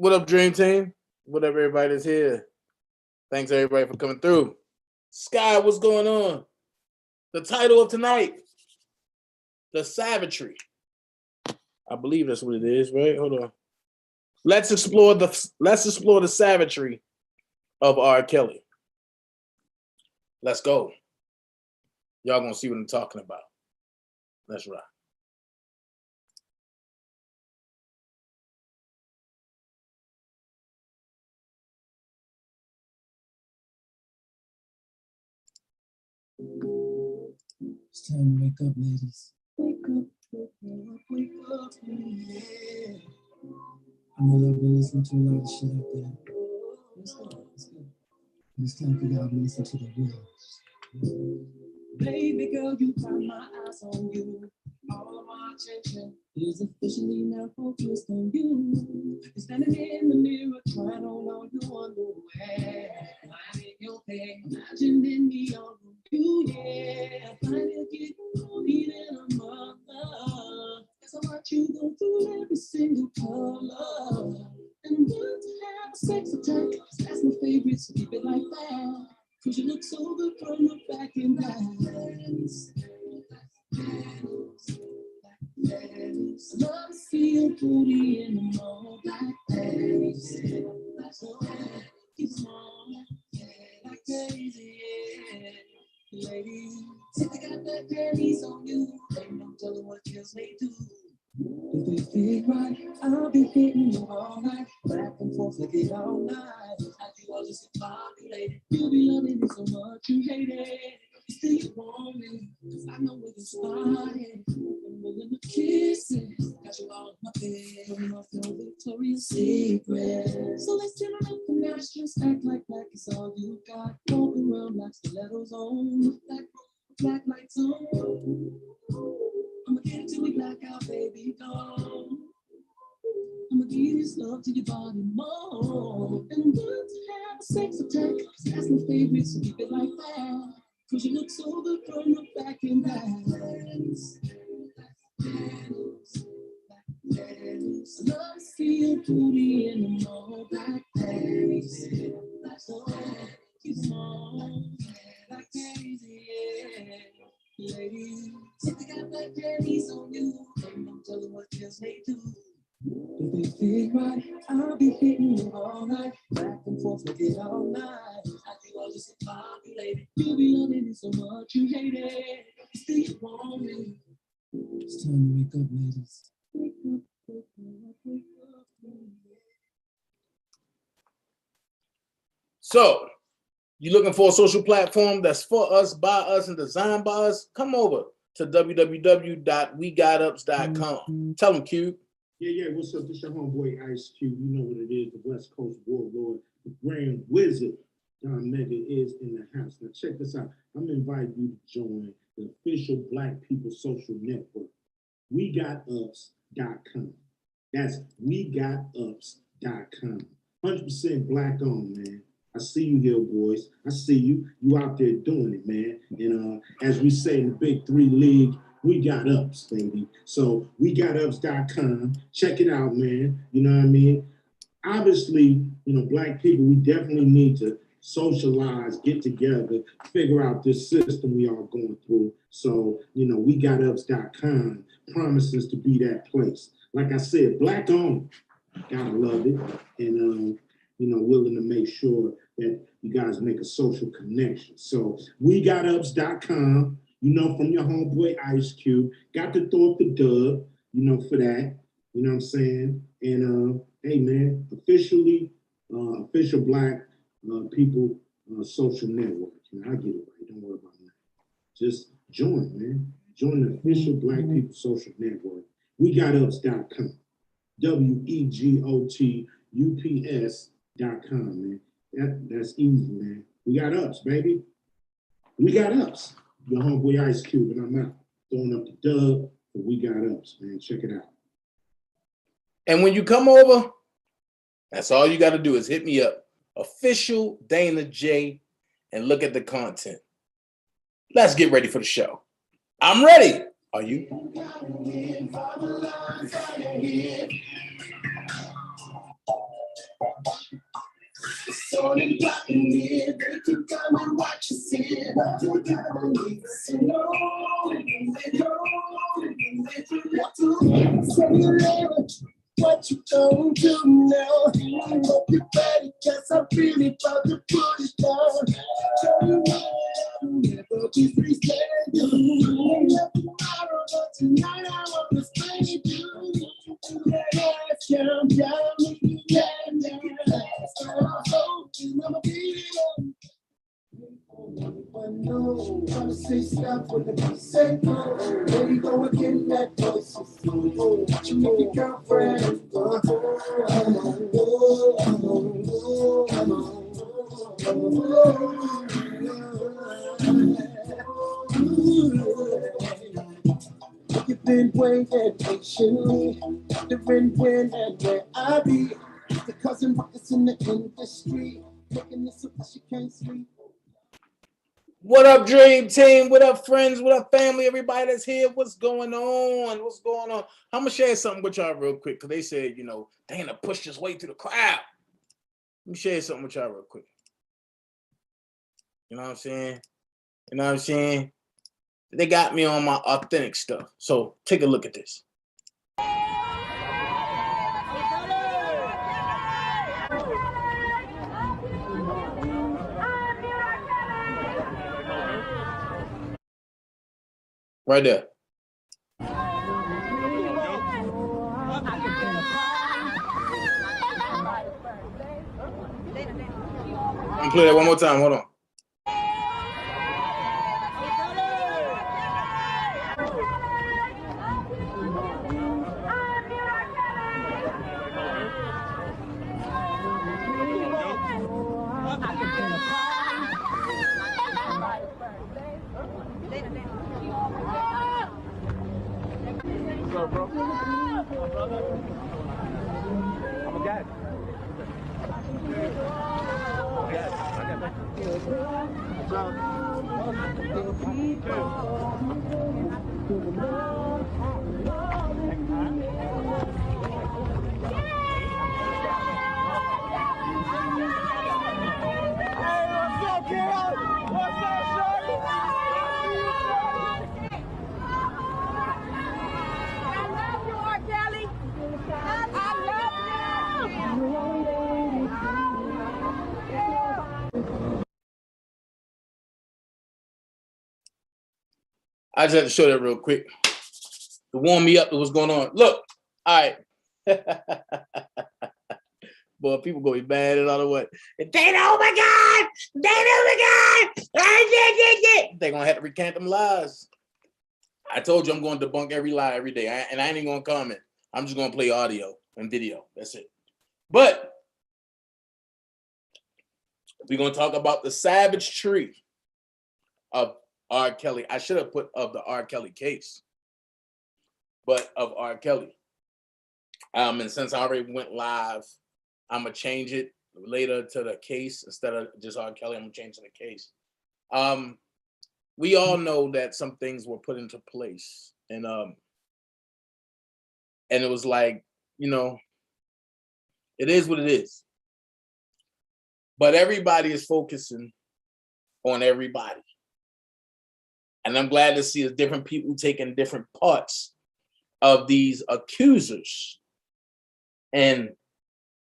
What up, Dream Team? What up, everybody that's here? Thanks, everybody, for coming through. Sky, what's going on? The title of tonight, The Savagetree. I believe that's what it is, right? Hold on. Let's explore the savagery of R. Kelly. Let's go. Y'all gonna see what I'm talking about. Let's rock. It's time to wake up, ladies. Wake up, wake up, wake up, yeah. I know y'all been listening to a lot of shit out there. Let's go, let's go. It's time for y'all to listen to the real. Baby girl, you got my eyes on you. All of my attention is officially now focused on you. You're standing in the mirror, trying on all your underwear. Lying in your bed, imagining me on you, yeah. Finally get booty than a mother. Guess I watch you go through every single color. And I'm going to have a sex attack. That's my favorite, so keep it like that. Cause you look so good from the back and back. I love to see your booty in the mall, black panties. So keep on, like crazy, yeah. Ladies, if I got that panties on you, ain't no telling what kills me do. If they fit right, I'll be hitting you all night. Back and forth like it all night. I do all this populated. You be loving me so much, you hate it. You still you want me, cause I know where you started. I'm willing to kiss it. Got you all in my bed, off no Victoria's Secret. So let's turn it up and now just act like black is all you got. Walk around like stilettos on, black lights on. I'ma get it till we black out, baby, go. I'ma give this love to your body more. And I'm going to have a sex attack. That's my favorite, so keep it like that. Cause you look so good from the back and back. I love to see your booty in the mall, black panties. So keep on, like crazy, yeah. Ladies, if I got black panties on you, ain't no telling what else they do. If they fit right, I'll be hitting you all night. Back and forth like it all night. I do all this populated. You be loving me so much, you hate it. Still you want me. It's time to wake up, ladies. Wake up, wake up, wake up. So, you looking for a social platform that's for us, by us, and designed by us? Come over to www.wegotUps.com. Tell them, Cube. Yeah, what's up? This your homeboy Ice Cube. You know what it is, the West Coast Warlord, the Grand Wizard. Don Mega is in the house. Now check this out. I'm inviting you to join the official Black People Social Network, WeGotUps.com. That's WeGotUps.com. 100% Black owned, man. I see you here, boys. I see you. You out there doing it, man. And as we say in the Big Three League, we got ups, baby. So WeGotUps.com. Check it out, man. You know what I mean? Obviously, you know, Black people, we definitely need to socialize, get together, figure out this system we are going through. So, you know, WeGotUps.com promises to be that place. Like I said, Black owned. Gotta love it. And, you know, willing to make sure that you guys make a social connection. So WeGotUps.com. You know, from your homeboy Ice Cube. Got to throw up the dub, you know, for that. You know what I'm saying? And hey, man, official Black People Social Network. You know, I get it right. Don't worry about that. Just join, man. Join the official Black People Social Network. WeGotUps.com. WeGotUps.com, man. That's easy, man. We got ups, baby. We got ups. Your homeboy Ice Cube, and I'm out. Throwing up the dub, but we got ups, man. Check it out. And when you come over, that's all you got to do is hit me up. Official DanaJay, and look at the content. Let's get ready for the show. I'm ready. Are you? on and plotting it. They can come and watch us here. You gotta leave us alone. Say later, what you gonna do now? I hope you're ready, cause I'm really about to put it down. Tell you what, I'll never be free standing. Tomorrow, but tonight I wanna stay with you. Let's calm down. Yeah, I'ma be no, wanna say stop when the beat say go. There you go again, that voice is slow. You make your girlfriend go. You've been waiting patiently, wondering when and where I be. The cousin ruckus in the industry, making this so she can't sleep. What up, Dream Team? What up, friends? What up, family? Everybody that's here, what's going on? What's going on? I'm gonna share something with y'all real quick because they said, you know, Dana pushed his way through the crowd. Let me share something with y'all real quick. You know what I'm saying? You know what I'm saying? They got me on my authentic stuff. So take a look at this. Right there. I'm gonna play that one more time. Hold on. What's up, bro? I'm a guy. I just had to show that real quick to warm me up to what's going on. Look, all right. Boy, people gonna be mad and all the way. Dana, oh my God! Dana, oh my God! They're gonna have to recant them lies. I told you I'm going to debunk every lie every day, and I ain't even gonna comment. I'm just gonna play audio and video. That's it. But we're gonna talk about the Savagetree of R. Kelly. I should have put of the R. Kelly case, but of R. Kelly. And since I already went live, I'm gonna change it later to the case instead of just R. Kelly. I'm gonna change to the case. We all know that some things were put into place, and it was like, you know, it is what it is. But everybody is focusing on everybody. And I'm glad to see different people taking different parts of these accusers. And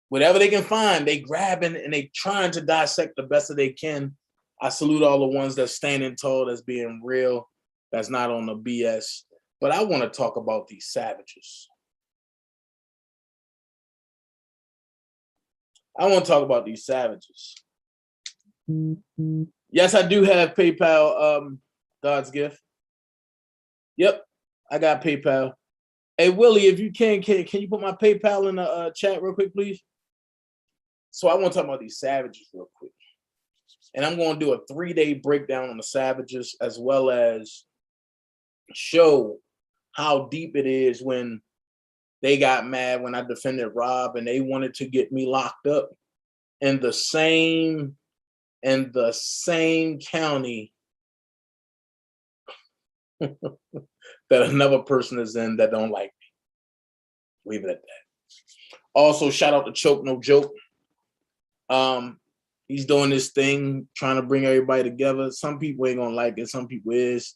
whatever they can find, they grabbing and they trying to dissect the best that they can. I salute all the ones that's standing tall, that's being real, that's not on the BS. But I want to talk about these savages. I want to talk about these savages. Yes, I do have PayPal, God's gift. Yep, I got PayPal. Hey, Willie, if you can you put my PayPal in the chat real quick, please? So I want to talk about these savages real quick. And I'm going to do a 3-day breakdown on the savages, as well as show how deep it is when they got mad when I defended Rob and they wanted to get me locked up in the same county that another person is in that don't like me. Leave it at that. Also, shout out to Choke No Joke. He's doing this thing, trying to bring everybody together. Some people ain't gonna like it. Some people is.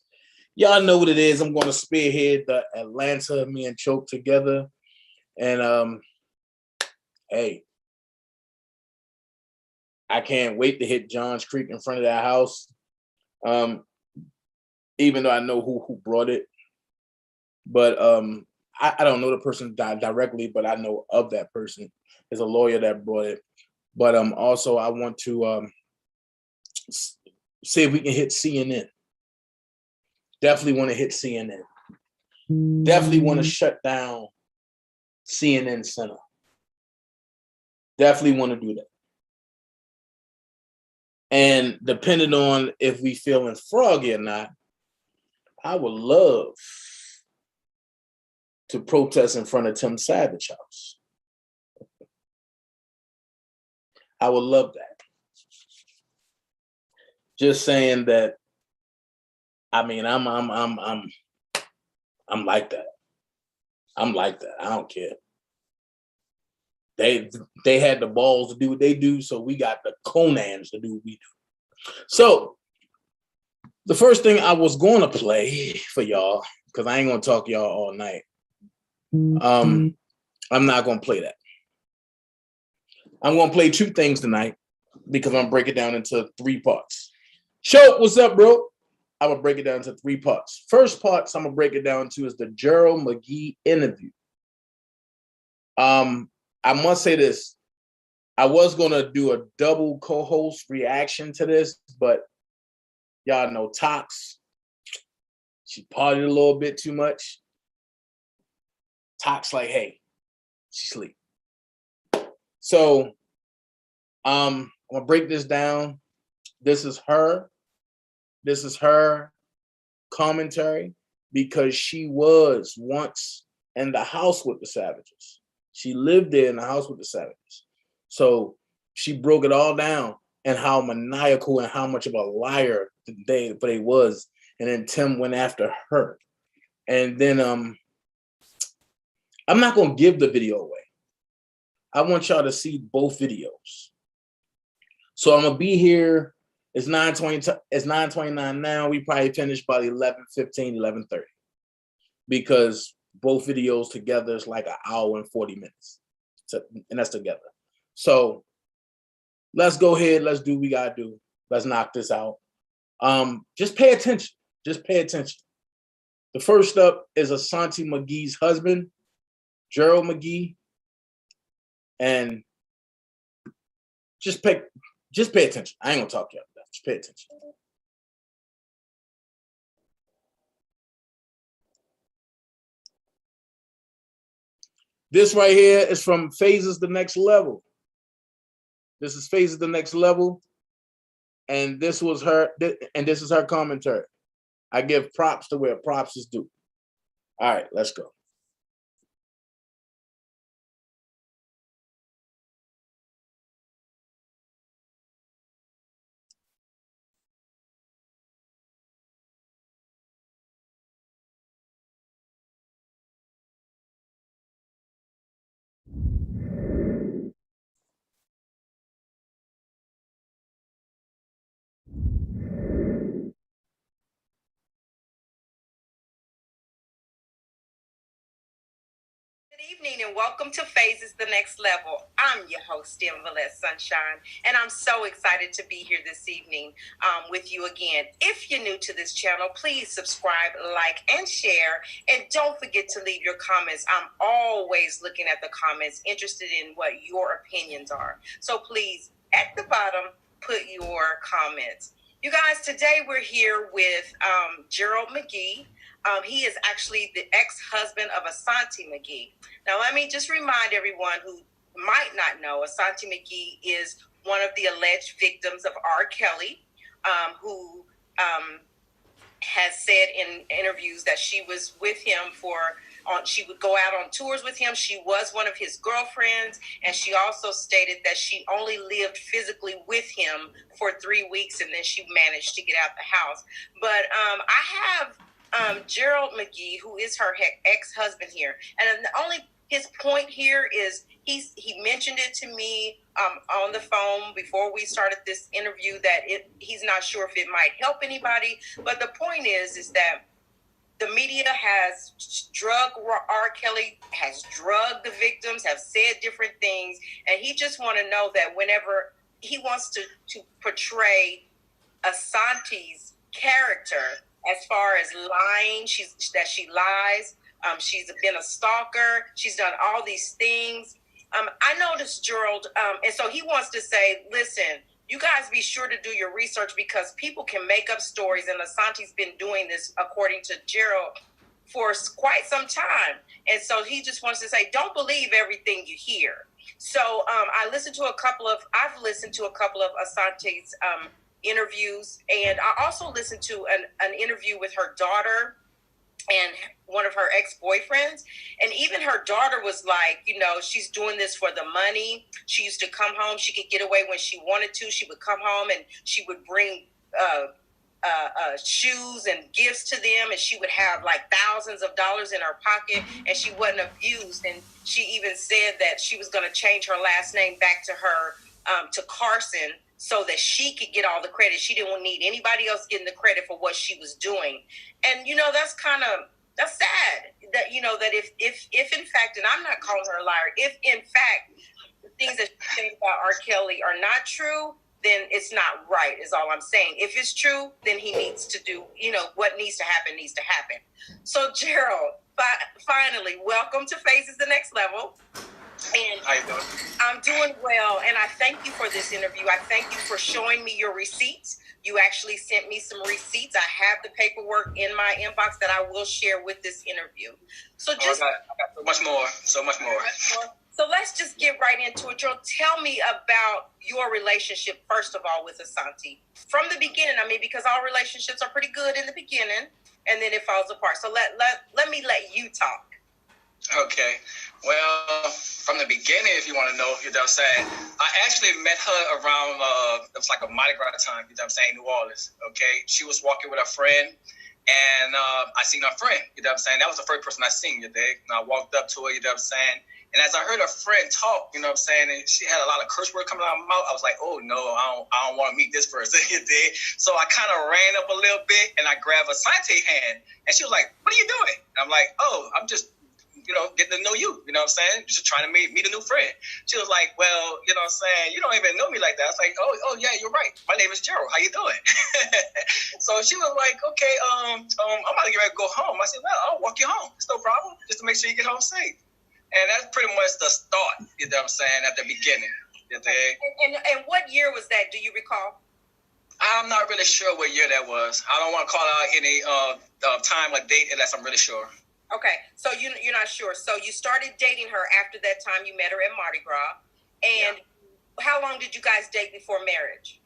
Y'all know what it is. I'm gonna spearhead the Atlanta, me and Choke together. And hey, I can't wait to hit Johns Creek in front of that house. Even though I know who brought it. But I don't know the person directly, but I know of that person. There's a lawyer that brought it. But also I want to see if we can hit CNN. Definitely want to hit CNN. Definitely want to shut down CNN Center. Definitely want to do that. And depending on if we feeling froggy or not, I would love to protest in front of Tim Savage house. I would love that. Just saying that. I mean, I'm like that. I'm like that. I don't care. They had the balls to do what they do, so we got the Conans to do what we do. So the first thing I was going to play for y'all, because I ain't gonna talk y'all all night. I'm not gonna play that. I'm gonna play two things tonight because I'm gonna break it down into 3 parts. Choke, what's up, bro? I'm gonna break it down into 3 parts. First parts I'm gonna break it down to is the Gerald McGee interview. I must say this. I was gonna do a double co-host reaction to this, but y'all know Tox. She partied a little bit too much. Tox like, hey, she sleep. So I'm gonna break this down. This is her commentary because she was once in the house with the Savages. She lived there in the house with the Savages. So she broke it all down and how maniacal and how much of a liar they was. And then Tim went after her. And then I'm not gonna give the video away. I want y'all to see both videos. So I'm gonna be here. It's 9:20. It's 9:29 now. We probably finished by 11:15, 11:30, because both videos together is like an hour and 40 minutes, and that's together. So let's go ahead. Let's do what we gotta do. Let's knock this out. Just pay attention. Just pay attention. The first up is Asante McGee's husband, Gerald McGee, and just pay attention. I ain't gonna talk y'all. Just pay attention. This right here is from Phases the Next Level. This is Phases the Next Level. And this was her, and this is her commentary. I give props to where props is due. All right, let's go. Good evening and welcome to Phases the Next Level. I'm your host, Valette Sunshine, and I'm so excited to be here this evening with you again. If you're new to this channel, please subscribe, like, and share. And don't forget to leave your comments. I'm always looking at the comments, interested in what your opinions are. So please, at the bottom, put your comments. You guys, today we're here with Gerald McGee. He is actually the ex-husband of Asante McGee. Now, let me just remind everyone who might not know, Asante McGee is one of the alleged victims of R. Kelly, who has said in interviews that she was with him she would go out on tours with him. She was one of his girlfriends, and she also stated that she only lived physically with him for 3 weeks, and then she managed to get out the house. But I have Gerald McGee, who is her ex-husband here. And his point here is he mentioned it to me on the phone before we started this interview that he's not sure if it might help anybody. But the point is that the media has drugged R. Kelly, has drugged the victims, have said different things, and he just want to know that whenever he wants to portray Asante's character as far as lying, she lies. She's been a stalker. She's done all these things. I noticed Gerald, and so he wants to say, listen, you guys be sure to do your research because people can make up stories, and Asante's been doing this, according to Gerald, for quite some time. And so he just wants to say, don't believe everything you hear. So I've listened to a couple of Asante's interviews, and I also listened to an interview with her daughter and one of her ex-boyfriends. And even her daughter was like, she's doing this for the money. She used to come home. She could get away when she wanted to. She would come home and she would bring shoes and gifts to them. And she would have like thousands of dollars in her pocket, and she wasn't abused. And she even said that she was going to change her last name back to her, to Carson, so that she could get all the credit. She didn't need anybody else getting the credit for what she was doing. And, that's sad that, that if in fact, and I'm not calling her a liar, if in fact the things that she said about R. Kelly are not true, then it's not right, is all I'm saying. If it's true, then he needs to do, what needs to happen needs to happen. So Gerald, finally, welcome to Faces the Next Level. And how you doing? I'm doing well, and I thank you for this interview. I thank you for showing me your receipts. You actually sent me some receipts. I have the paperwork in my inbox that I will share with this interview. So just I got so much more. So let's just get right into it. Joe, tell me about your relationship, first of all, with Asante. From the beginning, because all relationships are pretty good in the beginning, and then it falls apart. So let me let you talk. Okay. Well, from the beginning, if you want to know, you know what I'm saying, I actually met her around, it was like a Mardi Gras time, you know what I'm saying, New Orleans, okay? She was walking with a friend, and I seen her friend, you know what I'm saying? That was the first person I seen, you dig? And I walked up to her, you know what I'm saying? And as I heard her friend talk, you know what I'm saying, and she had a lot of curse words coming out of her mouth, I was like, oh, no, I don't want to meet this person, you dig? So I kind of ran up a little bit, and I grabbed Asante's hand, and she was like, what are you doing? And I'm like, oh, I'm just getting to know you, you know what I'm saying? Just trying to meet a new friend. She was like, well, you know what I'm saying? You don't even know me like that. I was like, oh yeah, you're right. My name is Gerald. How you doing? So she was like, okay, I'm about to get ready to go home. I said, well, I'll walk you home. It's no problem. Just to make sure you get home safe. And that's pretty much the start, you know what I'm saying, at the beginning. And what year was that? Do you recall? I'm not really sure what year that was. I don't want to call out any time or date unless I'm really sure. Okay, so you're not sure. So you started dating her after that time you met her at Mardi Gras. And How long did you guys date before marriage?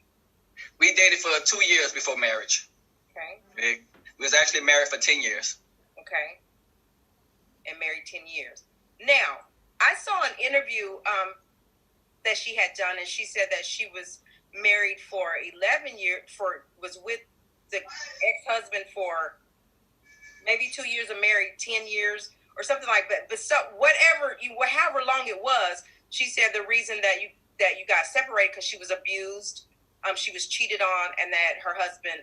We dated for 2 years before marriage. Okay. We was actually married for 10 years. Okay. And married 10 years. Now, I saw an interview that she had done, and she said that she was married for 11 years, was with the ex-husband for maybe 2 years and married 10 years or something like that. But so however long it was, she said the reason that you got separated because she was abused, she was cheated on, and that her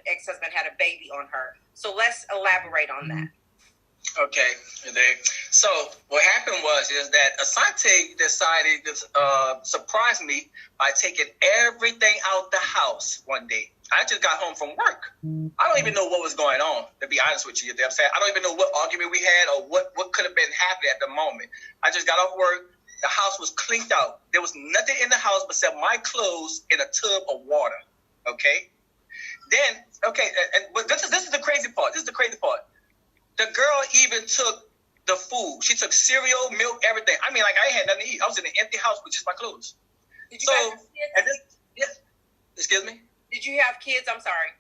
ex-husband had a baby on her. So let's elaborate on that. Okay. So what happened was that Asante decided to surprise me by taking everything out the house one day. I just got home from work. I don't even know what was going on, to be honest with you. You know what I'm saying? I don't even know what argument we had or what could have been happening at the moment. I just got off work. The house was cleaned out. There was nothing in the house except my clothes in a tub of water. Okay? Then, but this is the crazy part. The girl even took the food. She took cereal, milk, everything. I ain't had nothing to eat. I was in an empty house with just my clothes. Did you guys have kids? Yes. Excuse me? Did you have kids? I'm sorry.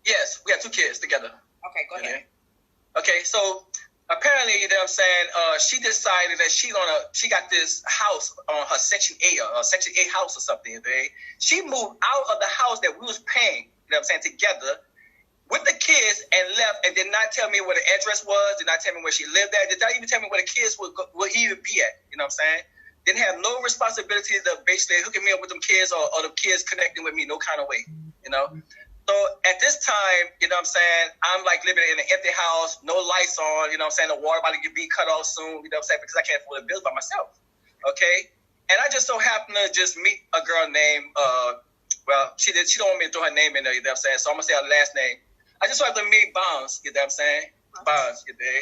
Yes, we had 2 kids together. Okay, go ahead. Okay, so apparently, you know what I'm saying, she decided that she got this house on her Section 8, Section 8 house or something, okay? She moved out of the house that we was paying, you know what I'm saying, together with the kids and left and did not tell me where the address was, did not tell me where she lived at, did not even tell me where the kids would even be at, you know what I'm saying? didn't have no responsibility to basically hooking me up with them kids or the kids connecting with me no kind of way, you know. So at this time, you know what I'm saying, I'm like living in an empty house, no lights on, you know what I'm saying, the water about to be cut off soon, you know what I'm saying, because I can't afford the bills by myself, okay? And I just so happened to just meet a girl named, well, she don't want me to throw her name in there, you know what I'm saying, so I'm going to say her last name. I just so happened to meet Bonds, you know what I'm saying, Bonds, you know.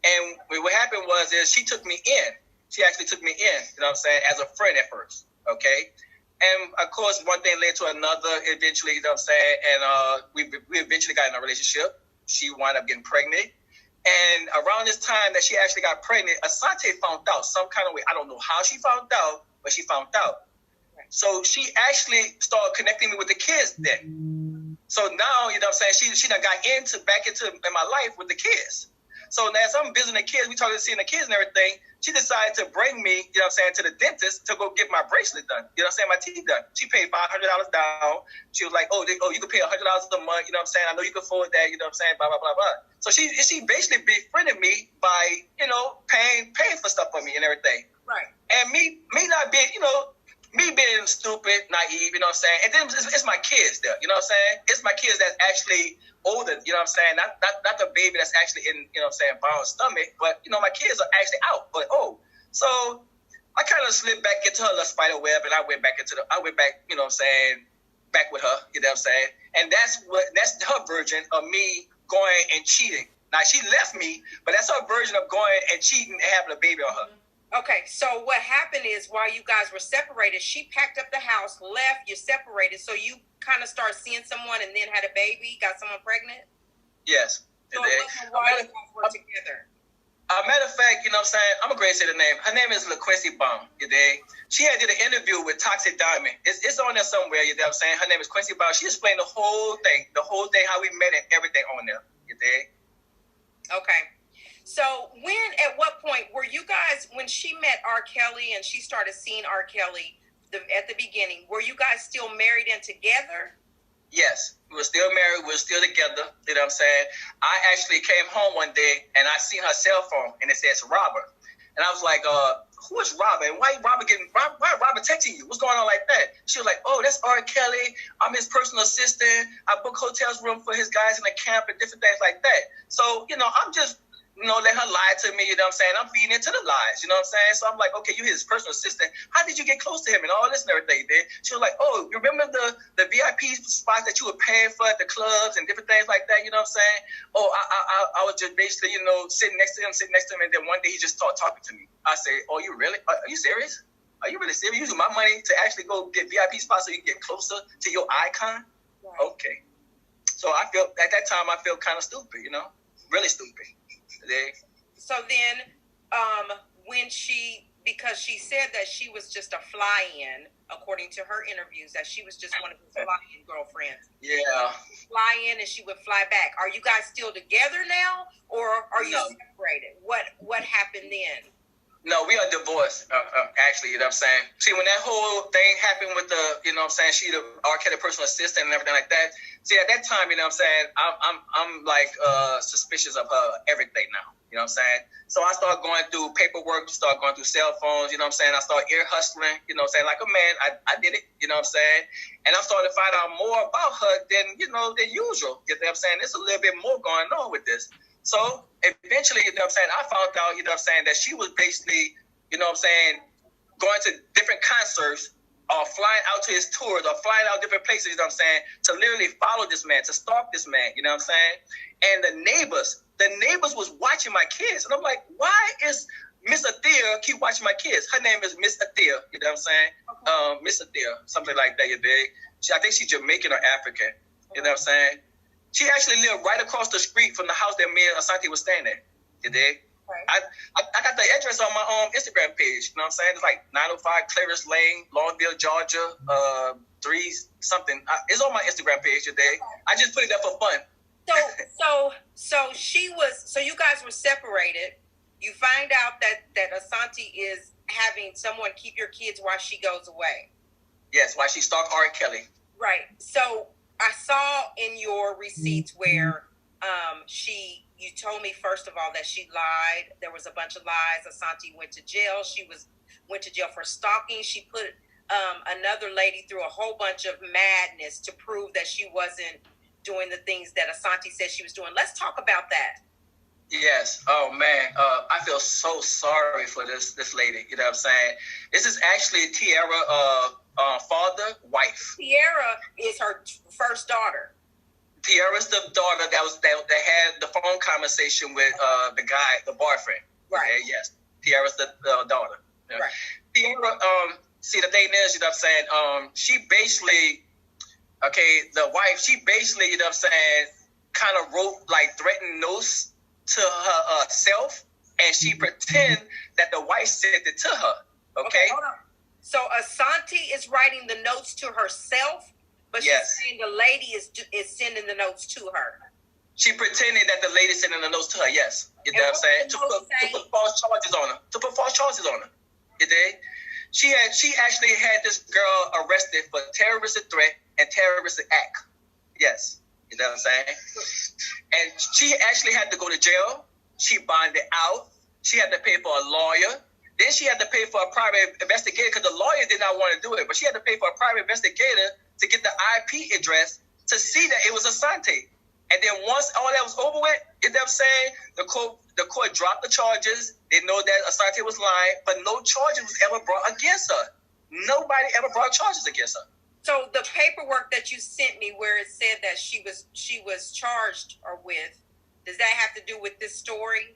And what happened was she took me in. She actually took me in, you know what I'm saying, as a friend at first, okay? And, of course, one thing led to another eventually, you know what I'm saying, and we eventually got in a relationship. She wound up getting pregnant. And around this time that she actually got pregnant, Asante found out some kind of way. I don't know how she found out, but she found out. So she actually started connecting me with the kids then. So now, you know what I'm saying, she done got back into my life with the kids. So now as I'm visiting the kids, we talking seeing the kids and everything, she decided to bring me, you know what I'm saying, to the dentist to go get my bracelet done. You know what I'm saying, my teeth done. She paid $500 down. She was like, oh, you can pay $100 a month. You know what I'm saying? I know you can afford that. You know what I'm saying? Blah, blah, blah, blah. So she basically befriended me by, you know, paying for stuff for me and everything. Right. And me not being, you know, me being stupid, naive, you know what I'm saying? And then it's my kids there, you know what I'm saying? It's my kids that's actually older, you know what I'm saying? Not the baby that's actually in, you know what I'm saying, Bond's stomach, but, you know, my kids are actually out. But, so I kind of slipped back into her little spider web, and I went back, you know what I'm saying, back with her, you know what I'm saying? And that's her version of me going and cheating. Now, she left me, but that's her version of going and cheating and having a baby on her. Okay, so what happened is while you guys were separated, she packed up the house, left, you're separated, so you kind of started seeing someone and then had a baby, got someone pregnant? Yes. So it wasn't while you guys were together? Matter of fact, you know what I'm saying, I'm going to say the name. Her name is LaQuincy Baum, you dig? She had did an interview with Toxic Diamond. It's on there somewhere, you know what I'm saying? Her name is Quincy Baum. She explained the whole thing, how we met and everything on there, you dig? Okay. So at what point were you guys, when she met R. Kelly and she started seeing R. Kelly at the beginning, were you guys still married and together? Yes, we were still married. We were still together. You know what I'm saying? I actually came home one day and I seen her cell phone and it says Robert. And I was like, who is Robert? And why Robert texting you? What's going on like that? She was like, oh, that's R. Kelly. I'm his personal assistant. I book hotels room for his guys in the camp and different things like that. So, you know, I'm just, you know, let her lie to me, you know what I'm saying? I'm feeding into the lies, you know what I'm saying? So I'm like, okay, you're his personal assistant. How did you get close to him and all this and everything, dude? She was like, oh, you remember the VIP spots that you were paying for at the clubs and different things like that, you know what I'm saying? Oh, I was just basically, you know, sitting next to him, and then one day he just started talking to me. I said, oh, you really? Are you serious? Are you really serious? Using my money to actually go get VIP spots so you can get closer to your icon? Right. Okay. So at that time, I felt kind of stupid, you know? Really stupid. So then, because she said that she was just a fly-in, according to her interviews, that she was just one of his fly-in girlfriends. Yeah. Fly in and she would fly back. Are you guys still together now, or are you separated? What happened then? No, we are divorced, actually, you know what I'm saying? See, when that whole thing happened with you know what I'm saying, she the R. Kelly personal assistant and everything like that, see, at that time, you know what I'm saying, I'm like suspicious of her everything now, you know what I'm saying? So I started going through paperwork, started going through cell phones, you know what I'm saying? I started ear hustling, you know what I'm saying? Like a man, I did it, you know what I'm saying? And I'm starting to find out more about her than usual, you know what I'm saying? There's a little bit more going on with this. So eventually, you know what I'm saying, I found out, you know what I'm saying, that she was basically, you know what I'm saying, going to different concerts or flying out to his tours or flying out different places, you know what I'm saying, to literally follow this man, to stalk this man, you know what I'm saying? And the neighbors was watching my kids. And I'm like, why is Miss Athea keep watching my kids? Her name is Miss Athea, you know what I'm saying? Miss Athea, something like that, you dig? I think she's Jamaican or African, you know what I'm saying? She actually lived right across the street from the house that me and Asante was staying at. You dig? Right. I got the address on my Instagram page. You know what I'm saying? It's like 905 Claris Lane, Longville, Georgia, 3 something. It's on my Instagram page. You dig? I just put it there for fun. So you guys were separated. You find out that Asante is having someone keep your kids while she goes away. Yes, while she stalked R. Kelly. Right. So I saw in your receipts where you told me, first of all, that she lied. There was a bunch of lies. Asante went to jail. She was went to jail for stalking. She put another lady through a whole bunch of madness to prove that she wasn't doing the things that Asante said she was doing. Let's talk about that. Yes. Oh man, I feel so sorry for this lady. You know what I'm saying? This is actually Tiara, father, wife. Tiara is her first daughter. Tiara's the daughter that had the phone conversation with the guy, the boyfriend. Right. Okay, yes. Tiara's the daughter. Yeah. Right. Tiara, see, the thing is, you know what I'm saying, she basically, the wife, she basically, you know what I'm saying, kind of wrote like threatened notes to her self, and she pretend that the wife sent it to her. Okay, hold on. So Asante is writing the notes to herself, but she's saying the lady is sending the notes to her. She pretended that the lady sending the notes to her. Yes, you know what I'm saying, to put false charges on her. To put false charges on her. You dig? She actually had this girl arrested for terroristic threat and terroristic act. Yes. You know what I'm saying? And she actually had to go to jail. She bonded out. She had to pay for a lawyer. Then she had to pay for a private investigator because the lawyer did not want to do it. But she had to pay for a private investigator to get the IP address to see that it was Asante. And then once all that was over with, you know what I'm saying? The court dropped the charges. They know that Asante was lying, but no charges was ever brought against her. Nobody ever brought charges against her. So the paperwork that you sent me where it said that she was charged or with, does that have to do with this story?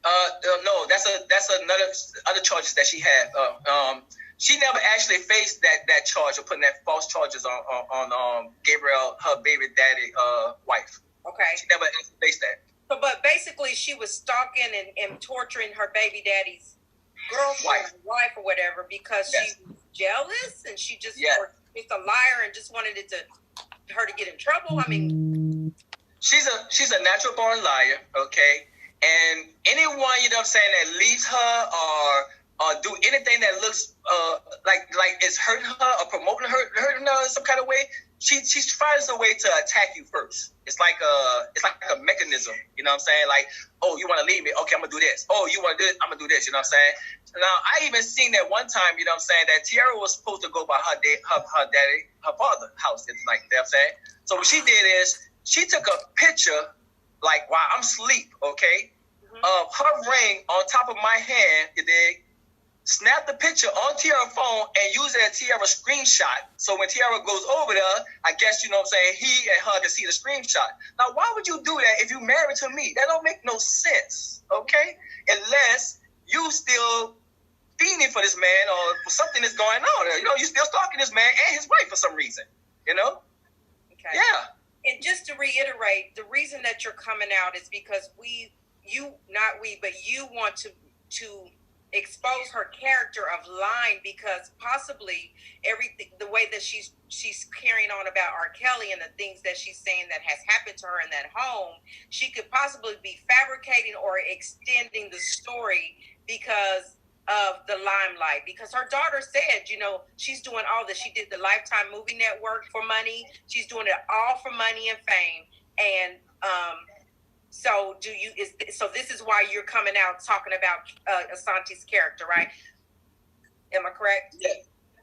No, that's another other charges that she had. She never actually faced that charge of putting that false charges on Gabriel, her baby daddy wife. Okay. She never actually faced that. So, but basically she was stalking and torturing her baby daddy's girlfriend, wife or whatever, because she was jealous and she just was a liar and just wanted her to get in trouble. I mean, she's a natural born liar, okay? And anyone, you know what I'm saying, that leaves her or do anything that looks like it's hurting her or promoting her, hurting her in some kind of way, she finds a way to attack you first. It's like a mechanism, you know what I'm saying? Like, oh, you want to leave me? Okay, I'm gonna do this. Oh, you want to do this? I'm gonna do this. You know what I'm saying? Now, I even seen that one time, you know what I'm saying, that Tiara was supposed to go by her father's house. It's like, you know what I'm saying? So what she did is she took a picture, like while I'm asleep, okay, of her ring on top of my hand, you dig? Snap the picture on Tiara's phone and use it as Tiara's screenshot. So when Tiara goes over there, I guess, you know what I'm saying, he and her can see the screenshot. Now, why would you do that if you married to me? That don't make no sense, okay? Unless you still fiending for this man or something is going on. You know, you still stalking this man and his wife for some reason, you know? Okay. Yeah. And just to reiterate, the reason that you're coming out is because you want to expose her character of lying, because possibly everything, the way that she's carrying on about R. Kelly and the things that she's saying that has happened to her in that home, she could possibly be fabricating or extending the story because of the limelight. Because her daughter said, you know, she's doing all this. She did the Lifetime Movie Network for money. She's doing it all for money and fame. And so this is why you're coming out talking about Asante's character, right? Am I correct? Yeah.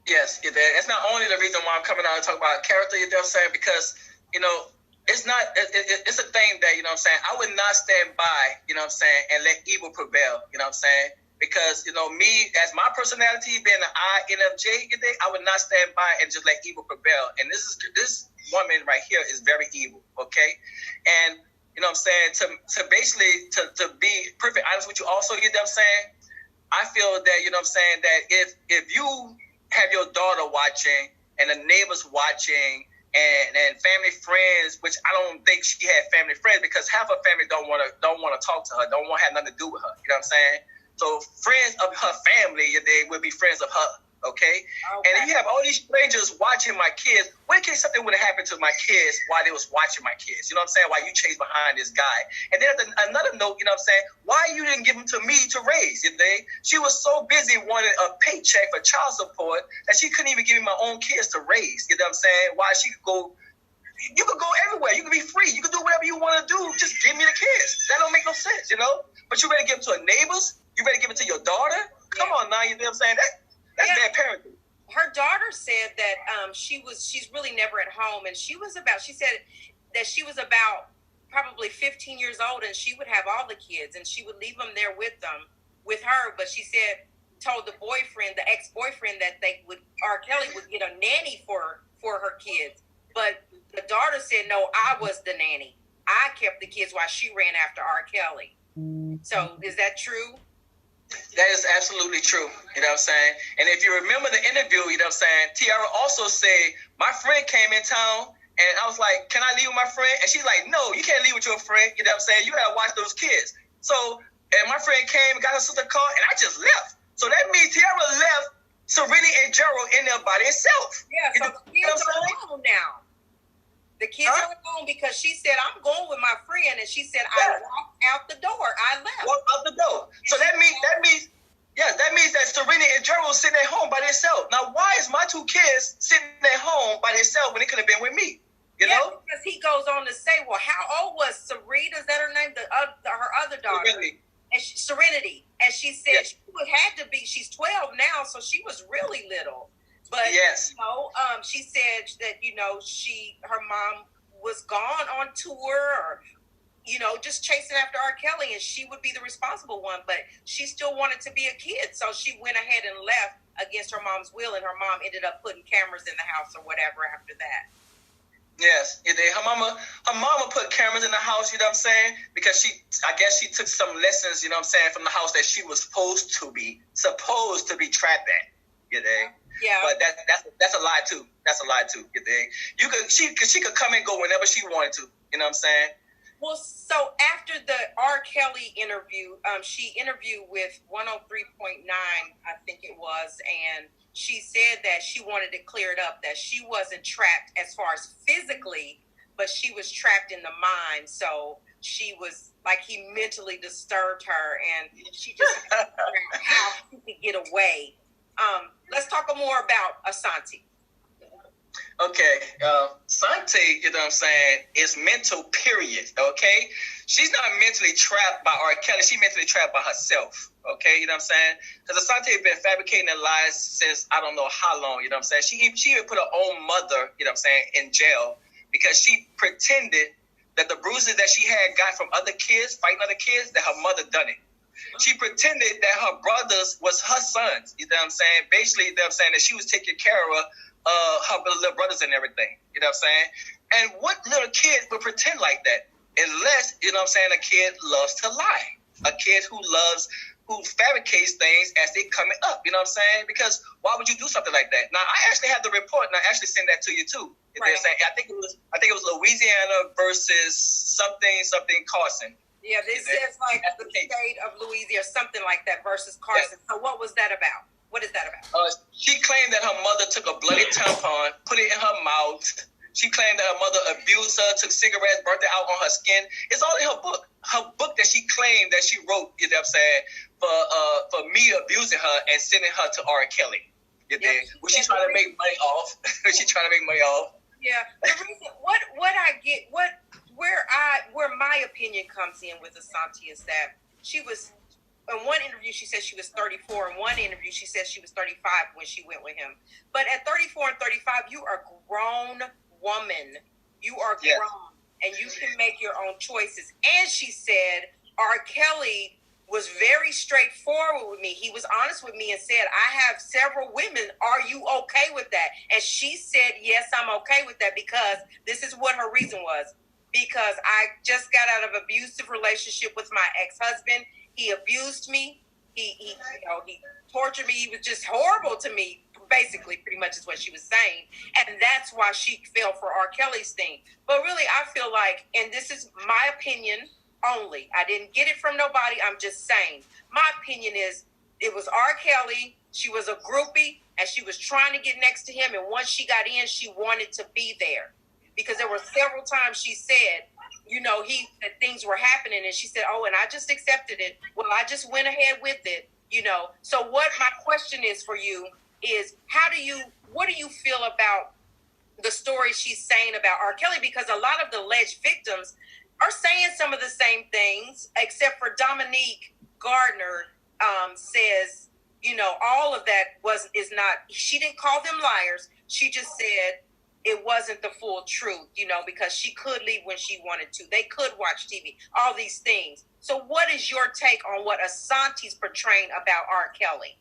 Yes, that's not only the reason why I'm coming out and talking about character, you know what I'm saying, because, you know, it's a thing that, you know what I'm saying, I would not stand by, you know what I'm saying, and let evil prevail, you know what I'm saying? Because, you know, me, as my personality, being an INFJ, I would not stand by and just let evil prevail. And this woman right here is very evil, okay? And, you know what I'm saying, to basically, to be perfect honest with you also, you know what I'm saying, I feel that, you know what I'm saying, that if you have your daughter watching and the neighbors watching and family friends, which I don't think she had family friends, because half her family don't want to talk to her, don't want to have nothing to do with her, you know what I'm saying? So friends of her family, they would be friends of her, okay? And if you have all these strangers watching my kids, what in case something would have happened to my kids while they was watching my kids? You know what I'm saying? Why you chased behind this guy? And then another note, you know what I'm saying? Why you didn't give him to me to raise? You know? She was so busy wanting a paycheck for child support that she couldn't even give me my own kids to raise. You know what I'm saying? Why she could go You could go everywhere. You can be free. You can do whatever you want to do. Just give me the kids. That don't make no sense, you know? But you ready to give them to a neighbors? You ready to give it to your daughter? Come on now, you know what I'm saying? That's bad parenting. Her daughter said that she's really never at home, and she said that she was about probably 15 years old, and she would have all the kids, and she would leave them there with her. But she told the ex-boyfriend that R. Kelly would get a nanny for her kids. But the daughter said, no, I was the nanny. I kept the kids while she ran after R. Kelly. So is that true? That is absolutely true. You know what I'm saying? And if you remember the interview, you know what I'm saying, Tiara also said, my friend came in town, and I was like, can I leave with my friend? And she's like, no, you can't leave with your friend. You know what I'm saying? You got to watch those kids. So, and my friend came and got her sister car, and I just left. So that means Tiara left Serenity and Gerald in there by themselves. Yeah, so the kids are home now. The kids are home because she said, I'm going with my friend, and she said, I walked out the door. I left. Walked out the door. So that means that Serenity and Gerald was sitting at home by themselves. Now, why is my two kids sitting at home by themselves when they could have been with me? You know? Because he goes on to say, well, how old was Sarita? Is that her name? Her other daughter. Serenity. And Serenity. And she said she would had to be, she's 12 now, so she was really little. But, she said that, her mom was gone on tour or, just chasing after R. Kelly, and she would be the responsible one. But she still wanted to be a kid, so she went ahead and left against her mom's will, and her mom ended up putting cameras in the house or whatever after that. Yes, her mama put cameras in the house, you know what I'm saying? Because I guess she took some lessons, you know what I'm saying, from the house that she was supposed to be trapped at, you know? Yeah. But that's a lie too. That's a lie too, you know? She could come and go whenever she wanted to, you know what I'm saying? Well, so after the R. Kelly interview, she interviewed with 103.9, I think it was, and she said that she wanted it cleared up, that she wasn't trapped as far as physically, but she was trapped in the mind. So she was like, he mentally disturbed her, and she just figured out how she could get away. Let's talk more about Asante. Okay, Asante, you know what I'm saying, is mental, period, okay? She's not mentally trapped by R. Kelly. She's mentally trapped by herself, okay? You know what I'm saying? Because Asante has been fabricating her lies since I don't know how long, you know what I'm saying? She even put her own mother, you know what I'm saying, in jail because she pretended that the bruises that she had got from other kids, fighting other kids, that her mother done it. She pretended that her brothers was her sons, you know what I'm saying? Basically, you know what I'm saying, that she was taking care of her little brothers and everything, you know what I'm saying? And what little kid would pretend like that? Unless, you know what I'm saying, a kid loves to lie. A kid who fabricates things as they coming up, you know what I'm saying? Because why would you do something like that? Now, I actually have the report, and I actually sent that to you too. You know what I'm saying? I think it was Louisiana versus something Carson. Yeah, this says like the state of Louisiana, something like that, versus Carson. Yeah. So what was that about? What is that about? She claimed that her mother took a bloody tampon, put it in her mouth. She claimed that her mother abused her, took cigarettes, burnt it out on her skin. It's all in her book. Her book that she claimed that she wrote, you know what I'm saying, for me abusing her and sending her to R. Kelly. You know, was she trying to make money off? Was she trying to make money off? Yeah. The reason, where my opinion comes in with Asante is that she was, in one interview she said she was 34. In one interview she said she was 35 when she went with him. But at 34 and 35, you are a grown woman. You are grown, and you can make your own choices. And she said R. Kelly was very straightforward with me. He was honest with me and said, I have several women. Are you okay with that? And she said, yes, I'm okay with that, because this is what her reason was. Because I just got out of an abusive relationship with my ex-husband. He abused me. He tortured me. He was just horrible to me, basically, pretty much is what she was saying. And that's why she fell for R. Kelly's thing. But really, I feel like, and this is my opinion only, I didn't get it from nobody, I'm just saying, my opinion is it was R. Kelly. She was a groupie, and she was trying to get next to him. And once she got in, she wanted to be there. Because there were several times she said, that things were happening, and she said, oh, and I just accepted it. Well, I just went ahead with it, So what my question is for you is, what do you feel about the story she's saying about R. Kelly, because a lot of the alleged victims are saying some of the same things, except for Dominique Gardner says, you know, all of that is not, she didn't call them liars. She just said it wasn't the full truth, you know, because she could leave when she wanted to. They could watch TV, all these things. So what is your take on what Ashanti's portraying about R. Kelly?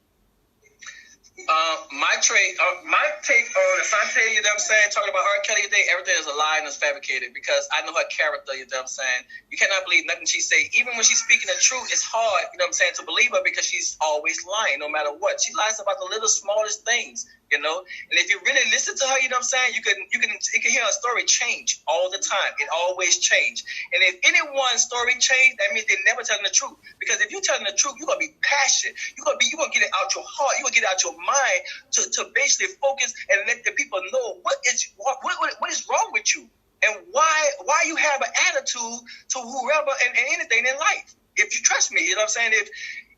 My take on Asante, you know what I'm saying, talking about R. Kelly today, everything is a lie and it's fabricated, because I know her character, you know what I'm saying. You cannot believe nothing she say. Even when she's speaking the truth, it's hard, you know what I'm saying, to believe her, because she's always lying, no matter what. She lies about the little smallest things, you know. And if you really listen to her, you know what I'm saying, you can hear her story change all the time. It always change. And if anyone's story change, that means they're never telling the truth. Because if you're telling the truth, you're gonna be passionate. You're gonna get it out your heart. You're gonna get it out your mind to basically focus and let the people know what is wrong with you, and why you have an attitude to whoever and anything in life. If you trust me, you know what I'm saying,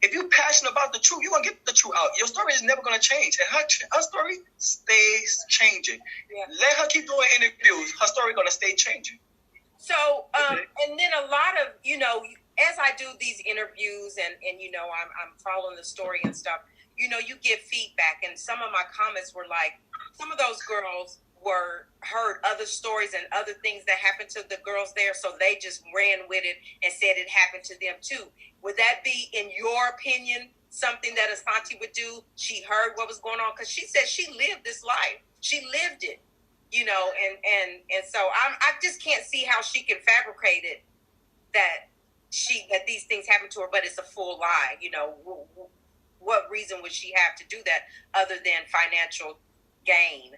if you're passionate about the truth, you're gonna get the truth out. Your story is never gonna change, and her story stays changing. Yeah. Let her keep doing interviews. Her story gonna stay changing. So and then a lot of, you know, as I do these interviews and you know, I'm following the story and stuff, you know, you get feedback, and some of my comments were like, some of those girls heard other stories and other things that happened to the girls there, so they just ran with it and said it happened to them too. Would that be, in your opinion, something that Asante would do? She heard what was going on, because she said she lived this life. She lived it, you know, and so I just can't see how she can fabricate it that these things happen to her, but it's a full lie, you know. What reason would she have to do that other than financial gain?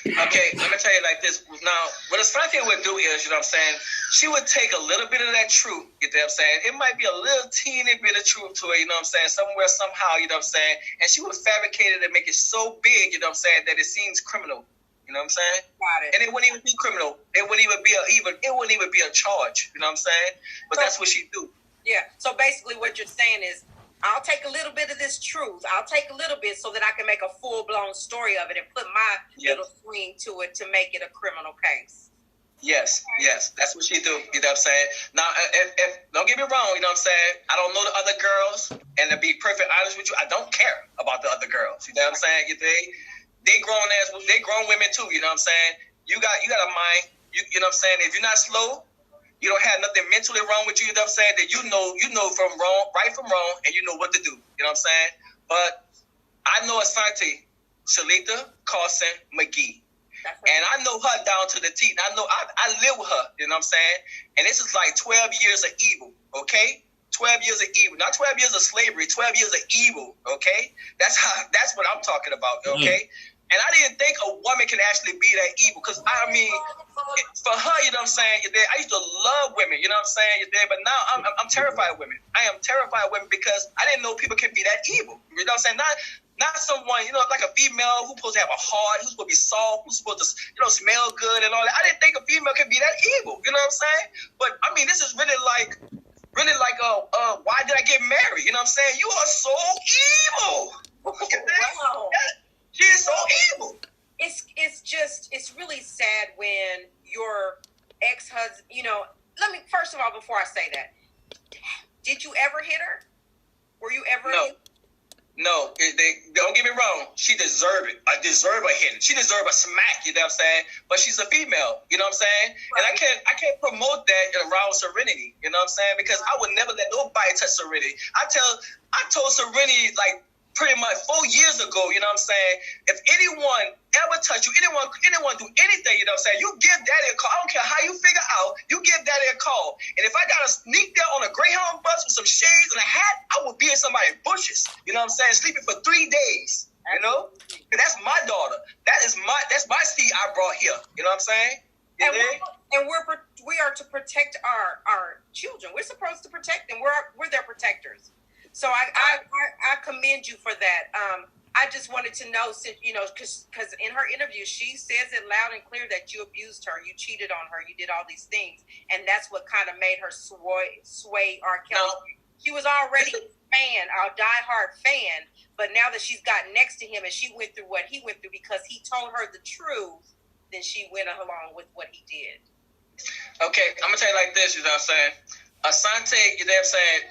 Okay, let me tell you like this. Now, what Asante would do is, you know what I'm saying, she would take a little bit of that truth, you know what I'm saying? It might be a little teeny bit of truth to it, you know what I'm saying, somewhere, somehow, you know what I'm saying? And she would fabricate it and make it so big, you know what I'm saying, that it seems criminal. You know what I'm saying? Got it. And it wouldn't even be criminal. It wouldn't even be a charge. You know what I'm saying? But so, that's what she do. Yeah. So basically, what you're saying is, I'll take a little bit of this truth. I'll take a little bit so that I can make a full-blown story of it and put my little swing to it to make it a criminal case. Yes, yes, that's what she do. You know what I'm saying? Now, if don't get me wrong, you know what I'm saying? I don't know the other girls, and to be perfectly honest with you, I don't care about the other girls. You know what I'm saying? They grown women too. You know what I'm saying? You got a mind. You know what I'm saying? If you're not slow, you don't have nothing mentally wrong with you. You know what I'm saying? That you know from right from wrong, and you know what to do. You know what I'm saying? But I know Asante, Shalita Carson McGee. And I know her down to the T. I know I live with her, you know what I'm saying? And this is like 12 years of evil, okay? 12 years of evil. Not 12 years of slavery, 12 years of evil, okay? That's what I'm talking about, okay? And I didn't think a woman can actually be that evil, because I mean, for her, you know what I'm saying, I used to love women, you know what I'm saying, but now I'm terrified of women. I am terrified of women because I didn't know people can be that evil, you know what I'm saying? Not someone, you know, like a female who's supposed to have a heart, who's supposed to be soft, who's supposed to, you know, smell good and all that. I didn't think a female could be that evil, you know what I'm saying? But I mean, this is really like, why did I get married? You know what I'm saying? You are so evil. Wow. She is so evil. It's really sad when your ex-husband, you know, let me, first of all, before I say that, did you ever hit her? Were you ever? No, don't get me wrong. She deserved it. I deserve a hit. She deserved a smack, you know what I'm saying? But she's a female, you know what I'm saying? Right. And I can't promote that around Serenity, you know what I'm saying? Because I would never let nobody touch Serenity. I told Serenity, like, pretty much 4 years ago, you know what I'm saying? If anyone ever touch you, anyone do anything, you know what I'm saying? You give daddy a call. I don't care how you figure out, you give daddy a call. And if I gotta sneak there on a Greyhound bus with some shades and a hat, I would be in somebody's bushes, you know what I'm saying? Sleeping for 3 days, you know? And that's my daughter. That's my seed I brought here, you know what I'm saying? We are to protect our children. We're supposed to protect them. We're their protectors. So I commend you for that. I just wanted to know, since, you know, because in her interview, she says it loud and clear that you abused her, you cheated on her, you did all these things. And that's what kind of made her sway R. Kelly. No. She was already a diehard fan, but now that she's gotten next to him and she went through what he went through because he told her the truth, then she went along with what he did. Okay, I'm gonna tell you like this, you know what I'm saying? Asante, you know what I'm saying,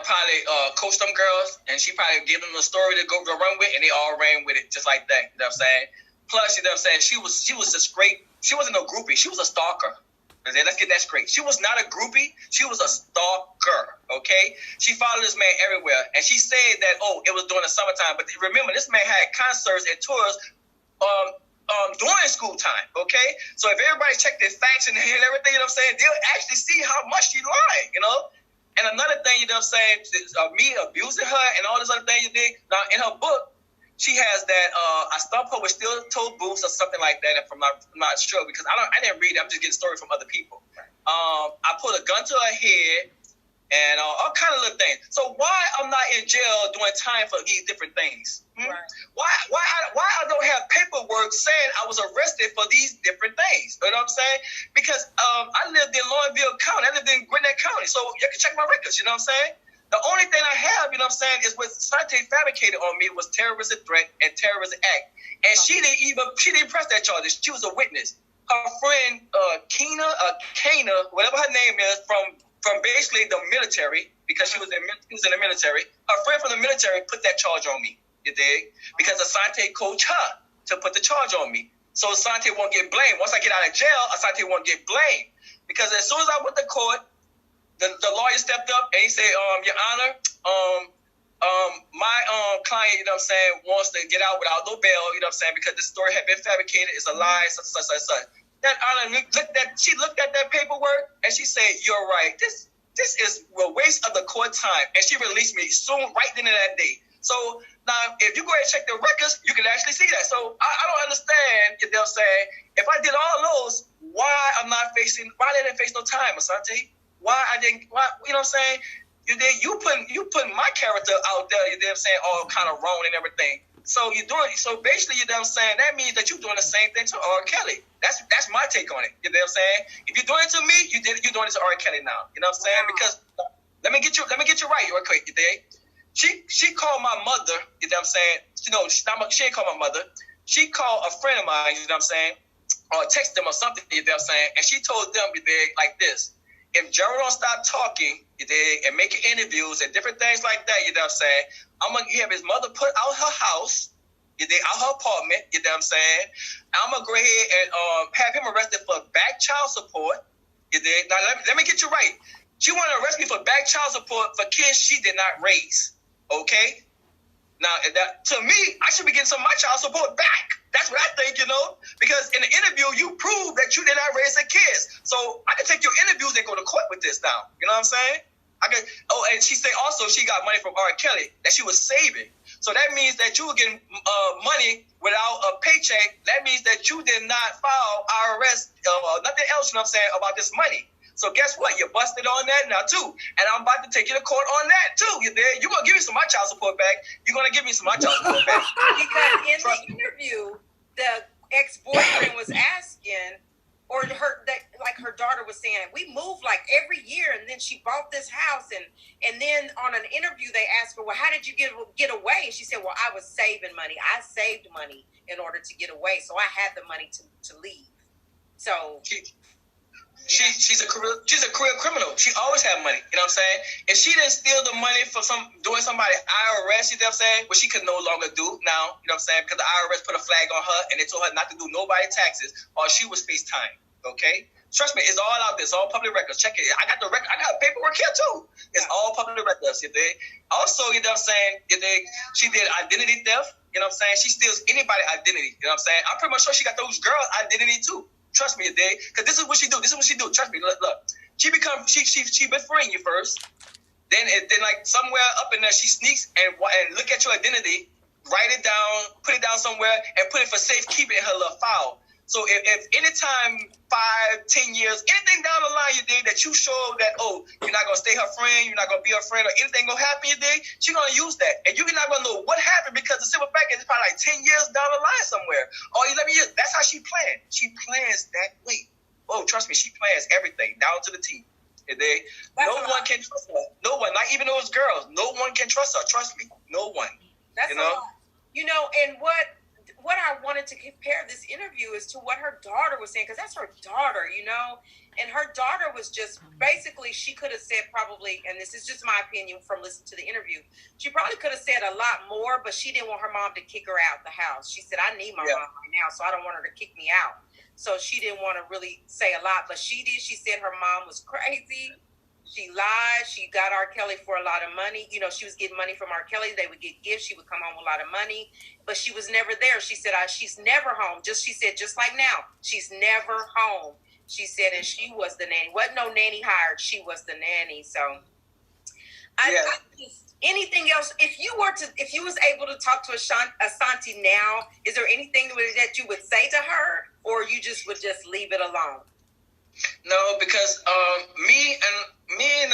probably coached them girls, and she probably gave them a story to go run with, and they all ran with it just like that, you know what I'm saying? Plus, you know what I'm saying, she was just great. She wasn't no groupie, she was a stalker. Let's get that straight. She was not a groupie, she was a stalker, okay? She followed this man everywhere, and she said that, it was during the summertime, but remember, this man had concerts and tours during school time, okay? So if everybody checked their facts and everything, you know what I'm saying, they'll actually see how much she lied, you know? And another thing, you know what I'm saying, me abusing her and all this other thing you did, now in her book, she has that I stumped her with steel-toed boots or something like that. If I'm not sure, because I didn't read it. I'm just getting stories from other people. I put a gun to her head and all kind of little things. So why I'm not in jail doing time for these different things? Right. Why I don't have paperwork saying I was arrested for these different things? You know what I'm saying? Because I lived in Lawrenceville County. I lived in Gwinnett County, so you can check my records. You know what I'm saying? The only thing I have, you know what I'm saying, is what Sante fabricated on me was terrorism threat and terrorism act. And she didn't press that charge. She was a witness. Her friend, Kana, whatever her name is, from basically the military, because she was in the military, her friend from the military put that charge on me, you dig? Because Asante coached her to put the charge on me. So Asante won't get blamed. Once I get out of jail, Asante won't get blamed. Because as soon as I went to court, the lawyer stepped up and he said, Your Honor, my client, you know what I'm saying, wants to get out without no bail, you know what I'm saying, because this story had been fabricated, it's a lie, such. That Honor she looked at that paperwork and she said, You're right. This is a waste of the court time. And she released me soon, right then and that day. So now, if you go ahead and check the records, you can actually see that. So I don't understand, you know what I'm saying, if I did all those, why I didn't face no time, Asante? Why, you know what I'm saying? You putting my character out there, you know what I'm saying, all kind of wrong and everything. So so basically, you know what I'm saying, that means that you're doing the same thing to R. Kelly. That's my take on it. You know what I'm saying? If you're doing it to me, you're doing it to R. Kelly now. You know what I'm saying? Because let me get you right real quick, you dig? She called my mother, you know what I'm saying? She ain't called my mother. She called a friend of mine, you know what I'm saying? Or texted them or something, you know what I'm saying? And she told them, you dig, like this. If Gerald don't stop talking, you dig, and making interviews and different things like that, you know what I'm saying, I'm going to have his mother put out her house, you dig, out her apartment, you know what I'm saying, I'm going to go ahead and have him arrested for back child support, you dig. Now, let me get you right. She want to arrest me for back child support for kids she did not raise, okay? Now, to me, I should be getting some of my child support back. That's what I think, you know, because in the interview, you proved that you did not raise the kids. So I can take your interviews and go to court with this now. You know what I'm saying? And she said also she got money from R. Kelly that she was saving. So that means that you were getting money without a paycheck. That means that you did not file IRS or nothing else, you know what I'm saying, about this money. So guess what? You're busted on that now, too. And I'm about to take you to court on that, too. You're going to give me some of my child support back. You're going to give me some of my child support back. Because in the interview, the ex-boyfriend was asking, or her daughter was saying, we moved like every year, and then she bought this house. And then on an interview, they asked her, well, how did you get away? And she said, well, I was saving money. I saved money in order to get away. So I had the money to leave. So... She's a career criminal. She always had money. You know what I'm saying? If she didn't steal the money for doing somebody IRS, you know what I'm saying, which she could no longer do now, you know what I'm saying, because the IRS put a flag on her and they told her not to do nobody taxes or she was face time. Okay? Trust me, it's all out there. It's all public records. Check it. I got the record. I got paperwork here too. It's all public records. You dig? Also, you know what I'm saying, you dig? She did identity theft. You know what I'm saying? She steals anybody's identity. You know what I'm saying? I'm pretty much sure she got those girls' identity too. Trust me, you dig? Because this is what she do. Trust me. Look. She befriend you first. Then like somewhere up in there, she sneaks and look at your identity, write it down, put it down somewhere, and put it for safekeeping in her little file. So if anytime 5-10 years, anything down the line you did that you show that, you're not going to stay her friend, you're not going to be her friend, or anything going to happen you did, she's going to use that. And you're not going to know what happened because the simple fact is it's probably like 10 years down the line somewhere. Or 11 years. That's how she planned. She plans that way. Oh, trust me, she plans everything down to the T. No one can trust her. No one, not even those girls. No one can trust her. Trust me. No one. That's a lot. You know, and what what I wanted to compare this interview is to what her daughter was saying, because that's her daughter, you know? And her daughter was just, basically, she could have said probably, and this is just my opinion from listening to the interview, she probably could have said a lot more, but she didn't want her mom to kick her out the house. She said, I need my mom right now, so I don't want her to kick me out. So she didn't want to really say a lot, but she did. She said her mom was crazy. She lied. She got R. Kelly for a lot of money. You know, she was getting money from R. Kelly. They would get gifts. She would come home with a lot of money, but she was never there. She said, she's never home. She said, just like now, she's never home. She said, and she was the nanny. Wasn't no nanny hired. She was the nanny. So I just, anything else, if you was able to talk to Asante now, is there anything that you would say to her, or you just would just leave it alone? No, because me and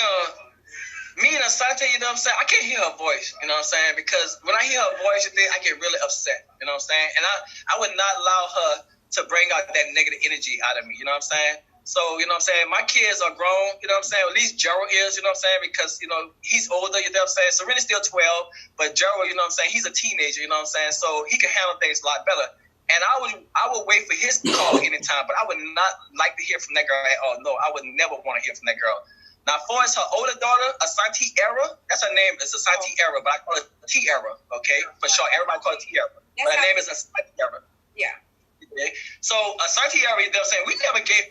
Asante, you know what I'm saying? I can't hear her voice, you know what I'm saying? Because when I hear her voice, I get really upset, you know what I'm saying? And I would not allow her to bring out that negative energy out of me, you know what I'm saying? So, you know what I'm saying? My kids are grown, you know what I'm saying? At least Gerald is, you know what I'm saying? Because, you know, he's older, you know what I'm saying? Serena's still 12, but Gerald, you know what I'm saying? He's a teenager, you know what I'm saying? So he can handle things a lot better. And I would wait for his call anytime, but I would not like to hear from that girl at all. No, I would never want to hear from that girl. Now, as far as her older daughter, Asante Era, that's her name. It's Asante Era, but I call it T-Era, okay? For sure, everybody call it T-Era. But her name is Asante Era. Yeah. Okay? So, Asante Era, you know what I'm saying?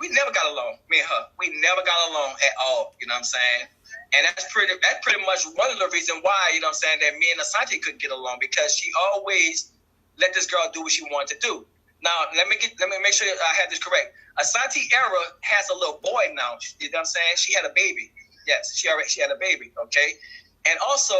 We never got along, me and her. We never got along at all, you know what I'm saying? And that's pretty much one of the reasons why, you know what I'm saying, that me and Asante couldn't get along, because she always let this girl do what she wanted to do. Now, let me make sure I have this correct. Asante Era has a little boy now. You know what I'm saying? She had a baby. Yes, she had a baby, okay? And also,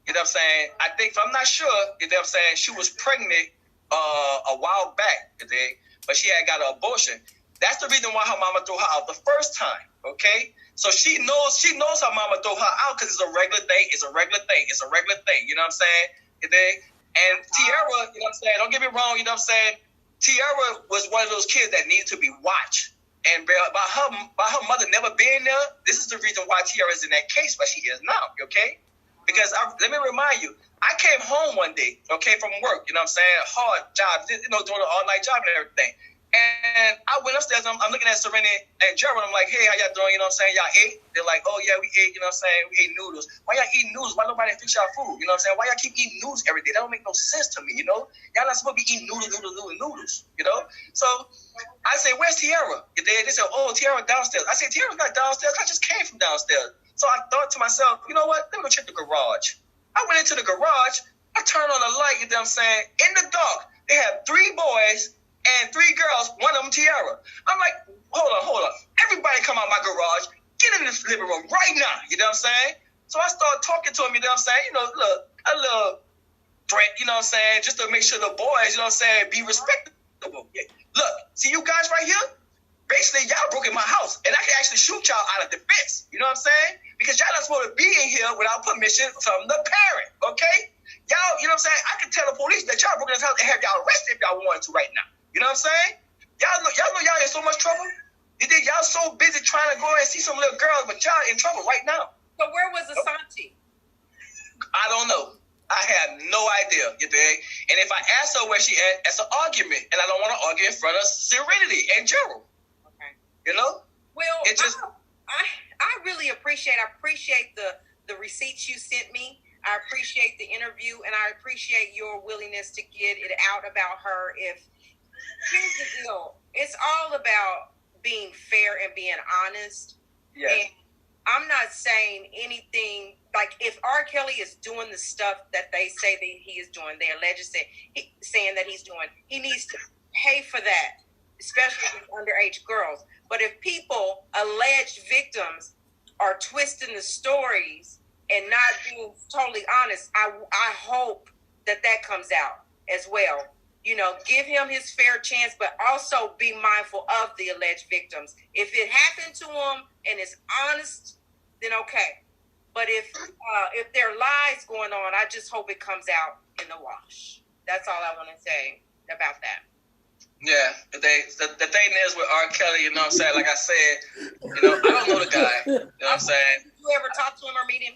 you know what I'm saying? I think, I'm not sure, you know what I'm saying, she was pregnant a while back, okay? But she had got an abortion. That's the reason why her mama threw her out the first time, okay? So she knows her mama threw her out because it's a regular thing. It's a regular thing. You know what I'm saying? And Tiara, you know what I'm saying? Don't get me wrong, you know what I'm saying? Tiara was one of those kids that needed to be watched. And by her mother never being there, this is the reason why Tiara is in that case, but she is now, okay? Because let me remind you, I came home one day, okay, from work, you know what I'm saying? Hard job, you know, doing an all-night job and everything. And I went upstairs, I'm looking at Serena and Gerald, I'm like, hey, how y'all doing? You know what I'm saying? Y'all ate? They're like, oh, yeah, we ate, you know what I'm saying? We ate noodles. Why y'all eating noodles? Why nobody fix y'all food? You know what I'm saying? Why y'all keep eating noodles every day? That don't make no sense to me, you know? Y'all not supposed to be eating noodles, you know? So I say, where's Tiara? They said, oh, Tiara downstairs. I said, Tiara's not downstairs. I just came from downstairs. So I thought to myself, you know what? Let me go check the garage. I went into the garage. I turned on the light, you know what I'm saying? In the dark, they had 3 boys and 3 girls, one of them Tiara. I'm like, hold on. Everybody come out my garage, get in this living room right now, you know what I'm saying? So I started talking to him, you know what I'm saying? You know, look, a little threat, you know what I'm saying? Just to make sure the boys, you know what I'm saying, be respectable. Yeah. Look, see you guys right here? Basically, y'all broke in my house, and I can actually shoot y'all out of defense, you know what I'm saying? Because y'all not supposed to be in here without permission from the parent, okay? Y'all, you know what I'm saying? I can tell the police that y'all broke in this house and have y'all arrested if y'all wanted to right now. You know what I'm saying? Y'all know y'all in so much trouble. You think y'all so busy trying to go and see some little girls, but y'all in trouble right now. So where was Asante? I don't know. I have no idea, you dig? And if I ask her where she at, that's an argument. And I don't want to argue in front of Serenity and Gerald. Okay. You know? Well, it just I really appreciate the receipts you sent me. I appreciate the interview, and I appreciate your willingness to get it out about her. Here's the deal. It's all about being fair and being honest. Yes. And I'm not saying anything, like if R. Kelly is doing the stuff that they say that he is doing, they alleged saying that he's doing, he needs to pay for that, especially with underage girls. But if people, alleged victims, are twisting the stories and not being totally honest, I hope that comes out as well. You know, give him his fair chance, but also be mindful of the alleged victims. If it happened to him and it's honest, then okay. But if there are lies going on, I just hope it comes out in the wash. That's all I want to say about that. Yeah, the thing is with R. Kelly, you know what I'm saying? Like I said, you know, I don't know the guy. You know what I'm saying? Did you ever talk to him or meet him?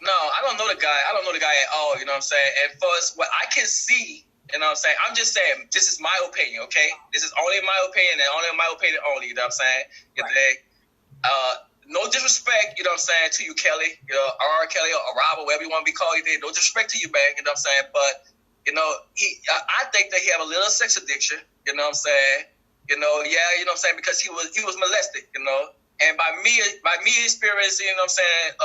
No, I don't know the guy. I don't know the guy at all. You know what I'm saying? And for us, what I can see, you know what I'm saying? I'm just saying, this is my opinion, okay? This is only my opinion and only my opinion only, you know what I'm saying? Right. No disrespect, you know what I'm saying, to you, Kelly, you know, R. Kelly or Rob or whatever you want to be called. No disrespect to you, man, you know what I'm saying? But, you know, I think that he had a little sex addiction, you know what I'm saying? You know, yeah, you know what I'm saying? Because he was molested, you know? And by me experiencing, you know what I'm saying,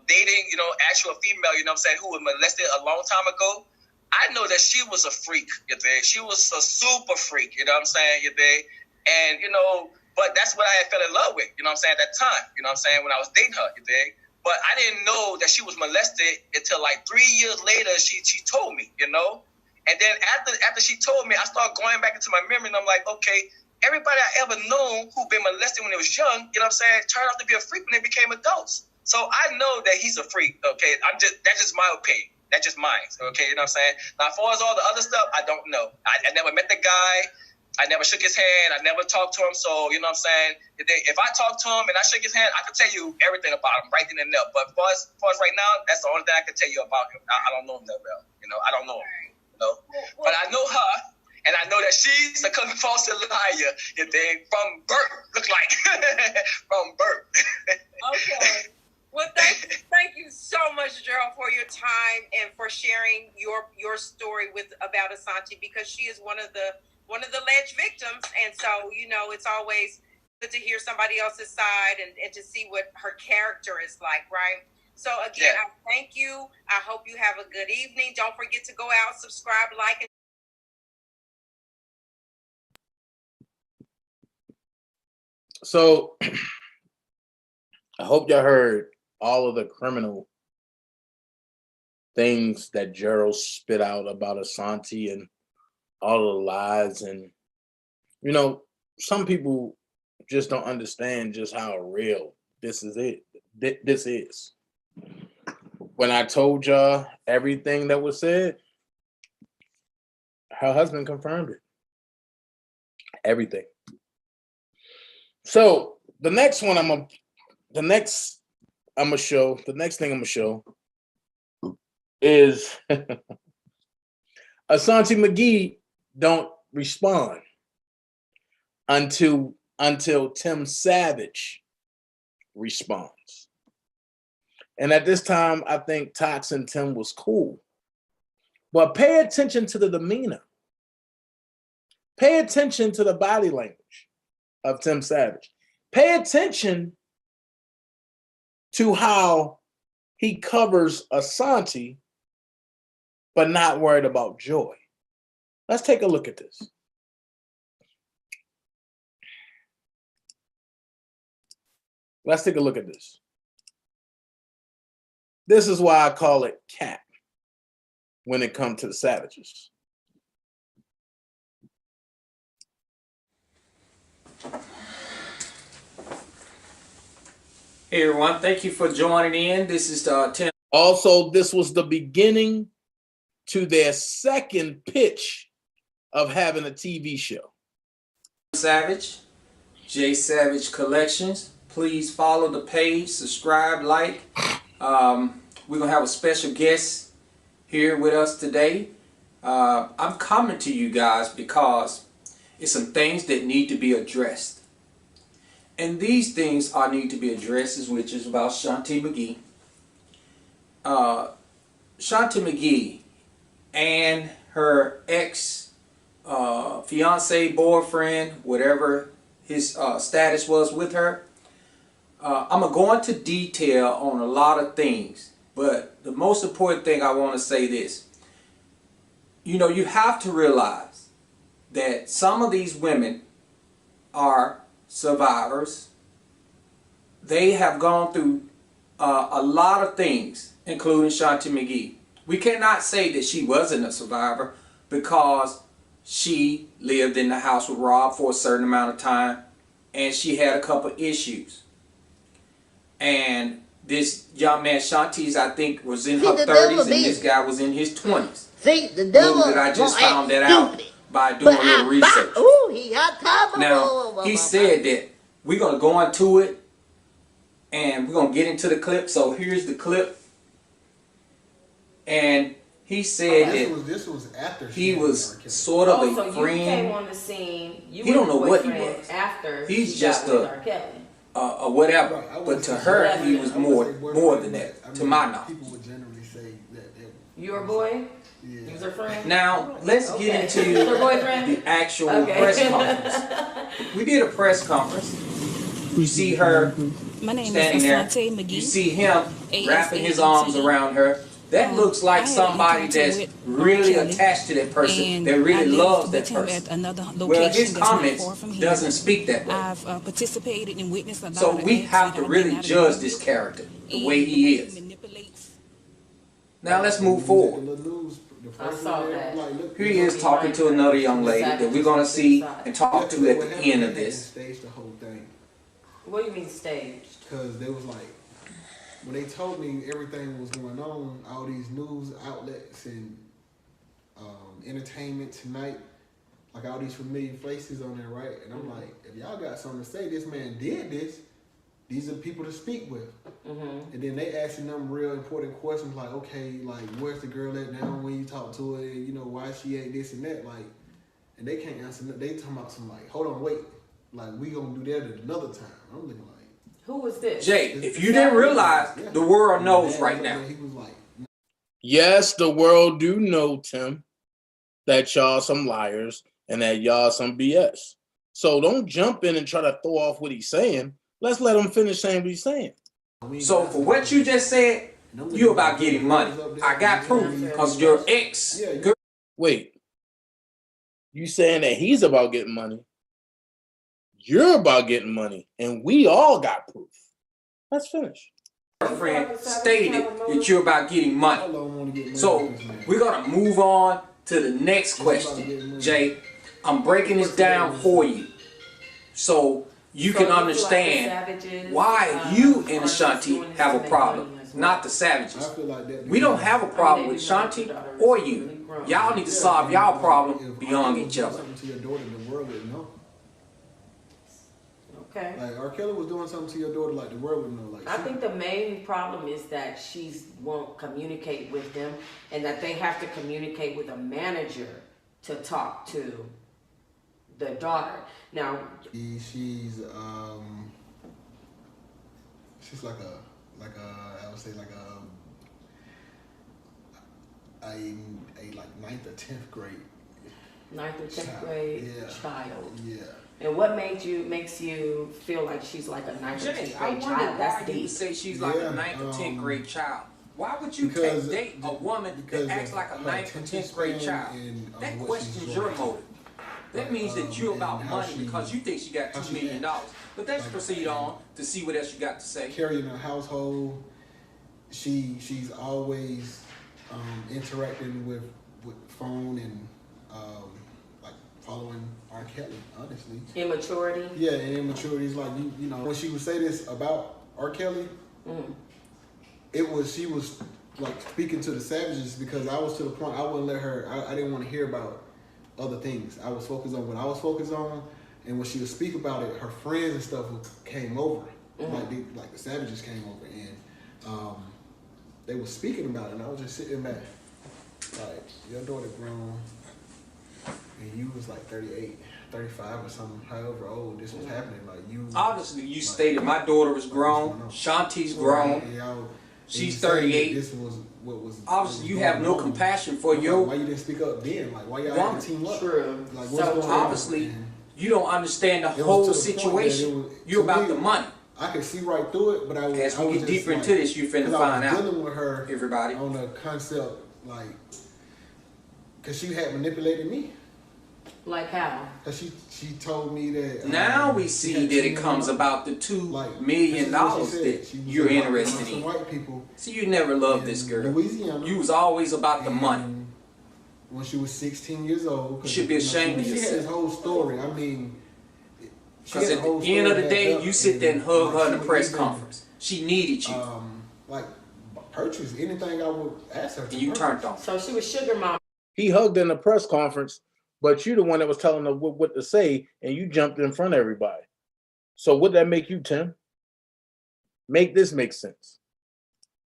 dating, you know, actual female, you know what I'm saying, who was molested a long time ago, I know that she was a freak, you think? She was a super freak, you know what I'm saying, you think? And, you know, but that's what I had fell in love with, you know what I'm saying, at that time, you know what I'm saying, when I was dating her, you think? But I didn't know that she was molested until like 3 years later, she told me, you know? And then after she told me, I started going back into my memory, and I'm like, okay, everybody I ever known who been molested when they was young, you know what I'm saying, turned out to be a freak when they became adults. So I know that he's a freak, okay? That's just my opinion. That's just mine, okay? You know what I'm saying? Now, as far as all the other stuff, I don't know. I never met the guy. I never shook his hand. I never talked to him. So, you know what I'm saying? If I talk to him and I shake his hand, I can tell you everything about him right then and there. But as far as right now, that's the only thing I can tell you about him. I don't know him that well. You know, I don't know him. You know? But I know her. And I know that she's a false liar, you think, from birth. Look like from birth. Okay. Well, thank you so much, Gerald, for your time and for sharing your story about Asante, because she is one of the alleged victims, and so, you know, it's always good to hear somebody else's side and to see what her character is like, right? So again, I thank you. I hope you have a good evening. Don't forget to go out, subscribe, like, and so I hope y'all heard all of the criminal things that Gerald spit out about Asante and all the lies. And, you know, some people just don't understand just how real this is. This is. When I told y'all everything that was said, her husband confirmed it. Everything. So the next thing I'm gonna show is Asante McGee don't respond until Tim Savage responds. And at this time, I think Tox and Tim was cool. But pay attention to the demeanor. Pay attention to the body language of Tim Savage. Pay attention to how he covers Asante, but not worried about Joy. Let's take a look at this. Let's take a look at this. This is why I call it cap when it comes to the Savages. Hey everyone, thank you for joining in. This is Tim. Also, this was the beginning to their second pitch of having a TV show. Savage, J Savage Collections. Please follow the page, subscribe, like. We're gonna have a special guest here with us today. I'm coming to you guys because it's some things that need to be addressed. And these things need to be addressed, which is about Asante McGee. Asante McGee and her ex fiance, boyfriend, whatever his status was with her. I'm going to go into detail on a lot of things, but the most important thing I want to say this. You know, you have to realize that some of these women are survivors. They have gone through a lot of things, including Asante McGee. We cannot say that she wasn't a survivor because she lived in the house with Rob for a certain amount of time and she had a couple issues. And this young man, Shanti's, I think, was in her 30s and this guy was in his 20s. See, the devil I just found that out by doing a little research. Now, he said that we're going to go into it and we're going to get into the clip. So here's the clip And he said that this was after he was sort of a so friend. you came on the scene. You He were don't know what he boyfriend was. After He's she just got with R. Kelly. Whatever. Right, but to her, he was more than that, to my knowledge. People would generally say that. Your boy? Yeah. He was her friend? Now, let's get into Her boyfriend? the actual press conference. We did a press conference. You see her My name standing is there. Asante McGee. You see him wrapping his arms around her. That looks like somebody that's really attached to that person, that really loves that person. Well, his comments doesn't speak that way. I've participated and witnessed a lot So of we acts have that to are really not judge allowed. this character the way he is. Manipulates. Now let's move forward. I saw that. Here he is talking to another young lady that we're going to see and talk to at the end of this. Staged the whole thing. What do you mean staged? Because they was like, when they told me everything was going on, all these news outlets and Entertainment Tonight, like all these familiar faces on there, right? And I'm like, if y'all got something to say, this man did this. These are the people to speak with. And then they asking them real important questions like, okay, like where's the girl at now when you talk to her? You know, why she ain't this and that? Like, and they can't answer. They talking about some like, hold on, wait, like we gonna do that at another time. I'm looking like, who was this? Jay, if you didn't realize, the world knows right now. He was like, Yes, the world do know, Tim, that y'all some liars and that y'all some BS. So don't jump in and try to throw off what he's saying. Let's let him finish saying what he's saying. So for what you just said, you about getting money. I got proof because your ex. Wait, you saying that he's about getting money? You're about getting money, and we all got proof. Let's finish. Friend stated that you're about getting money. So we're gonna move on to the next question, Jay. I'm breaking this down for you, so you can understand why you and Ashanti have a problem, not the Savages. We don't have a problem with Ashanti or you. Y'all need to solve y'all problem beyond each other. Okay. Like R. Kelly was doing something to your daughter, like the world would know. Like I think the main problem is that she won't communicate with them, and that they have to communicate with a manager to talk to the daughter. Now, she's like a I would say like a like 9th or 10th grade. 9th or 10th grade child. Yeah. And what makes you feel like she's like a 9th or 10th grade child? That's deep. You say she's like a 9th or 10th grade child. Why would you date a woman that acts like a 9th or 10th grade child? That questions your motive. That means that you're about money because you think she got $2 million. But let's proceed on to see what else you got to say. Carrying her household, she's always interacting with phone and like following R. Kelly, honestly. Immaturity? Yeah, and immaturity is like, you know, when she would say this about R. Kelly, she was like speaking to the Savages because I was to the point I wouldn't let her, I didn't want to hear about other things. I was focused on what I was focused on, and when she would speak about it, her friends and stuff came over, like the Savages came over, and they were speaking about it, and I was just sitting back, like, your daughter grown, and you was like 38, 35 or something, however old this was happening, like you. Obviously, you stated my daughter was grown, Shanti's grown, she's 38. This was what was. Obviously, you have no compassion for your. Why you didn't speak up then? Like, why y'all had to team up? True. Like, so obviously, you don't understand the whole situation. You're about the money. I could see right through it, but as we get deeper into this, you finna find out. Dealing with her, everybody, on the concept, like, cause she had manipulated me. Like how? Cause she told me that. Now we see that it comes about the $2 million that you're interested in. White people. See, you never loved this girl. Louisiana. You was always about the money. When she was 16 years old, you should be ashamed of yourself. She had this whole story. I mean, because at the end of the day, you sit there and hug her in the press conference. She needed you. Like purchase anything I would ask her. And you turned on. So she was sugar mom. He hugged in the press conference, but you the one that was telling her what to say, and you jumped in front of everybody. So would that make you, Tim? Make this make sense.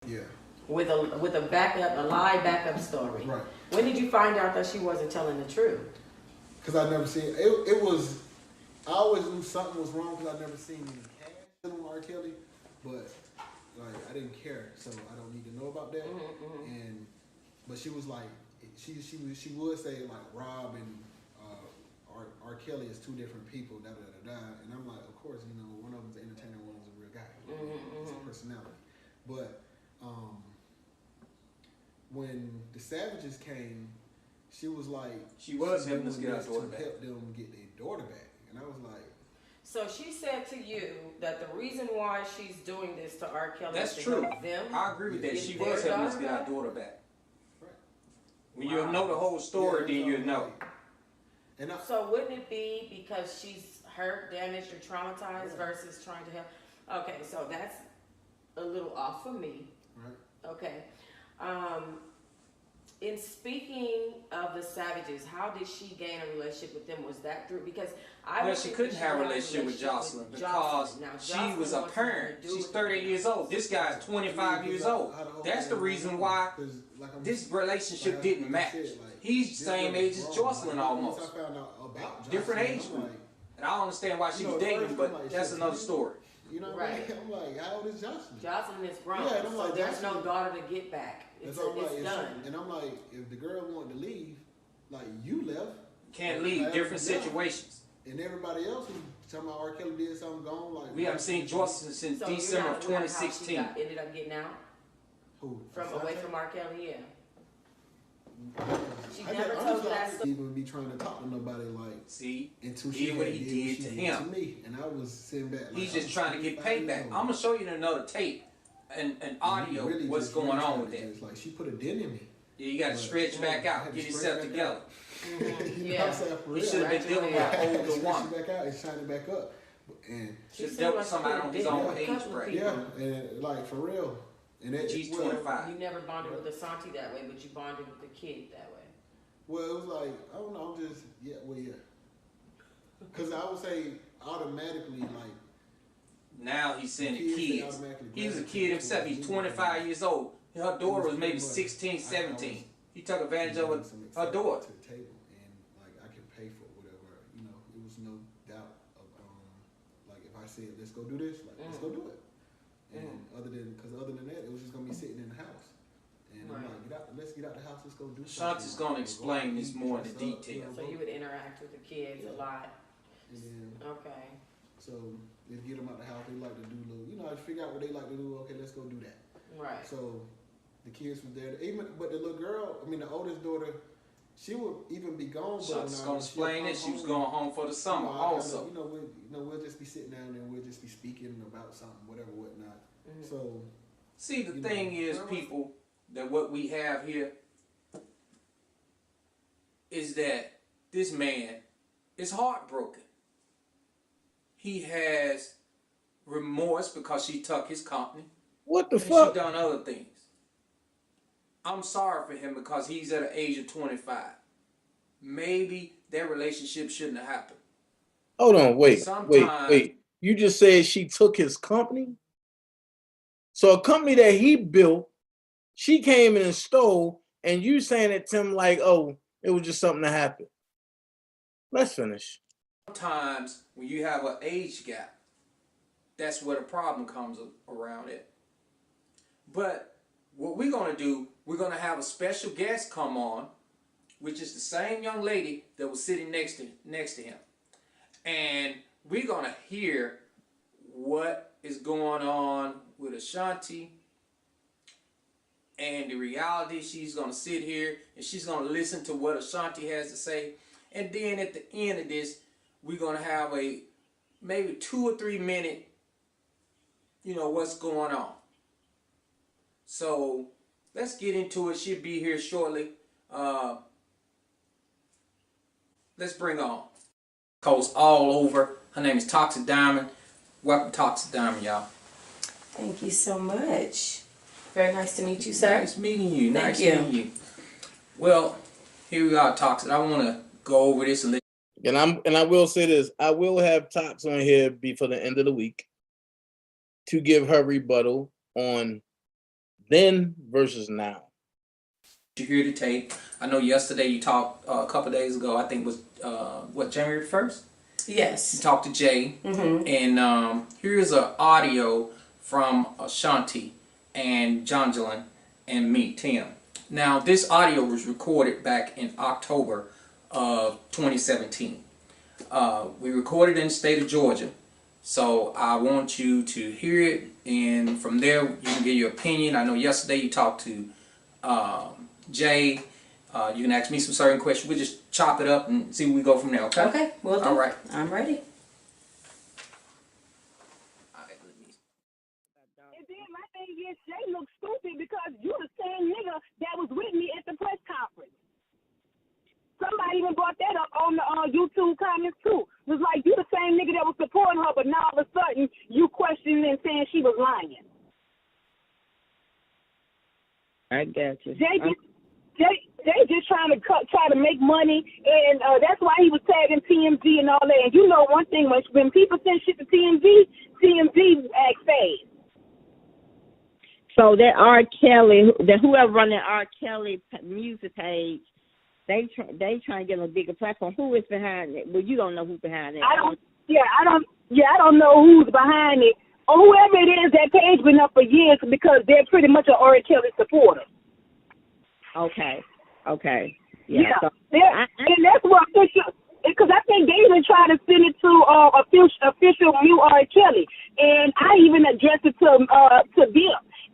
Yeah. with a backup, a lie backup story. Right. When did you find out that she wasn't telling the truth? Because I never seen it. It was. I always knew something was wrong because I never seen any cash on R. Kelly, but like I didn't care, so I don't need to know about that. And but she was like, she would say like Rob and R. Kelly is two different people, da da da da. And I'm like, of course, you know, one of them's an entertainer, one of them's a real guy. It's a personality. But when the Savages came, she was like, she was helping us get our this daughter to back. help them get their daughter back. And I was like, So she said to you that the reason why she's doing this to R. Kelly That's is to true. help them. I agree with that. get She their was helping us daughter get our back? daughter back. right. When you know the whole story, then you know. And So wouldn't it be because she's hurt, damaged, or traumatized versus trying to help? Okay, so that's a little off for me. right. Okay. In speaking of the Savages, how did she gain a relationship with them? Was that through, because I Well, would she think couldn't that have a had relationship with Jocelyn because Now, she Jocelyn was a wants parent. nothing to do She's with 38 years old. This guy's 25 years old. That's the reason why this relationship didn't match. He's the same age as Jocelyn almost. I found out about Different Jocelyn, age I'm group. like, And I don't understand why she you was know, at dating, first but I'm like, that's shit, another you- story. You know what Right. I mean? I'm like, how old is Jocelyn? Jocelyn is grown, Yeah, and I'm so like, there's no Jocelyn- daughter to get back. That's It's, all it's right. done. And I'm like, if the girl wanted to leave, like you left, Can't leave. Different Yeah. situations. and everybody else who talking about R. Kelly did something gone, like We haven't seen Jocelyn since So December of you're not how she 2016. ended up getting out who from away from R. Kelly, yeah. She I never never told you that story. even be trying to talk to nobody like See, until Did she what had he did did she to did him. me, and I was sitting back. Like, he's just I'm trying to get 25 years payback. old. I'm gonna show you another tape and audio Really what's just going really on trying with to that. just, like she put a dent in me. Yeah, you got to But, stretch yeah, back I out, had to get stretch yourself back together. You know Yeah. what I'm saying? For You real. should have been dealing with I had an to older stretch woman. it back out and shine it back up, and She Should seemed dealt like with she somebody could've on his did own a age couple of bracket. people. yeah, and like for real. And that, She's well, 25. You never bonded with Asante that way, but you bonded with the kid that way. Well, it was like I don't know. I'm just yeah. Because I would say automatically like Now he's sending Kids, they kids. automatically He was a gravitate kid himself. towards He's me. 25 years old. Her daughter was maybe But 16, I 17. was- He took advantage of bring some her excitement daughter. to the table, and like I can pay for whatever. You know, it was no doubt of like if I said let's go do this, like let's go do it. And other than that, it was just gonna be sitting in the house. And I'm like, let's get out the house. Let's go do something. Shanti's gonna explain this more into detail. So you would interact with the kids a lot. And then, Okay. so let's get them out the house. They like to do little, you know, figure out what they like to do. Okay, let's go do that. Right. So the kids was there. But the little girl, I mean, the oldest daughter, she would even be gone. Shanti's gonna explain this. She was going home for the summer also. We'll just be sitting down and we'll just be speaking about something, whatever, whatnot. So See, the thing is, people, that what we have here is that this man is heartbroken. He has remorse because she took his company. What the And fuck? she done other things. I'm sorry for him because he's at an age of 25. Maybe their relationship shouldn't have happened. Hold on, wait. Sometimes- You just said she took his company? So a company that he built, she came in and stole, and you saying it to him like, oh, it was just something that happened. Let's finish. Sometimes when you have an age gap, that's where the problem comes around it. But what we're going to do, we're going to have a special guest come on, which is the same young lady that was sitting next to him. And we're going to hear what is going on with Ashanti and the reality. She's going to sit here and she's going to listen to what Ashanti has to say. And then at the end of this, we're going to have a maybe 2 or 3 minute, what's going on. So let's get into it. She'll be here shortly. Let's bring on Coast all over. Her name is Toxic Diamond. Welcome, Toxic Diamond, y'all. Thank you so much. Very nice to meet you, sir. Nice meeting you. Thank Nice you. meeting you. Well, here we are, Toxic. I want to go over this a little. And I will say this. I will have Tox on here before the end of the week to give her rebuttal on then versus now. You hear the tape. I know yesterday you talked a couple days ago. I think it was January 1st. Yes. You talked to Jay, and here's an audio from Ashanti and Jonjolin and me, Tim. Now, this audio was recorded back in October of 2017. We recorded in the state of Georgia, so I want you to hear it, and from there you can give your opinion. I know yesterday you talked to Jay. You can ask me some certain questions. We'll just chop it up and see where we go from there, okay? Okay, we'll do. All right. I'm ready. And then my thing is, Jay looks stupid because you the same nigga that was with me at the press conference. Somebody even brought that up on the YouTube comments too. It was like, you the same nigga that was supporting her, but now all of a sudden you questioning and saying she was lying. I got you. Jay just trying to try to make money, and that's why he was tagging TMZ and all that. And you know one thing, when people send shit to TMZ act fast. So that R. Kelly, whoever run that R. Kelly music page, they trying to get on a bigger platform. Who is behind it? Well, you don't know who's behind it. I don't know who's behind it. Or whoever it is, that page been up for years because they're pretty much an R. Kelly supporter. Okay. Yeah. So, and that's what because I think they even tried to send it to official Mute R. Kelly, and I even addressed it to them.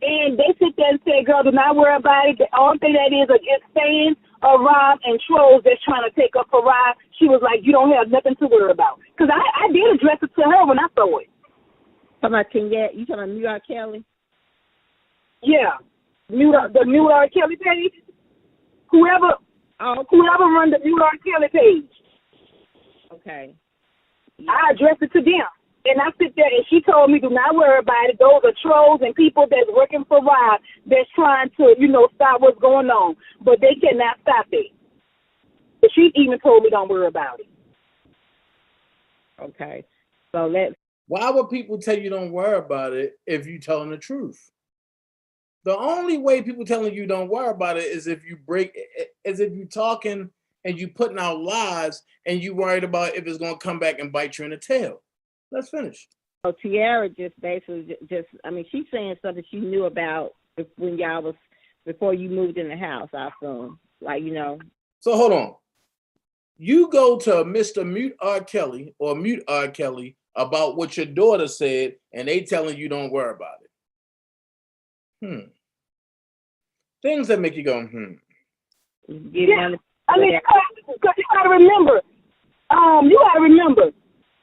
And they sit there and say, girl, do not worry about it. The only thing that is just fans of Rob and trolls that's trying to take up for Rob. She was like, you don't have nothing to worry about. Because I did address it to her when I saw it. Talking about you talking about Mute R. Kelly? Yeah. The Mute R. Kelly page. Whoever run the Mute R. Kelly page. Okay. Yeah. I addressed it to them. And I sit there, and she told me, do not worry about it. Those are trolls and people that's working for Rob that's trying to, stop what's going on. But they cannot stop it. But she even told me, don't worry about it. Okay. So why would people tell you don't worry about it if you're telling the truth? The only way people telling you don't worry about it is if you're talking and you putting out lies and you worried about if it's going to come back and bite you in the tail. Let's finish. So Tiara just basically she's saying something she knew about when y'all was, before you moved in the house, I assume. So hold on. You go to Mr. Mute R. Kelly or Mute R. Kelly about what your daughter said, and they telling you don't worry about it. Things that make you go, Yeah. Because you gotta remember,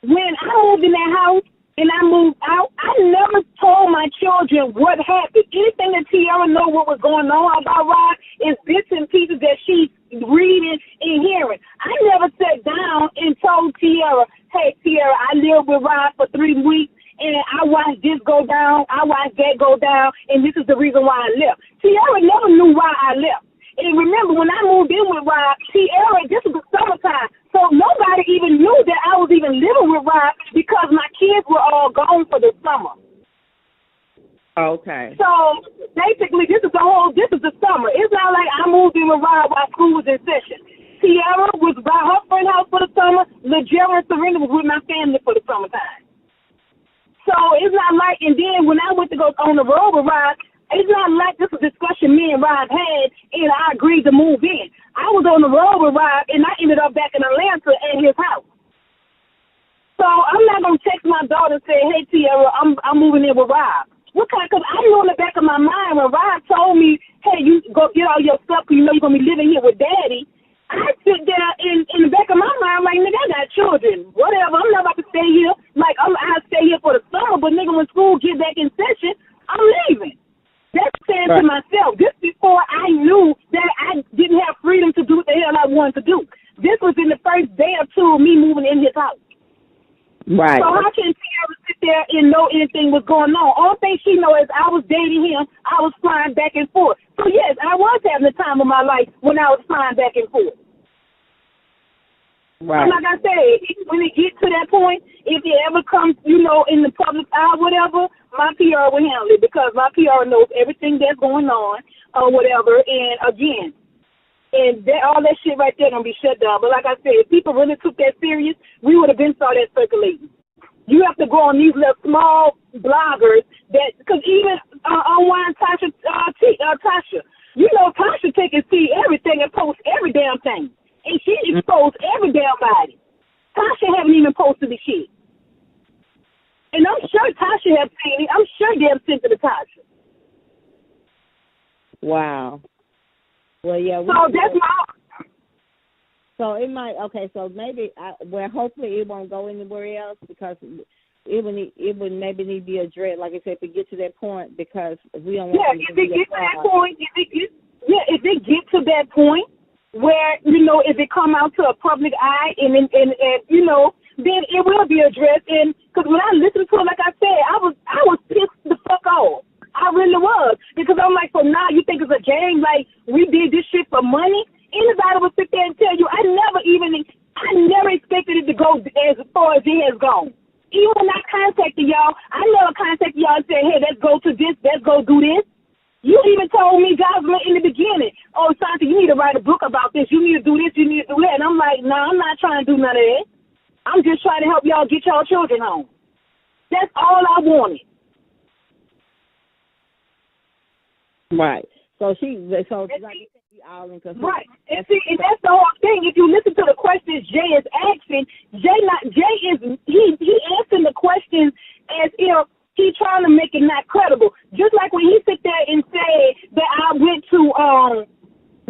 when I moved in that house and I moved out, I never told my children what happened. Anything that Tiara know what was going on about Rob is bits and pieces that she's reading and hearing. I never sat down and told Tiara, hey, Tiara, I lived with Rob for 3 weeks, and I watched this go down, I watched that go down, and this is the reason why I left. Tiara never knew why I left. And remember, when I moved in with Rob, Tiara, this was the summertime, so nobody even knew that I was even living with Rob because my kids were all gone for the summer. Okay. So basically, this is the summer. It's not like I moved in with Rob while school was in session. Tiara was by her friend house for the summer. LaJera and Serena was with my family for the summertime. So it's not like, and then when I went to go on the road with Rob, it's not like this was a discussion me and Rob had, and I agreed to move in. I was on the road with Rob, and I ended up back in Atlanta at his house. So I'm not going to text my daughter and say, hey, Tiara, I'm moving in with Rob. Because I knew in the back of my mind when Rob told me, hey, you go get all your stuff because you know you're going to be living here with Daddy, I sit there in the back of my mind like, nigga, I got children. Whatever, I'm not about to stay here. Like, I'll stay here for the summer, but nigga, when school get back in session, I'm leaving. That's saying to myself, this before I knew that I didn't have freedom to do what the hell I wanted to do. This was in the first day or two of me moving in his house. Right. So how can Tiara sit there and know anything was going on? All thing she knows is I was dating him, I was flying back and forth. So yes, I was having the time of my life when I was flying back and forth. Right. Like I said, when it gets to that point, if it ever comes, in the public eye, whatever, my PR will handle it because my PR knows everything that's going on or whatever. And again, all that shit right there gonna be shut down. But like I said, if people really took that serious, we would have been saw that circulating. You have to go on these little small bloggers because even on Tasha, Tasha, Tasha take and see everything and post every damn thing. And she exposed every damn body. Tasha haven't even posted the shit. And I'm sure Tasha have seen it. I'm sure they have sent it to Tasha. Wow. Well, yeah. So that's my... So it might, so maybe, hopefully it won't go anywhere else because it would maybe need to be addressed, like I said, if it get to that point, because we don't want if it get to that point, if it get to that point, where, if it come out to a public eye and then it will be addressed. And because when I listened to it, like I said, I was pissed the fuck off. I really was. Because I'm like, so now you think it's a game? Like, we did this shit for money? Anybody would sit there and tell you, I never expected it to go as far as it has gone. Even when I contacted y'all, I never contacted y'all and said, hey, let's go to this, let's go do this. You even told me, Jocelyn, in the beginning, oh, Santa, you need to write a book about this. You need to do this. You need to do that. And I'm like, no, I'm not trying to do none of that. I'm just trying to help y'all get y'all children home. That's all I wanted. Right. So like all in control. Right. And see, and that's the whole thing. If you listen to the questions Jay is asking, Jay is answering the questions as if he's trying to make it not credible. Just like when he sit there and say that I went to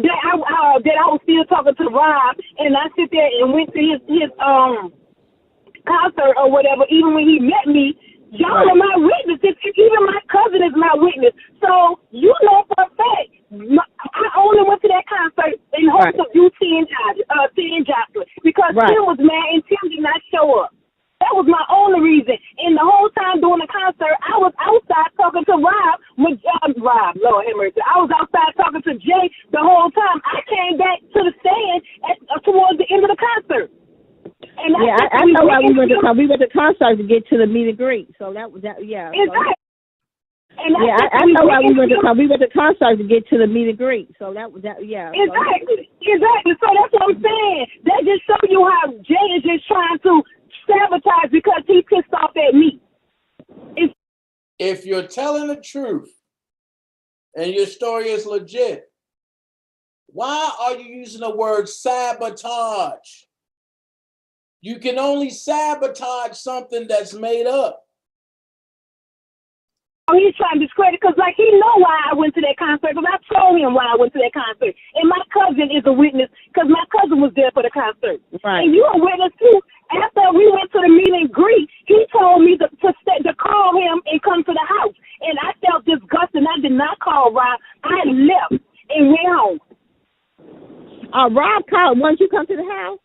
that I was still talking to Rob, and I sit there and went to his concert or whatever. Even when he met me, y'all are my witnesses. Even my cousin is my witness. So you know for a fact, I only went to that concert in hopes of you seeing Jocelyn because Tim was mad and Tim did not show up. That was my only reason. And the whole time during the concert, I was outside talking to Rob, Lord have mercy. I was outside talking to Jay the whole time. I came back to the stand towards the end of the concert. And I know why we went to concert to get to the meet and greet. So yeah. Exactly. And I know why we went to concert to get to the meet and greet. So yeah. Exactly. So that's what I'm saying. That just shows you how Jay is just trying to sabotage because he pissed off at me. If you're telling the truth and your story is legit, why are you using the word sabotage? You can only sabotage something that's made up. He's trying to discredit because, like, he know why I went to that concert because I told him why I went to that concert. And my cousin is a witness because my cousin was there for the concert. Right. And you a witness, too. After we went to the meet and greet, he told me to call him and come to the house. And I felt disgusted. I did not call Rob. I left and went home. Rob called once you come to the house?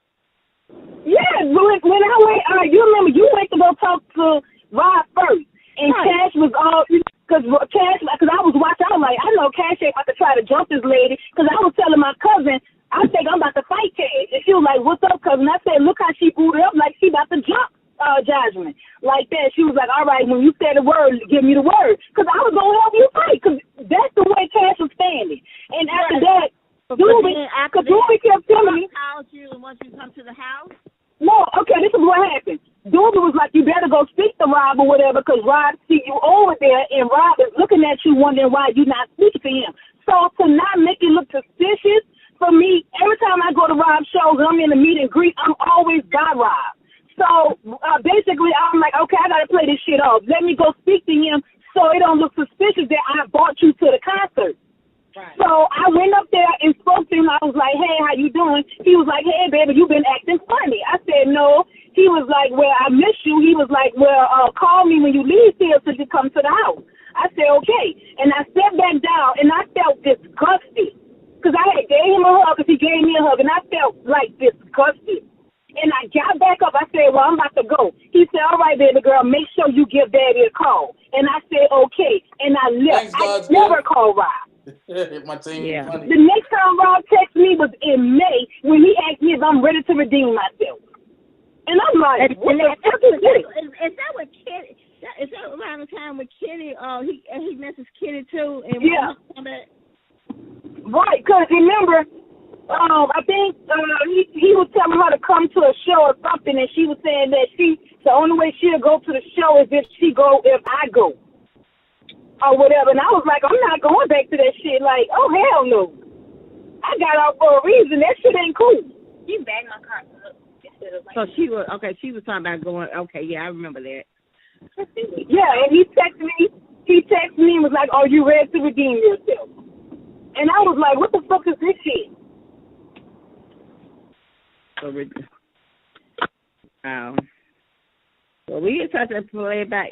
Yeah. When I went, you remember, you went to go talk to Rob first. And Cash was all, because I was watching, I was like, I know Cash ain't about to try to jump this lady, because I was telling my cousin, I think I'm about to fight Cash. And she was like, what's up, cousin? I said, look how she booted up, like she about to jump Jasmine. Like that. She was like, all right, when you say the word, give me the word. Because I was going to help you fight, because that's the way Cash was standing. And after that, Doobie kept telling me. Called you once you come to the house? No, okay, this is what happened. Doobie was like, you better go speak to Rob or whatever, because Rob see you over there, and Rob is looking at you wondering why you're not speaking to him. So to not make it look suspicious, for me, every time I go to Rob's shows and I'm in the meet and greet, I'm always by Rob. So basically, I'm like, okay, I got to play this shit off. Let me go speak to him so it don't look suspicious that I brought you to the concert. Right. So I went up there and spoke to him. I was like, hey, how you doing? He was like, hey, baby, you've been acting funny. I said, no. He was like, well, I miss you. He was like, well, call me when you leave here so you come to the house. I said, okay. And I stepped back down, and I felt disgusted because I had gave him a hug because he gave me a hug, and I felt like disgusted. And I got back up. I said, well, I'm about to go. He said, all right, baby girl, make sure you give Daddy a call. And I said, okay. And I left. I never called Rob. My team is Yeah. funny. The next time Rob texted me was in May when he asked me if I'm ready to redeem myself. And I'm like, what the fuck is this? Is that what Kitty? Is that around the time with Kitty? He messaged Kitty too. And Yeah. Right, because remember, I think he was telling her to come to a show or something, and she was saying that the only way she'll go to the show is if I go. Or whatever. And I was like, I'm not going back to that shit. Like, oh, hell no. I got out for a reason. That shit ain't cool. You bagged my car up. So she was talking about going. Okay, yeah, I remember that. Yeah, and he texted me and was like, are you ready to redeem yourself? And I was like, what the fuck is this shit? Well, we can touch and play back.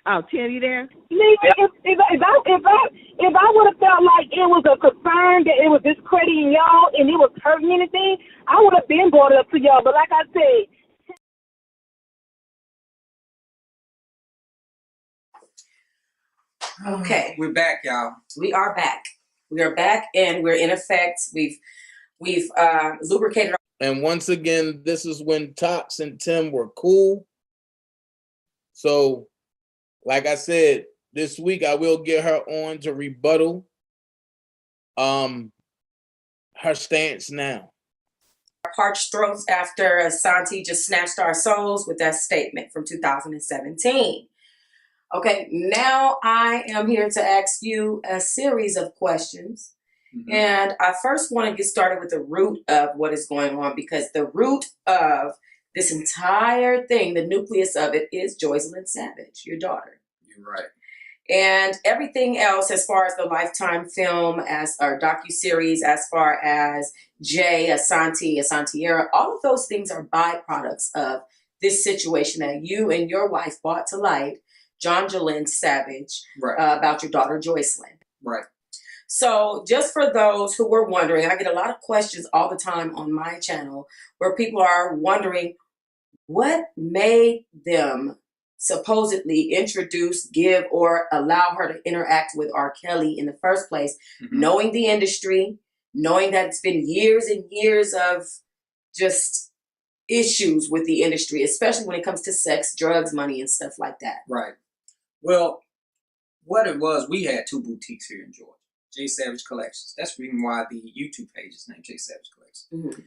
Oh, Tim, you there? Nigga, if I would have felt like it was a concern that it was discrediting y'all and it was hurting anything, I would have been brought it up to y'all. But like I said. Okay. We're back, y'all. We are back. We are back, and we're in effect. We've lubricated. And once again, this is when Tox and Tim were cool. So, like I said, this week I will get her on to rebuttal her stance now. Parched throats after Asante just snatched our souls with that statement from 2017. Okay, now I am here to ask you a series of questions. Mm-hmm. And I first want to get started with the root of what is going on, because the root of this entire thing, the nucleus of it, is Joycelyn Savage, your daughter. You're right. And everything else, as far as the Lifetime film, or docuseries, as far as Jay, Asanteera, all of those things are byproducts of this situation that you and your wife brought to light, Joycelyn Savage, right, about your daughter Joycelyn. Right. So just for those who were wondering, I get a lot of questions all the time on my channel where people are wondering what made them supposedly introduce, give, or allow her to interact with R. Kelly in the first place, knowing the industry, knowing that it's been years and years of just issues with the industry, especially when it comes to sex, drugs, money, and stuff like that. Right. Well, what it was, we had 2 boutiques here in Georgia. J Savage Collections. That's the reason why the YouTube page is named J Savage Collections.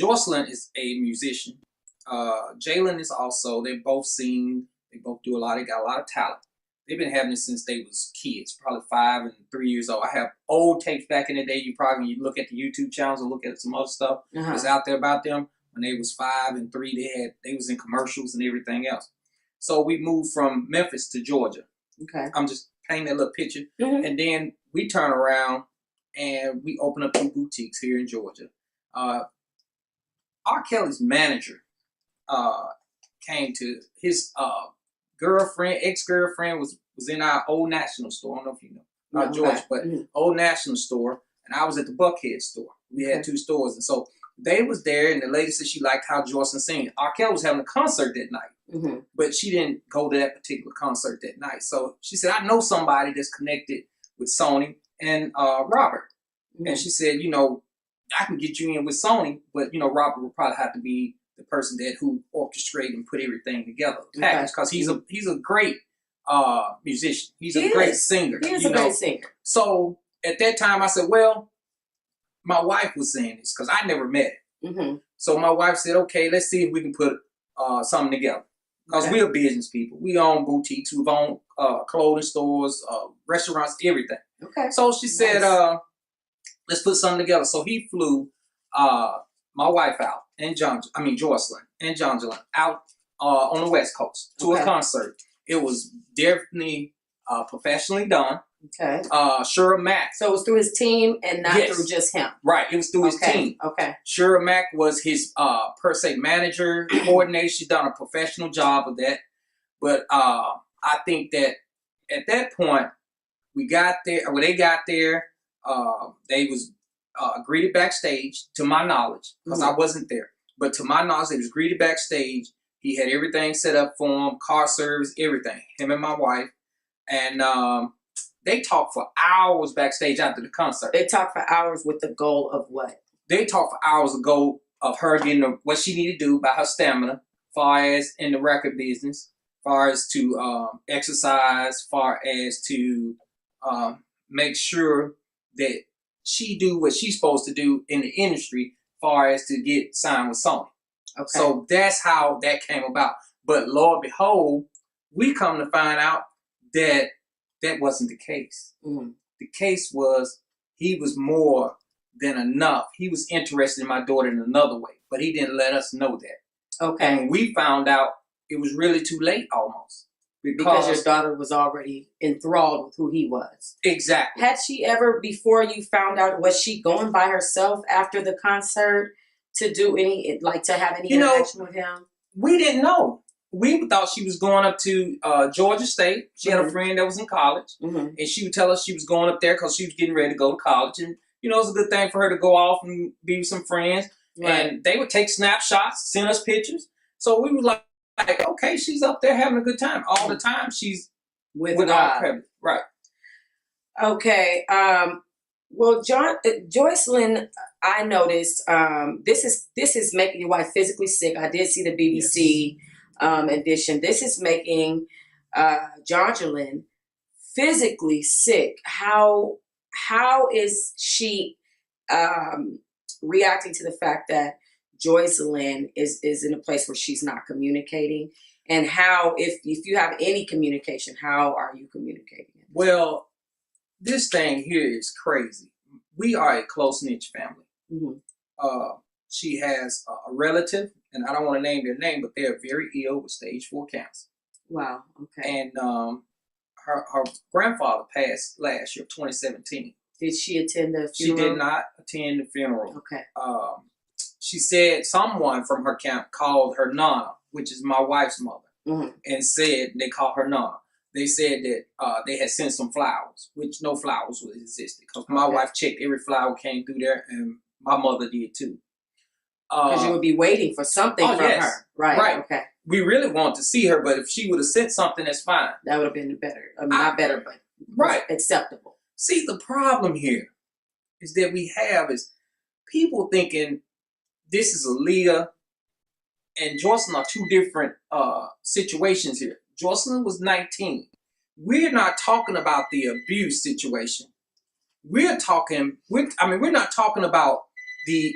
Joycelyn is a musician. Jalen is also, they both sing, they both do a lot, they got a lot of talent. They've been having it since they was kids, probably 5 and 3 years old. I have old tapes back in the day. You probably look at the YouTube channels and look at some other stuff that's out there about them. When they was 5 and 3, they was in commercials and everything else. So we moved from Memphis to Georgia. Okay. I'm just painting that little picture. And then we turn around and we open up 2 boutiques here in Georgia. R. Kelly's manager came to his ex-girlfriend was in our Old National store. I don't know if you know about Georgia, but Old National store, and I was at the Buckhead store. We had 2 stores, and so they was there, and the lady said she liked how Joycelyn sang. R. Kelly was having a concert that night, but she didn't go to that particular concert that night. So she said, I know somebody that's connected with Sony and Robert. And she said, I can get you in with Sony, but, Robert will probably have to be the person who orchestrated and put everything together, because he's a great musician. He's a great singer. He is a great singer. So at that time, I said, well, my wife was saying this because I never met him. So my wife said, okay, let's see if we can put something together. Because we're business people. We own boutiques. We've owned clothing stores, restaurants, everything. Okay. So she said, let's put something together. So he flew my wife out, and Joycelyn and Joycelyn out on the West Coast to a concert. It was definitely professionally done. Okay. Shura Mack. So it was through his team and not through just him. Right. It was through his team. Okay. Shura Mack was his per se manager, coordinator. She's done a professional job of that. But I think that at that point, we got there. When they got there, they was greeted backstage, to my knowledge, because I wasn't there. But to my knowledge, they was greeted backstage. He had everything set up for him, car service, everything. Him and my wife. And They talked for hours backstage after the concert. They talked for hours with the goal of what? They talked for hours ago of her getting what she needed to do about her stamina, far as in the record business, far as to exercise, far as to make sure that she do what she's supposed to do in the industry, far as to get signed with Sony. Okay. So that's how that came about. But Lord behold, we come to find out that that wasn't the case. Mm. The case was he was more than enough. He was interested in my daughter in another way, but he didn't let us know that. Okay. And we found out it was really too late almost. Because your daughter was already enthralled with who he was. Exactly. Had she ever, before you found out, was she going by herself after the concert to do any, like to have any interaction with him? We didn't know. We thought she was going up to Georgia State. She had a friend that was in college. And she would tell us she was going up there because she was getting ready to go to college. And, you know, it was a good thing for her to go off and be with some friends. Right. And they would take snapshots, send us pictures. So we were like, okay, she's up there having a good time. All the time she's with our God. credit. Right. Okay. Well, Joycelyn, I noticed this is making your wife physically sick. I did see the BBC edition. This is making Jocelyn physically sick. How is she reacting to the fact that Joycelyn is in a place where she's not communicating? And how, if you have any communication, how are you communicating? Well, this thing here is crazy. We are a close-knit family. She has a relative, and I don't want to name their name, but they're very ill with stage 4 cancer. Wow. Okay. And her grandfather passed last year, 2017. Did she attend the funeral? She did not attend the funeral. Okay. She said someone from her camp called her Nana, which is my wife's mother, and said they called her Nana. They said that they had sent some flowers, which no flowers would existed because my wife checked every flower came through there, and my mother did too. Because you would be waiting for something from her. Right. Okay. We really want to see her, but if she would have sent something, that's fine. That would have been better. I mean, not better, but acceptable. See, the problem here is that we have is people thinking this is Aaliyah and Joycelyn are two different situations here. Joycelyn was 19. We're not talking about the abuse situation. We're not talking about the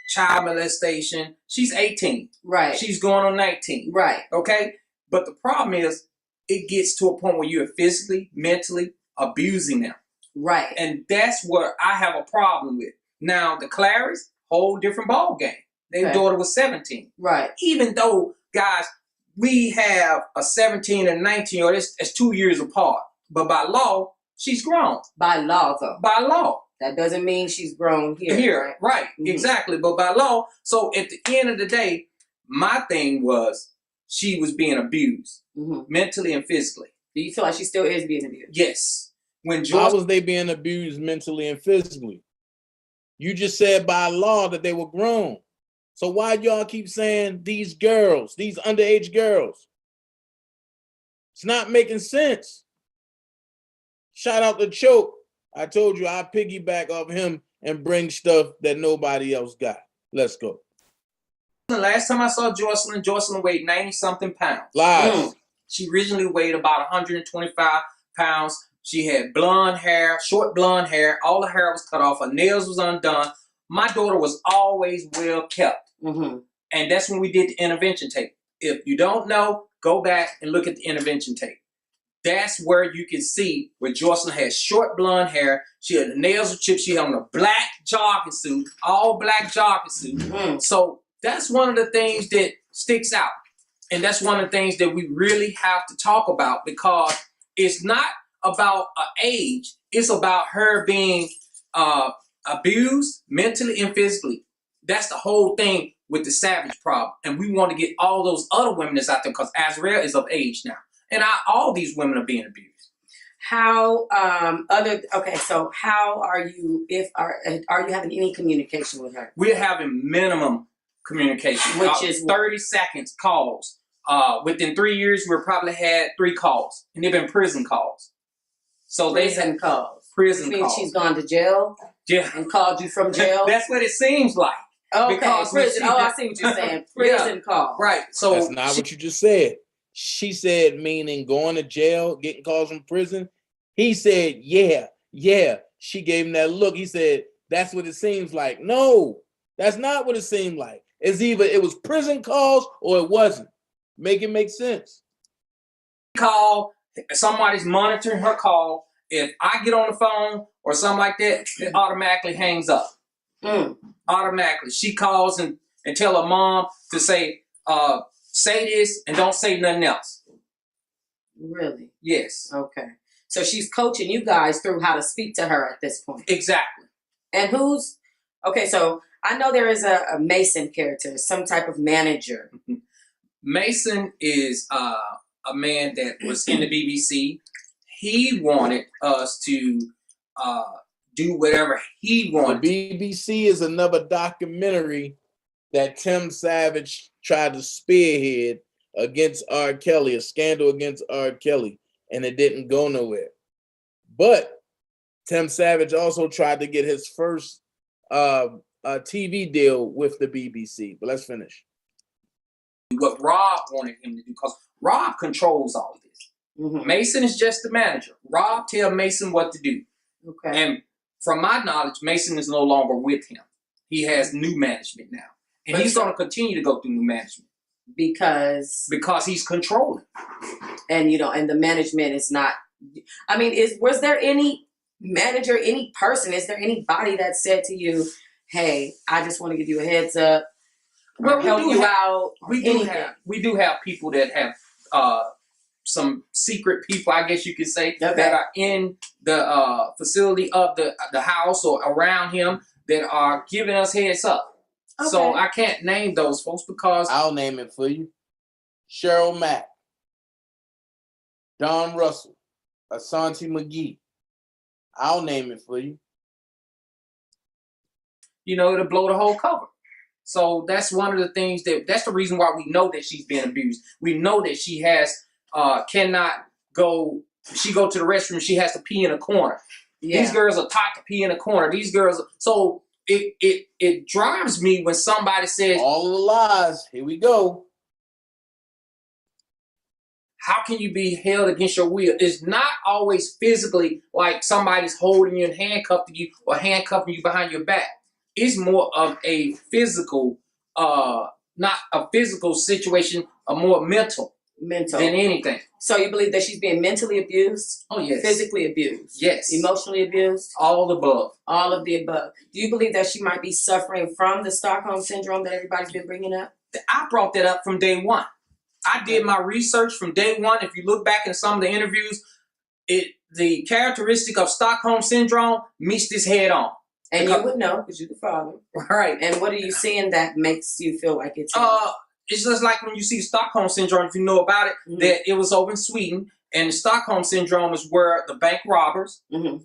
child molestation. She's 18. Right. She's going on 19. Right. Okay? But the problem is it gets to a point where you're physically, mentally abusing them. Right. And that's what I have a problem with. Now, the Clarys, whole different ball game. Their daughter was 17. Right. Even though, guys, we have a 17 and 19-year-old, it's 2 years apart. But by law, she's grown. By law, though. By law. That doesn't mean she's grown here. Here, right. Exactly. But by law, so at the end of the day, my thing was she was being abused, mentally and physically. Do you feel like she still is being abused? Yes. Why was they being abused mentally and physically? You just said by law that they were grown. So why y'all keep saying these girls, these underage girls? It's not making sense. Shout out to Choke. I told you I piggyback off him and bring stuff that nobody else got. Let's go. The last time I saw Joycelyn weighed 90-something pounds. Lies. She originally weighed about 125 pounds. She had blonde hair, short blonde hair. All the hair was cut off. Her nails was undone. My daughter was always well kept. And that's when we did the intervention tape. If you don't know, go back and look at the intervention tape. That's where you can see where Joycelyn had short blonde hair. She had the nails were chipped. She had on a black jogging suit, all black jogging suit. So that's one of the things that sticks out. And that's one of the things that we really have to talk about because it's not about age. It's about her being abused mentally and physically. That's the whole thing with the Savage problem. And we want to get all those other women that's out there because Azrael is of age now. And all these women are being abused. How so how are you are you having any communication with her? We're having minimum communication. Which is 30 seconds calls. Within 3 years, we've probably had 3 calls. And they've been prison calls. So prison calls. Prison Which means calls. she's gone to jail. Yeah. And called you from jail. That's what it seems like. Okay, Because prison. Oh, I see what you're saying. Prison call. Right. So that's not what you just said. She said, meaning going to jail, getting calls from prison. He said, yeah. She gave him that look. He said, that's what it seems like. No, that's not what it seemed like. It's either it was prison calls or it wasn't. Make it make sense. Call, somebody's monitoring her call. If I get on the phone or something like that, it automatically hangs up. Automatically. She calls and tell her mom to say this and don't say nothing else. Really? Yes. Okay. So she's coaching you guys through how to speak to her at this point. Exactly. And okay, so I know there is a Mason character, some type of manager. Mason is a man that was in the BBC. He wanted us to do whatever he wanted. The BBC is another documentary that Tim Savage tried to spearhead against R. Kelly, a scandal against R. Kelly, and it didn't go nowhere. But Tim Savage also tried to get his first TV deal with the BBC. But let's finish. What Rob wanted him to do, because Rob controls all of this. Mason is just the manager. Rob tell Mason what to do. Okay. And from my knowledge, Mason is no longer with him. He has new management now. And he's going to continue to go through new management. Because he's controlling. And and the management is not, I mean, was there any manager, any person, is there anybody that said to you, hey, I just want to give you a heads up, or help you out? We do have people that have some secret people, I guess you could say, that are in the facility of the house or around him that are giving us heads up. Okay. So I can't name those folks because I'll name it for you. Cheryl Mack, Don Russell, Asante McGee. I'll name it for you. It'll blow the whole cover. So that's one of the things that's the reason why we know that she's being abused. We know that she has cannot go. She go to the restroom. She has to pee in a corner. Yeah. These girls are taught to pee in a corner. These girls. So it drives me when somebody says all of the lies. Here we go. How can you be held against your will? It's not always physically like somebody's holding you and handcuffing you or handcuffing you behind your back. It's more of a physical, not a physical situation, a more mental than anything. So you believe that she's being mentally abused? Oh, yes. Physically abused? Yes. Emotionally abused? All the above. All of the above. Do you believe that she might be suffering from the Stockholm Syndrome that everybody's been bringing up? I brought that up from day one. I did my research from day one. If you look back in some of the interviews, the characteristic of Stockholm Syndrome meets this head on. And you would know because you're the father. Right. And what are you seeing that makes you feel like it's... It's just like when you see Stockholm Syndrome, if you know about it, that it was over in Sweden. And the Stockholm Syndrome is where the bank robbers,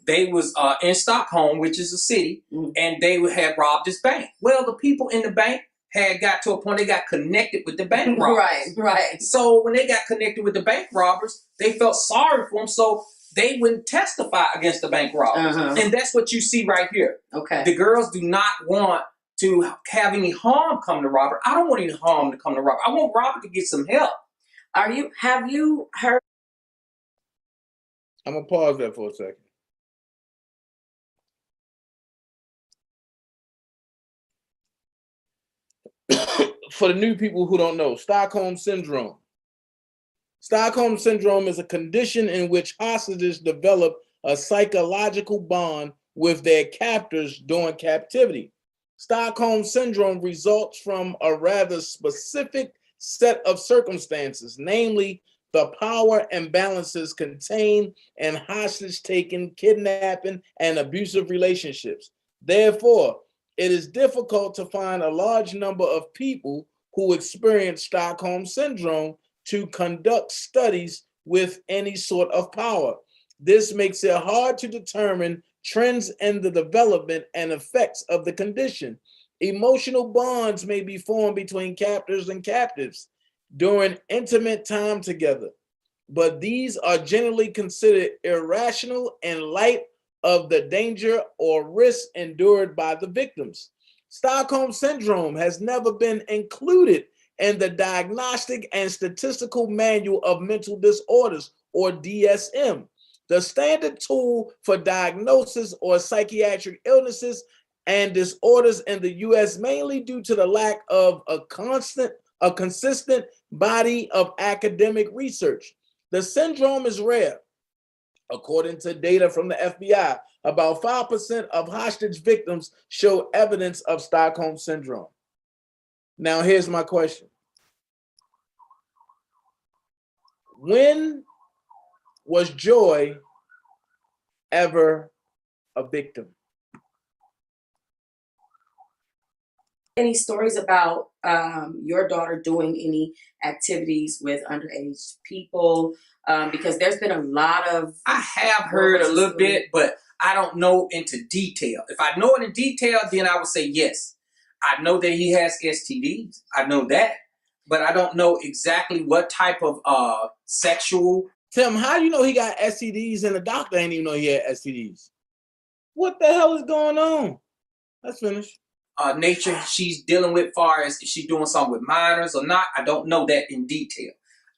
they was in Stockholm, which is a city, and they had robbed this bank. Well, the people in the bank had got to a point they got connected with the bank robbers. Right. So when they got connected with the bank robbers, they felt sorry for them, so they wouldn't testify against the bank robbers. And that's what you see right here. Okay. The girls do not want to have any harm come to Robert. I don't want any harm to come to Robert. I want Robert to get some help. Have you heard? I'm going to pause that for a second. For the new people who don't know, Stockholm Syndrome. Stockholm Syndrome is a condition in which hostages develop a psychological bond with their captors during captivity. Stockholm Syndrome results from a rather specific set of circumstances, namely the power imbalances contained in hostage-taking, kidnapping, and abusive relationships. Therefore, it is difficult to find a large number of people who experience Stockholm Syndrome to conduct studies with any sort of power. This makes it hard to determine trends in the development and effects of the condition. Emotional bonds may be formed between captors and captives during intimate time together. but these are generally considered irrational in light of the danger or risk endured by the victims. Stockholm Syndrome has never been included in the Diagnostic and Statistical Manual of Mental Disorders, or DSM, the standard tool for diagnosis or psychiatric illnesses and disorders in the U.S., mainly due to the lack of a consistent body of academic research. The syndrome is rare. According to data from the FBI, about 5% of hostage victims show evidence of Stockholm Syndrome. Now, here's my question. When was Joy ever a victim? Any stories about your daughter doing any activities with underage people? Because there's been a lot of... I have heard a little bit, but I don't know into detail. If I know it in detail, then I would say yes. I know that he has STDs. I know that. But I don't know exactly what type of sexual... Tim, how do you know he got STDs and the doctor ain't even know he had STDs? What the hell is going on? Let's finish. Nature she's dealing with, far as is she doing something with minors or not, I don't know that in detail.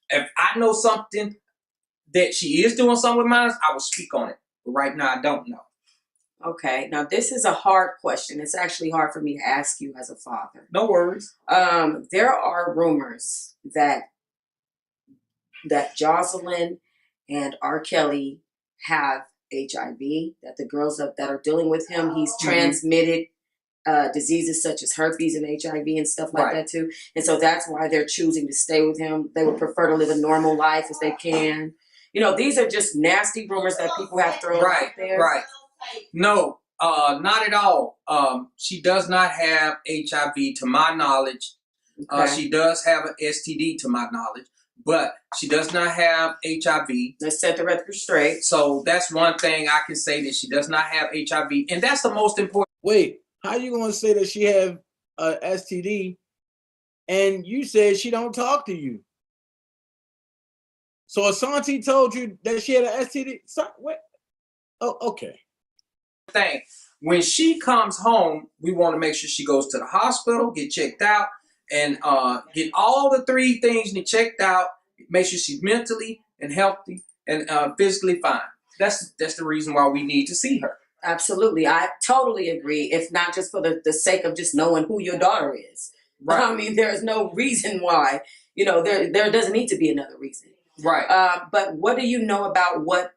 If I know something that she is doing something with minors, I will speak on it. But right now, I don't know. Okay, now this is a hard question. It's actually hard for me to ask you as a father. No worries. There are rumors that Jocelyn and R. Kelly have HIV, that the girls that are dealing with him, he's transmitted diseases such as herpes and HIV and stuff like that too. And so that's why they're choosing to stay with him. They would prefer to live a normal life as they can. You know, these are just nasty rumors that people have thrown out there. Right. No, not at all. She does not have HIV to my knowledge. Okay. She does have an STD to my knowledge, but she does not have HIV. Let's set the record straight. So that's one thing I can say, that she does not have HIV. And that's the most important. Wait, how you going to say that she have a STD and you said she don't talk to you? So Asante told you that she had an STD? Wait. Oh, okay. Thing. When she comes home, we want to make sure she goes to the hospital, get checked out, and get all the 3 things checked out. Make sure she's mentally and healthy and physically fine. That's the reason why we need to see her. Absolutely. I totally agree. If not just for the sake of just knowing who your daughter is. Right. I mean, there's no reason why, you know, there doesn't need to be another reason. Right. But what do you know about what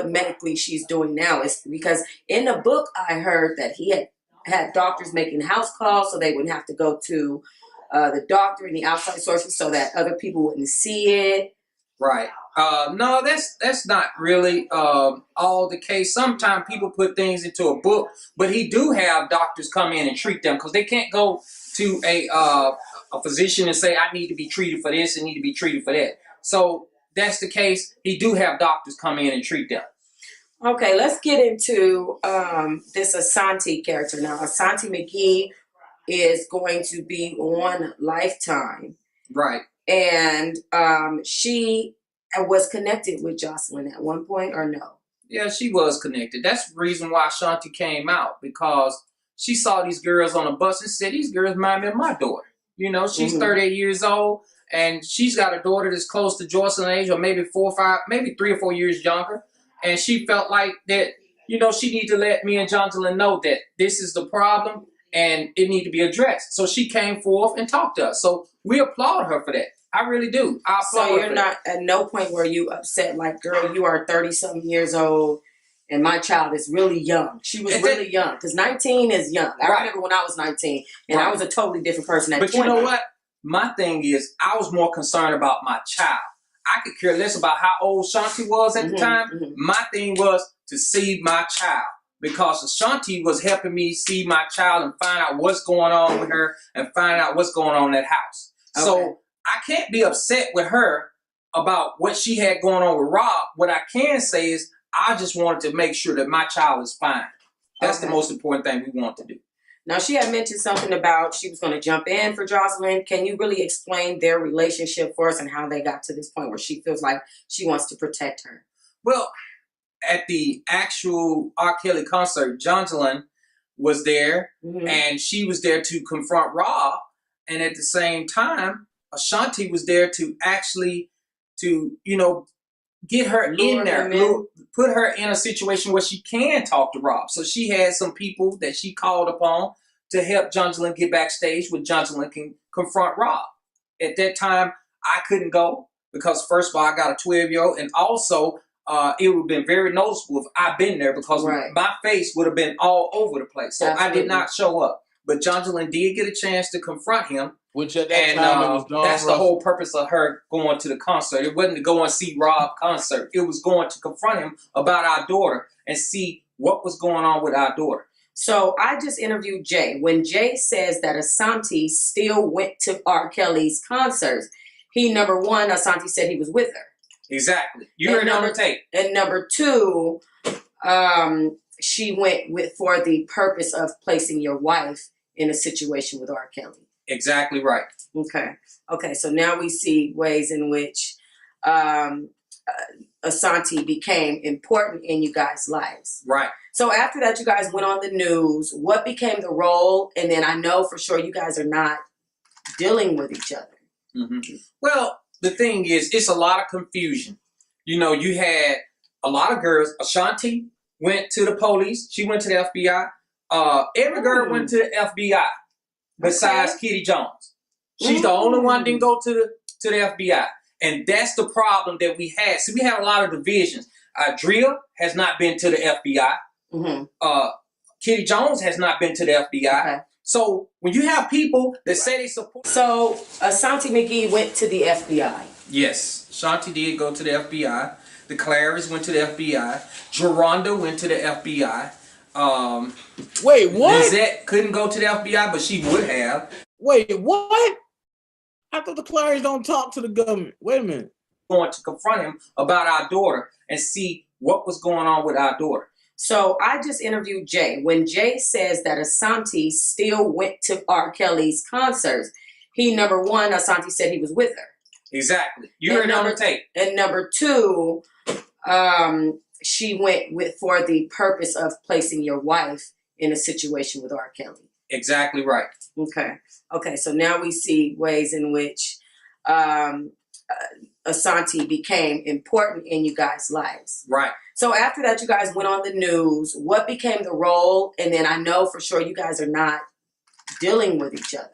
medically she's doing now? Is because in the book I heard that he had doctors making house calls so they wouldn't have to go to the doctor and the outside sources so that other people wouldn't see it. Right. No, that's not really all the case. Sometimes people put things into a book, but he do have doctors come in and treat them because they can't go to a physician and say, I need to be treated for this and need to be treated for that. So that's the case. He do have doctors come in and treat them. Okay, let's get into this Asante character. Now, Asante McGee is going to be on Lifetime. Right. And she was connected with Jocelyn at one point, or no? Yeah, she was connected. That's the reason why Shanti came out, because she saw these girls on a bus and said, these girls remind me of my daughter. You know, she's 38 years old, and she's got a daughter that's close to Jocelyn's age, or maybe 4 or 5, maybe 3 or 4 years younger. And she felt like that, you know, she need to let me and Jocelyn know that this is the problem and it need to be addressed. So she came forth and talked to us. So we applaud her for that. I really do. I applaud her. So you're not at no point where you upset, like, girl, you are 30-something years old and my child is really young. She was really young, because 19 is young. I remember when I was 19 and I was a totally different person at 20. But you know what? My thing is, I was more concerned about my child. I could care less about how old Shanti was at the time. My thing was to see my child, because Ashanti was helping me see my child and find out what's going on with her and find out what's going on in that house. Okay. So I can't be upset with her about what she had going on with Rob. What I can say is I just wanted to make sure that my child is fine. That's the most important thing we want to do. Now, she had mentioned something about she was going to jump in for Jocelyn. Can you really explain their relationship for us and how they got to this point where she feels like she wants to protect her? Well, at the actual R. Kelly concert, Jocelyn was there, and she was there to confront Rob. And at the same time, Ashanti was there to actually, get her in there, put her in a situation where she can talk to Rob. So she had some people that she called upon to help Jocelyn get backstage where Jocelyn can confront Rob. At that time, I couldn't go because, first of all, I got a 12-year-old, and also it would have been very noticeable if I'd been there because my face would have been all over the place. So I did not show up. But Jocelyn did get a chance to confront him. Which at that time it was Dawn that's Russell. the whole purpose of her going to the concert. It wasn't to go and see Rob concert. It was going to confront him about our daughter and see what was going on with our daughter. So I just interviewed Jay. When Jay says that Asante still went to R. Kelly's concerts, number one, Asante said he was with her. Exactly. You heard it on the tape. And number two, she went for the purpose of placing your wife in a situation with R. Kelly. Exactly right. Okay. So now we see ways in which Asante became important in you guys' lives. Right. So after that, you guys went on the news. What became the role? And then I know for sure you guys are not dealing with each other. Well, the thing is, it's a lot of confusion. You had a lot of girls. Ashanti went to the police. She went to the FBI. Every girl went to the FBI besides Kitty Jones. She's the only one that didn't go to the FBI. And that's the problem that we had. See, we had a lot of divisions. Drea has not been to the FBI. Kitty Jones has not been to the FBI. So when you have people that say they support... So Asante McGee went to the FBI. Yes. Ashanti did go to the FBI. The Clarice went to the FBI. Geronda went to the FBI. Wait, what? Lizette couldn't go to the FBI, but she would have. Wait, what? I thought the Clarice don't talk to the government. Wait a minute. Going to confront him about our daughter and see what was going on with our daughter. So I just interviewed Jay. When Jay says that Asante still went to R. Kelly's concerts, number one, Asante said he was with her. Exactly. You heard it on the tape. And number two, she went for the purpose of placing your wife in a situation with R. Kelly. Exactly right. Okay. So now we see ways in which Asante became important in you guys' lives. Right. So after that, you guys went on the news. What became the role? And then I know for sure you guys are not dealing with each other.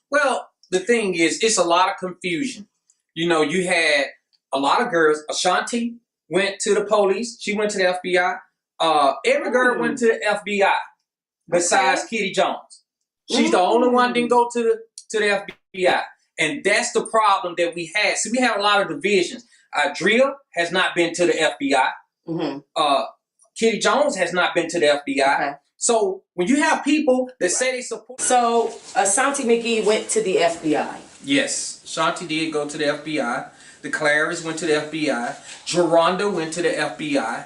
Well, the thing is, it's a lot of confusion. You had a lot of girls. Ashanti went to the police. She went to the FBI. Every girl went to the FBI besides Kitty Jones. She's the only one that didn't go to the FBI. And that's the problem that we had. See, we had a lot of divisions. Drea has not been to the FBI. Kitty Jones has not been to the FBI. So when you have people that say they support... So Asante McGee went to the FBI. Yes. Ashanti did go to the FBI. The Clarice went to the FBI. Geronda went to the FBI.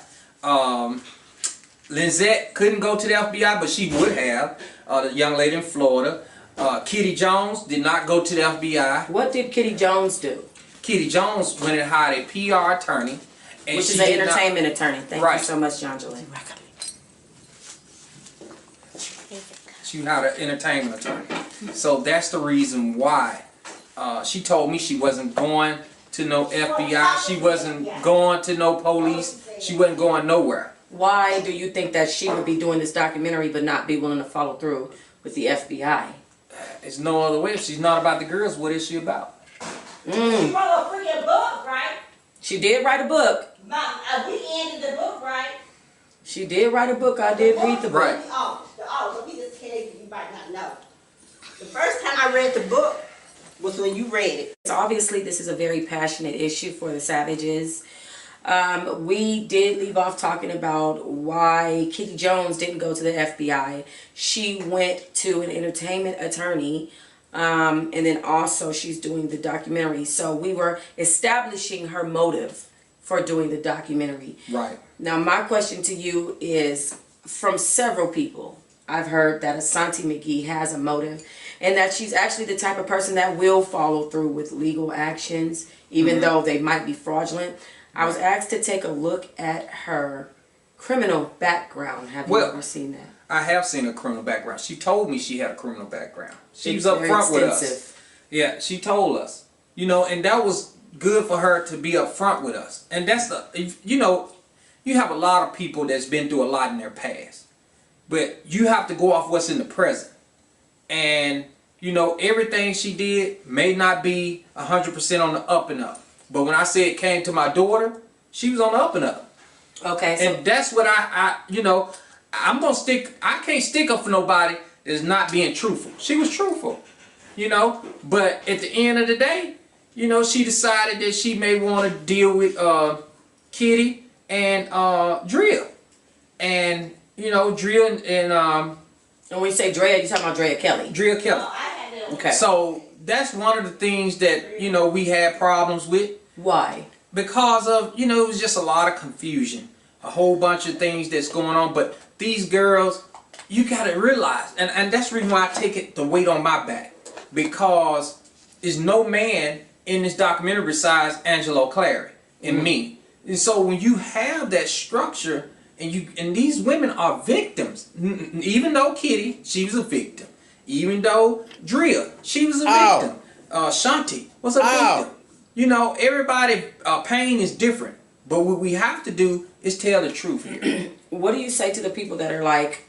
Lizette couldn't go to the FBI, but she would have. The young lady in Florida. Kitty Jones did not go to the FBI. What did Kitty Jones do? Kitty Jones went and hired a PR attorney. And which is an entertainment attorney. Thank you so much, John Jolene. She hired an entertainment attorney. So that's the reason why. She told me she wasn't going to no FBI. She wasn't going to no police. She wasn't going nowhere. Why do you think that she would be doing this documentary but not be willing to follow through with the FBI? There's no other way. If she's not about the girls, what is she about? She wrote a freaking book, right? She did write a book. We ended the book, right? She did write a book. I did read the book. Right. Let me just tell you, you might not know. The first time I read the book was when you read it. Obviously, this is a very passionate issue for the Savages. We did leave off talking about why Kitty Jones didn't go to the FBI. She went to an entertainment attorney, and then also she's doing the documentary. So we were establishing her motive for doing the documentary. Right. Now, my question to you is, from several people, I've heard that Asante McGee has a motive, and that she's actually the type of person that will follow through with legal actions, even though they might be fraudulent. I was asked to take a look at her criminal background. Have you ever seen that? I have seen a criminal background. She told me she had a criminal background. She was up front with us. Yeah, she told us. You know, and that was good for her to be up front with us. And that's you know, you have a lot of people that's been through a lot in their past. But you have to go off what's in the present. And, you know, everything she did may not be 100% on the up and up. But when I say it came to my daughter, she was on the up and up. Okay. So and that's what I you know, I'm going to stick, I can't stick up for nobody that's not being truthful. She was truthful, you know. But at the end of the day, you know, she decided that she may want to deal with Kitty and Drea. And, you know, Drea and when you say Drea, you talking about Drea Kelly? Drea Kelly. Okay. So that's one of the things that, you know, we had problems with. Why? Because of, you know, it was just a lot of confusion. A whole bunch of things that's going on. But these girls, you got to realize, and that's the reason why I take it the weight on my back. Because there's no man in this documentary besides Angelo Clary and me. And so when you have that structure, and these women are victims. Even though Kitty, she was a victim. Even though Drea, she was a victim. Shanti was a victim. You know, everybody, pain is different. But what we have to do is tell the truth here. What do you say to the people that are like,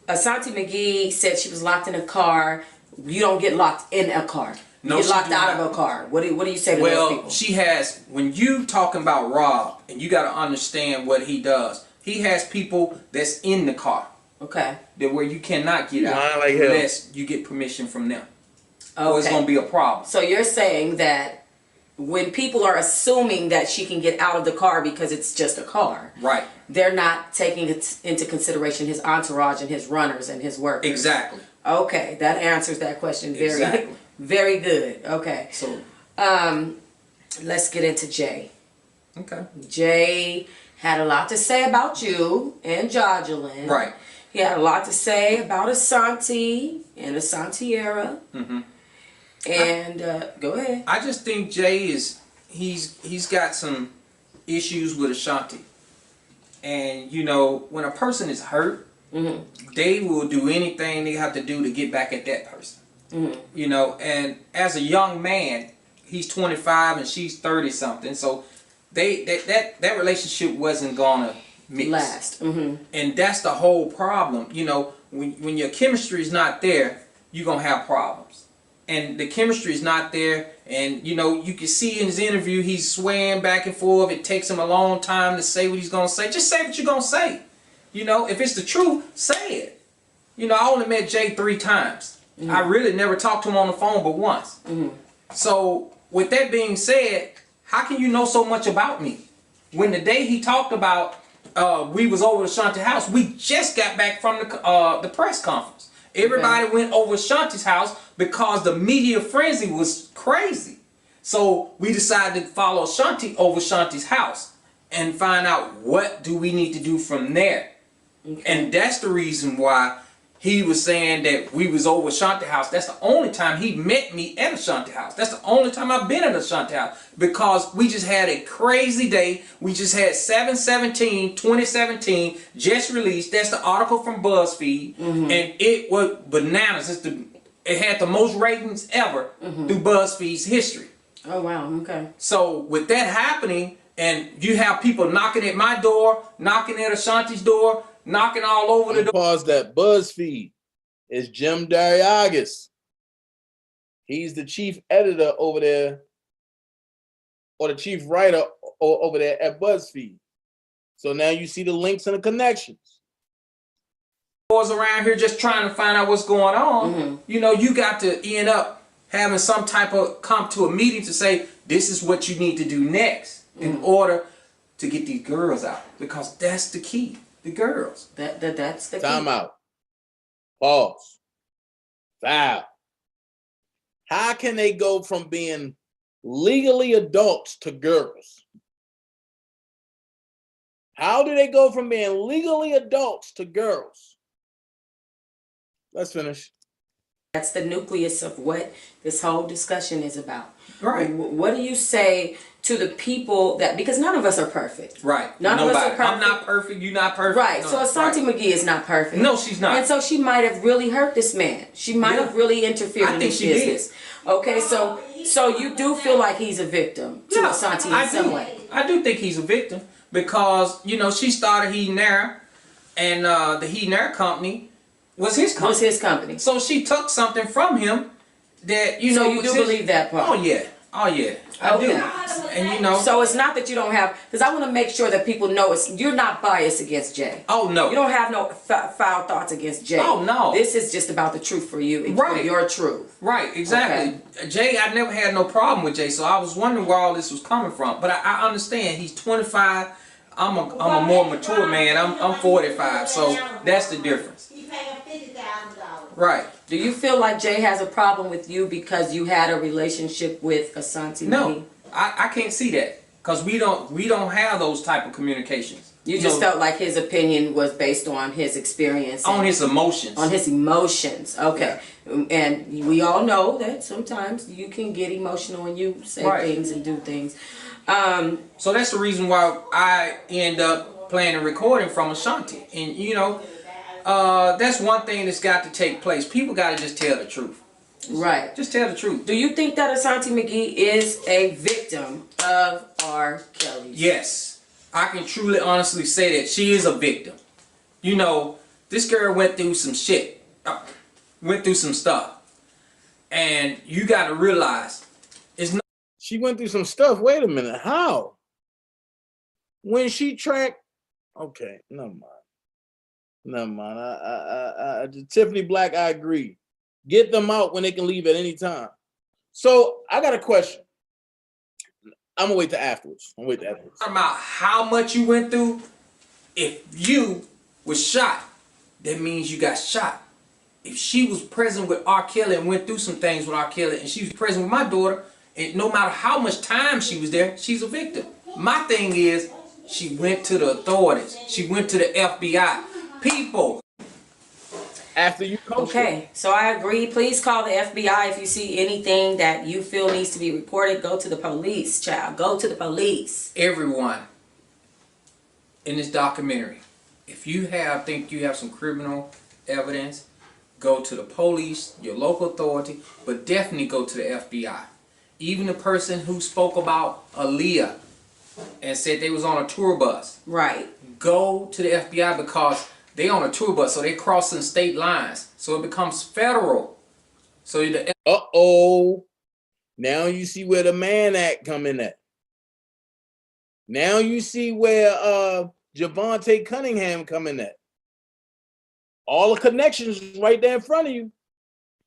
Asante McGee said she was locked in a car. You don't get locked in a car. You get locked out of a car. What do you say to those people? Well, she has, when you talking about Rob, and you got to understand what he does. He has people that's in the car. Okay. That where you cannot get out unless you get permission from them. Okay. Or it's going to be a problem. So you're saying that when people are assuming that she can get out of the car because it's just a car, right? They're not taking into consideration his entourage and his runners and his workers. Exactly. Okay, that answers that question very, very good. Okay. So, let's get into Jay. Okay. Jay had a lot to say about you and Jocelyn. Right. He had a lot to say about Asante and Asantiera. And go ahead. I just think Jay is he's got some issues with Ashanti. And you know, when a person is hurt, they will do anything they have to do to get back at that person. You know, and as a young man, he's 25 and she's 30 something, so that relationship wasn't gonna last. And that's the whole problem. You know, when your chemistry is not there, you're gonna have problems. And the chemistry is not there, and you know, you can see in his interview he's swaying back and forth. It takes him a long time to say what he's gonna say. Just say what you're gonna say. You know, if it's the truth, say it. You know, I only met Jay 3 times. I really never talked to him on the phone but once. So with that being said, how can you know so much about me? When the day he talked about we was over to Shanti's house, we just got back from the press conference. Everybody went over to Shanti's house because the media frenzy was crazy. So we decided to follow Shanti over Shanti's house and find out what do we need to do from there. And that's the reason why he was saying that we was over Shanti's house. That's the only time he met me at a Shanti house. That's the only time I've been at a Shanti house, because we just had a crazy day. We just had 7/17/2017 just released. That's the article from BuzzFeed, and it was bananas. It had the most ratings ever through BuzzFeed's history. Oh wow, okay. So with that happening, and you have people knocking at my door, knocking at Ashanti's door, knocking all over the door. Pause that. BuzzFeed is Jim Dariagas. He's the chief editor over there, or the chief writer over there at BuzzFeed. So now you see the links and the connections. Boys around here just trying to find out what's going on. You know, you got to end up having some type of come to a meeting to say this is what you need to do next in order to get these girls out, because that's the key. The girls. That's the Time key. out. Pause. Foul. How can they go from being legally adults to girls? How do they go from being legally adults to girls? Let's finish. That's the nucleus of what this whole discussion is about. Right. What do you say to the people that, because none of us are perfect. Right. None of us are perfect. I'm not perfect. You're not perfect. Right. No, So Asante McGee is not perfect. No, she's not. And so she might have really hurt this man. She might have really interfered in his business. Okay, so you do feel like he's a victim to Asante in some way. I do think he's a victim because, you know, she started Heating Air, and the Heating Air company was his company. So she took something from him that, you know. So you do believe that part? Oh, yeah. I do. And, you know. So it's not that you don't have, because I want to make sure that people know you're not biased against Jay. Oh, no. You don't have no foul thoughts against Jay. Oh, no. This is just about the truth for you. It's for your truth. Right, exactly. Okay. Jay, I never had no problem with Jay, so I was wondering where all this was coming from. But I understand. He's 25. I'm a more mature man. I'm 45, so that's the difference. He paid him $50,000. Right. Do you feel like Jay has a problem with you because you had a relationship with Asante? No, I can't see that because we don't have those type of communications. You just felt like his opinion was based on his experience. On his emotions. On his emotions. Okay. Yeah. And we all know that sometimes you can get emotional when you say things and do things. So that's the reason why I end up playing a recording from Asante. And, you know, that's one thing that's got to take place. People got to just tell the truth. Right. Just tell the truth. Do you think that Asante McGee is a victim of R. Kelly? Yes. I can truly, honestly say that she is a victim. You know, this girl went through some shit. Went through some stuff. And you got to realize, it's not. She went through some stuff. Wait a minute. How? When she tracked. Okay, never mind. Never mind. I Tiffany Black, I agree. Get them out when they can leave at any time. So I got a question. I'm gonna wait till afterwards. Talking about how much you went through. If you was shot, that means you got shot. If she was present with R. Kelly and went through some things with R. Kelly, and she was present with my daughter, and no matter how much time she was there, she's a victim. My thing is, she went to the authorities. She went to the FBI. People. After you coach Okay, so I agree. Please call the FBI if you see anything that you feel needs to be reported. Go to the police, child. Go to the police. Everyone in this documentary, if you think you have some criminal evidence, go to the police, your local authority, but definitely go to the FBI. Even the person who spoke about Aaliyah and said they was on a tour bus. Right. Go to the FBI because they on a tour bus, so they crossing state lines. So it becomes federal. So the now you see where the Mann Act come in at. Now you see where Javante Cunningham come in at. All the connections right there in front of you.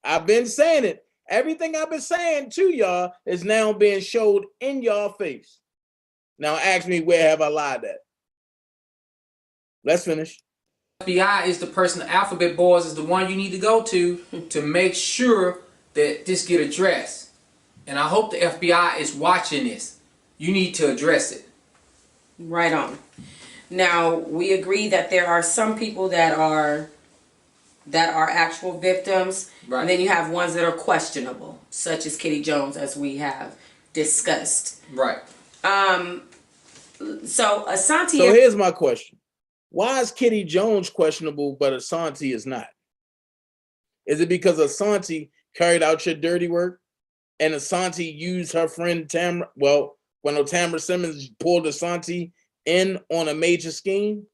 I've been saying it. Everything I've been saying to y'all is now being showed in y'all face. Now ask me, where have I lied at? Let's finish. FBI is the person, the Alphabet Boys is the one you need to go to make sure that this get addressed. And I hope the FBI is watching this. You need to address it. Right on. Now, we agree that there are some people that are actual victims. Right. And then you have ones that are questionable, such as Kitty Jones, as we have discussed. Right. So Asante. So here's my question. Why is Kitty Jones questionable, but Asante is not? Is it because Asante carried out your dirty work and Asante used her friend Tamara? Well, when Tamara Simmons pulled Asante in on a major scheme?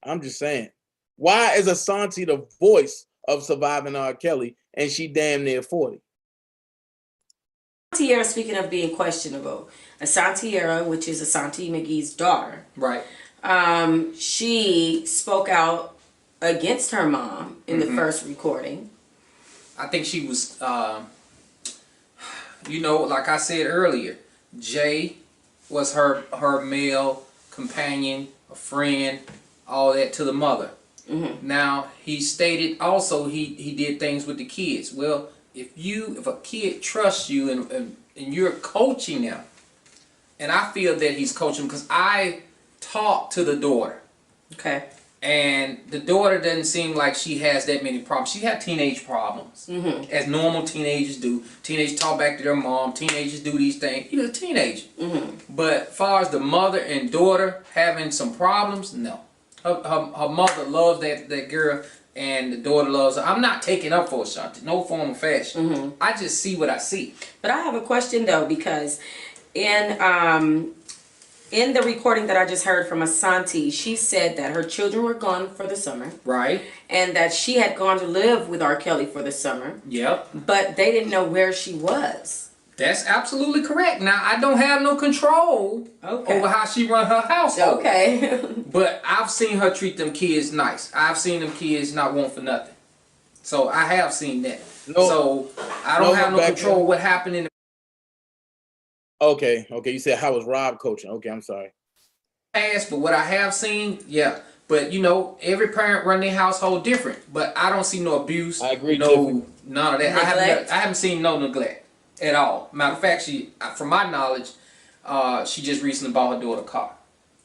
I'm just saying. Why is Asante the voice of surviving R. Kelly and she damn near 40? Asante, speaking of being questionable, Asante, which is Asante McGee's daughter. Right. She spoke out against her mom in the first recording. I think she was, you know, like I said earlier, Jay was her male companion, a friend, all that to the mother. Now, he stated also he did things with the kids. Well, if a kid trusts you and you're coaching them, and I feel that he's coaching because I talked to the daughter. Okay. And the daughter doesn't seem like she has that many problems. She had teenage problems, as normal teenagers do. Teenagers talk back to their mom. Teenagers do these things. You're a teenager. But as far as the mother and daughter having some problems, no. Her mother loves that girl, and the daughter loves her. I'm not taking up for Ashanti, no form of fashion. I just see what I see. But I have a question though, because in the recording that I just heard from Asante, she said that her children were gone for the summer. Right. And that she had gone to live with R. Kelly for the summer. Yep. But they didn't know where she was. That's absolutely correct. Now, I don't have no control over how she run her household. Okay. But I've seen her treat them kids nice. I've seen them kids not want for nothing. So I have seen that. So I don't have no control what happened in the Okay, you said how was Rob coaching? Okay, I'm sorry. past, but what I have seen, yeah. But you know, every parent run their household different. But I don't see no abuse. I agree. No, none of that. I haven't seen no neglect at all. Matter of fact, from my knowledge, she just recently bought her daughter a car.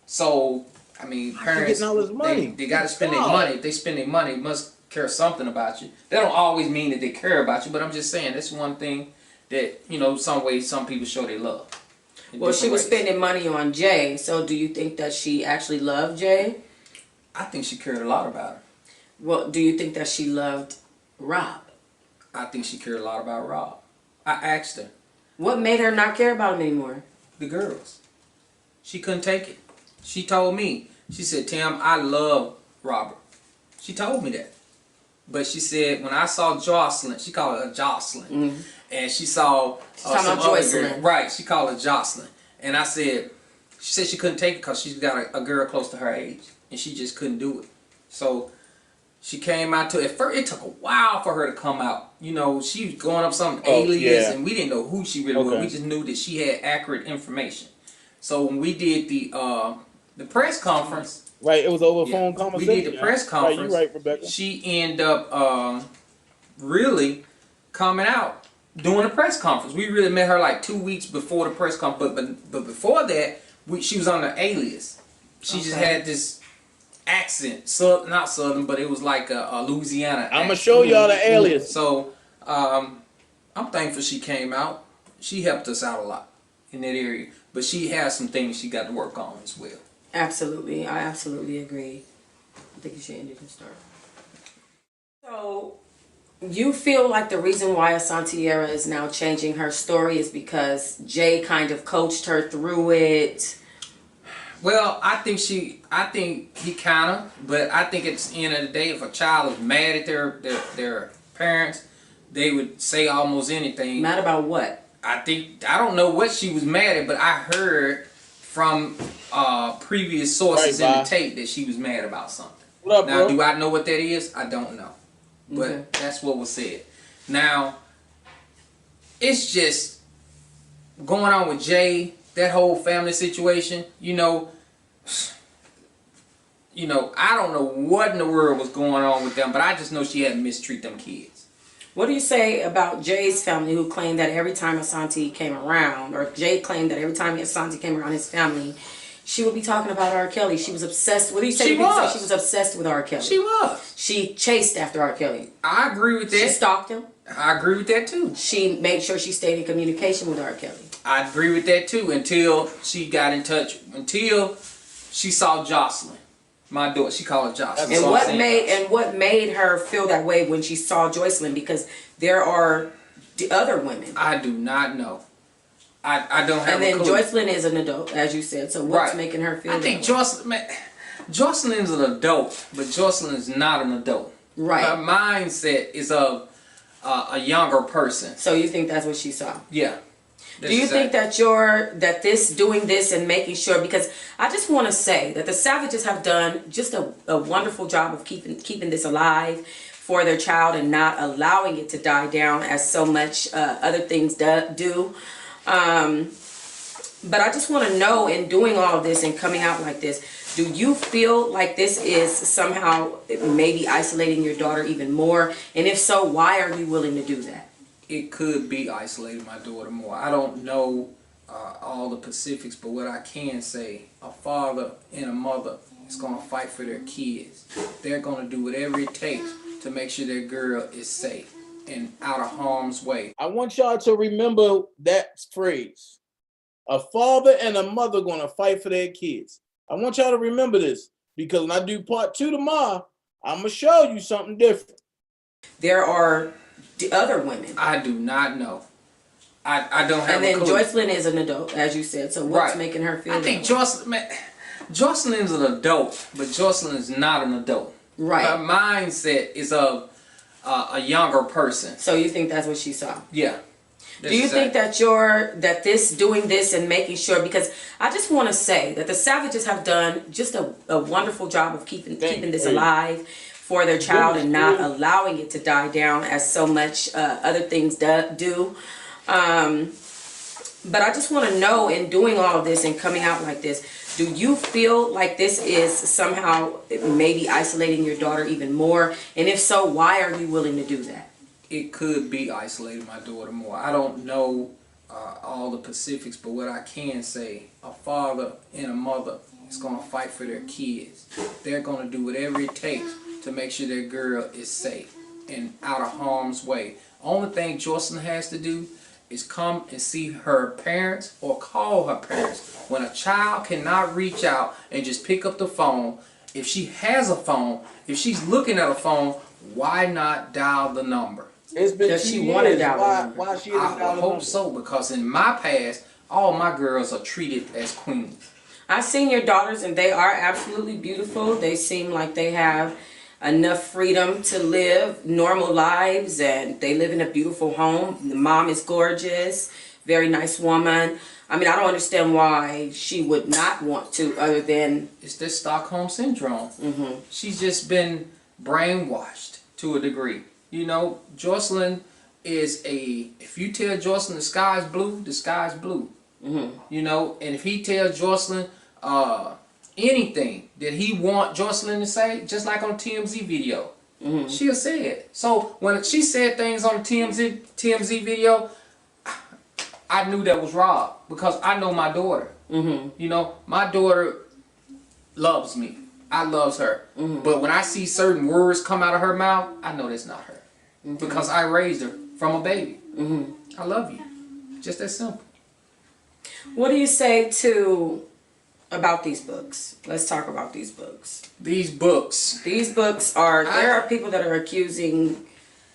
So I mean, parents getting all this money. They got to spend their money. If they spend their money, it must care something about you. That don't always mean that they care about you, but I'm just saying that's one thing that, you know, some ways some people show they love. Well, she was spending money on Jay, so do you think that she actually loved Jay? I think she cared a lot about her. Well, do you think that she loved Rob? I think she cared a lot about Rob. I asked her. What made her not care about him anymore? The girls. She couldn't take it. She told me. She said, Tim, I love Robert. She told me that. But she said, when I saw Jocelyn, she called her Jocelyn. And she saw some other girl. Right, she called her Jocelyn. And I said, she said she couldn't take it because she's got a girl close to her age. And she just couldn't do it. So she came out to it. At first, it took a while for her to come out. You know, she was going up some alias, and we didn't know who she really was. We just knew that she had accurate information. So when we did the press conference, right, it was over phone conversation. We did the press conference. Right, you're right, Rebecca. She ended up really coming out during the press conference. We really met her like 2 weeks before the press conference, but before that, she was on the alias. She just had this accent, not southern, but it was like a Louisiana accent. I'm gonna show y'all the alias. So I'm thankful she came out. She helped us out a lot in that area, but she has some things she got to work on as well. Absolutely, I absolutely agree. I think you should end it and start. So, you feel like the reason why Asantiera is now changing her story is because Jay kind of coached her through it? Well, I think he kind of, but I think at the end of the day, if a child is mad at their parents, they would say almost anything. Mad about what? I don't know what she was mad at, but I heard from previous sources in the tape that she was mad about something. What up, now, bro? do I know what that is? I don't know. But that's what was said. Now, it's just going on with Jay, that whole family situation, you know, I don't know what in the world was going on with them, but I just know she had to mistreat them kids. What do you say about Jay's family, who claimed that every time Asante came around, or Jay claimed that every time Asante came around his family, she would be talking about R. Kelly. She was obsessed. What do you say? She was obsessed with R. Kelly. She was. She chased after R. Kelly. I agree with that. She stalked him. I agree with that too. She made sure she stayed in communication with R. Kelly. I agree with that too, until she got in touch, until she saw Jocelyn. My daughter, she called her Jocelyn. And what made her feel that way when she saw Jocelyn? Because there are other women. I do not know. I don't have a clue. And then Jocelyn is an adult, as you said. So what's making her feel that way? Jocelyn is an adult, but Jocelyn is not an adult. Right. Her mindset is of a younger person. So you think that's what she saw? Yeah. Do you think that doing this and making sure, because I just want to say that the Savages have done just a wonderful job of keeping this alive for their child and not allowing it to die down as so much other things do. But I just want to know, in doing all of this and coming out like this, do you feel like this is somehow maybe isolating your daughter even more? And if so, why are you willing to do that? It could be isolating my daughter more. I don't know all the specifics, but what I can say, a father and a mother is going to fight for their kids. They're going to do whatever it takes to make sure their girl is safe and out of harm's way. I want y'all to remember that phrase. A father and a mother going to fight for their kids. I want y'all to remember this, because when I do part 2 tomorrow, I'm going to show you something different. There are other women. I do not know. I don't have and then a clue. Joycelyn is an adult, as you said. So what's Right. making her feel I think that Joycelyn is an adult, but Joycelyn is not an adult. Right. Her mindset is of a younger person. So you think that's what she saw? Yeah. Do you think that doing this and making sure, because I just want to say that the Savages have done just a wonderful job of keeping this alive for their child and not allowing it to die down as so much other things do. But I just want to know, in doing all of this and coming out like this, do you feel like this is somehow maybe isolating your daughter even more? And if so, why are you willing to do that? It could be isolating my daughter more. I don't know all the specifics, but what I can say, a father and a mother is going to fight for their kids. They're going to do whatever it takes to make sure their girl is safe and out of harm's way. Only thing Joycelyn has to do is come and see her parents or call her parents. When a child cannot reach out and just pick up the phone, if she has a phone, if she's looking at a phone, why not dial the number? It's been Does 2 she years. want to dial Why she I hope so, because in my past, all my girls are treated as queens. I've seen your daughters and they are absolutely beautiful. They seem like they have enough freedom to live normal lives, and they live in a beautiful home. The mom is gorgeous, very nice woman. I mean, I don't understand why she would not want to, other than... It's this Stockholm Syndrome. She's just been brainwashed to a degree. You know, Joycelyn is if you tell Joycelyn the sky is blue, the sky is blue. You know, and if he tells Joycelyn anything that he want Joycelyn to say, just like on TMZ video, she'll say it. So when she said things on the TMZ video, I knew that was Rob, because I know my daughter. You know, my daughter loves me. I loves her. But when I see certain words come out of her mouth, I know that's not her. Because I raised her from a baby. I love you. Just that simple. What do you say about these books? Let's talk about these books. These books. These books are, there are people that are accusing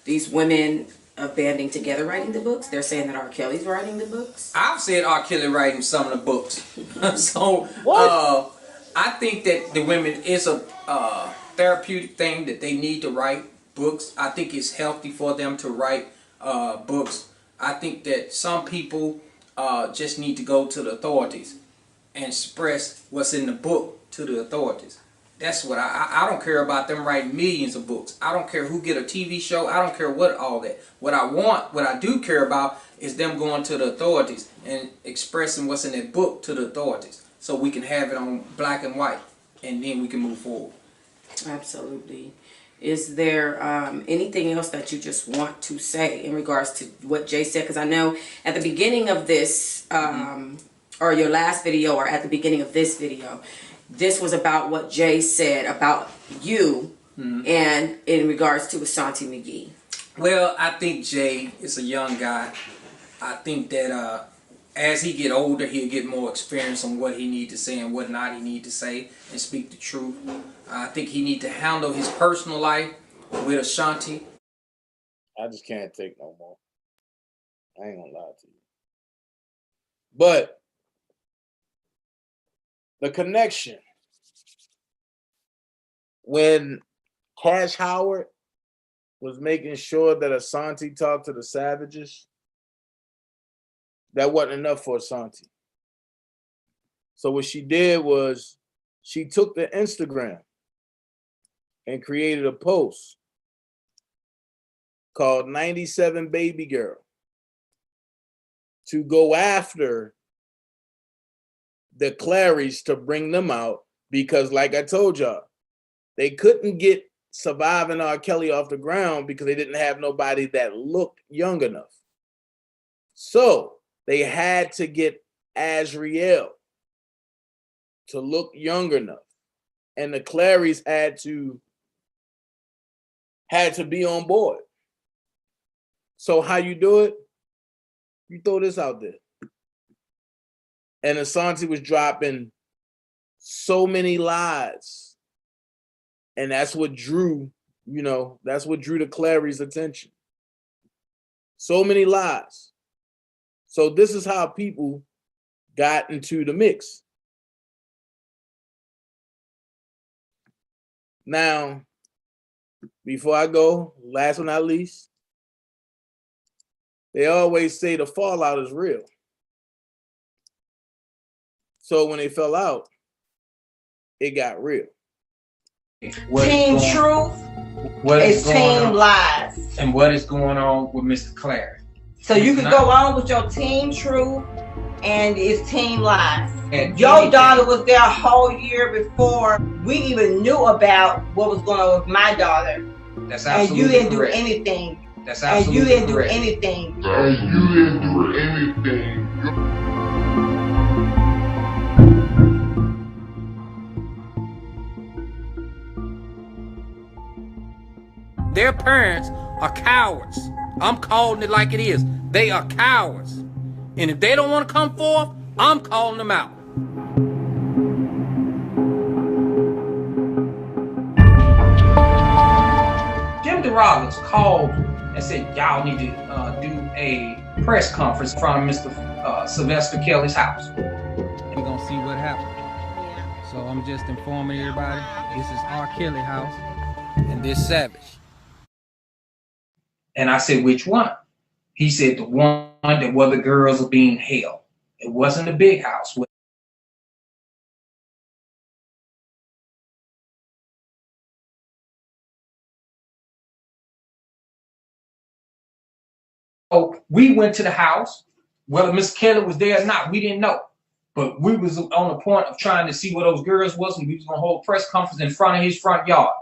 these women of banding together writing the books. They're saying that R. Kelly's writing the books. I've said R. Kelly writing some of the books. So, I think that the women is a therapeutic thing that they need to write books. I think it's healthy for them to write books. I think that some people just need to go to the authorities and express what's in the book to the authorities. That's what I don't care about them writing millions of books. I don't care who get a TV show. I don't care what all that. What I do care about is them going to the authorities and expressing what's in that book to the authorities, so we can have it on black and white, and then we can move forward. Absolutely. Is there anything else that you just want to say in regards to what Jay said? Because I know at the beginning of this, or your last video, or at the beginning of this video, this was about what Jay said about you and in regards to Ashanti McGee. Well, I think Jay is a young guy. I think that as he get older, he'll get more experience on what he need to say and what not he need to say, and speak the truth. I think he need to handle his personal life with Ashanti. I just can't take no more. I ain't gonna lie to you. But the connection, when Cash Howard was making sure that Ashanti talked to the Savages, that wasn't enough for Ashanti. So what she did was she took the Instagram and created a post called 97 Baby Girl to go after the Clarys to bring them out, because like I told y'all, they couldn't get Surviving R. Kelly off the ground because they didn't have nobody that looked young enough. So they had to get Azriel to look young enough. and the Clarys had to be on board. So how you do it? You throw this out there. And Asante was dropping so many lies. And that's what drew, that's what drew the Clarys' attention. So many lies. So this is how people got into the mix. Now, before I go, last but not least, they always say the fallout is real. So when they fell out, it got real. Team Truth is Team Lies. And what is going on with Mr. Clary? So you can go on with your Team Truth and it's Team Lies. And your daughter was there a whole year before we even knew about what was going on with my daughter. That's absolutely And you didn't correct. do anything. That's absolutely correct. And you didn't do anything. And you didn't do anything. Their parents are cowards. I'm calling it like it is. They are cowards. And if they don't want to come forth, I'm calling them out. Jim DeRollins called and said, y'all need to do a press conference from Mr. Sylvester Kelly's house. We're going to see what happens. Yeah. So I'm just informing everybody, this is R. Kelly house and this Savage. And I said, which one? He said, the one that where the girls are being held. It wasn't the big house. So we went to the house. Whether Miss Kelly was there or not, we didn't know. But we was on the point of trying to see where those girls was, and we was going to hold a press conference in front of his front yard.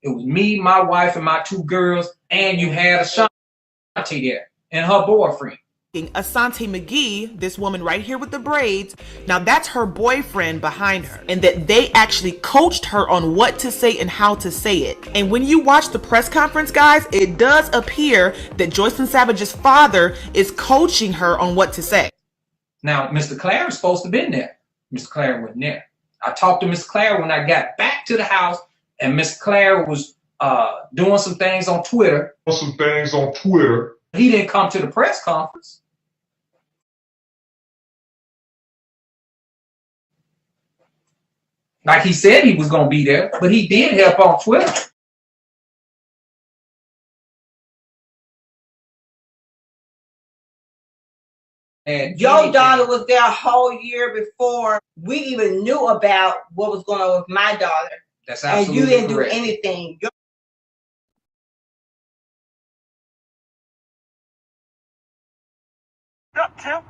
It was me, my wife, and my two girls, and you had Ashanti there and her boyfriend. Asante McGee, this woman right here with the braids, now that's her boyfriend behind her, and that they actually coached her on what to say and how to say it. And when you watch the press conference, guys, it does appear that Joycelyn Savage's father is coaching her on what to say. Now, Mr. Clary was supposed to have been there. Mr. Clary wasn't there. I talked to Mr. Clary when I got back to the house, and Mr. Clary was doing some things on Twitter. He didn't come to the press conference. Like he said he was going to be there, but he did help on Twitter. And your daughter was there a whole year before we even knew about what was going on with my daughter. That's absolutely correct. And you didn't correct. do anything. Up, Tim.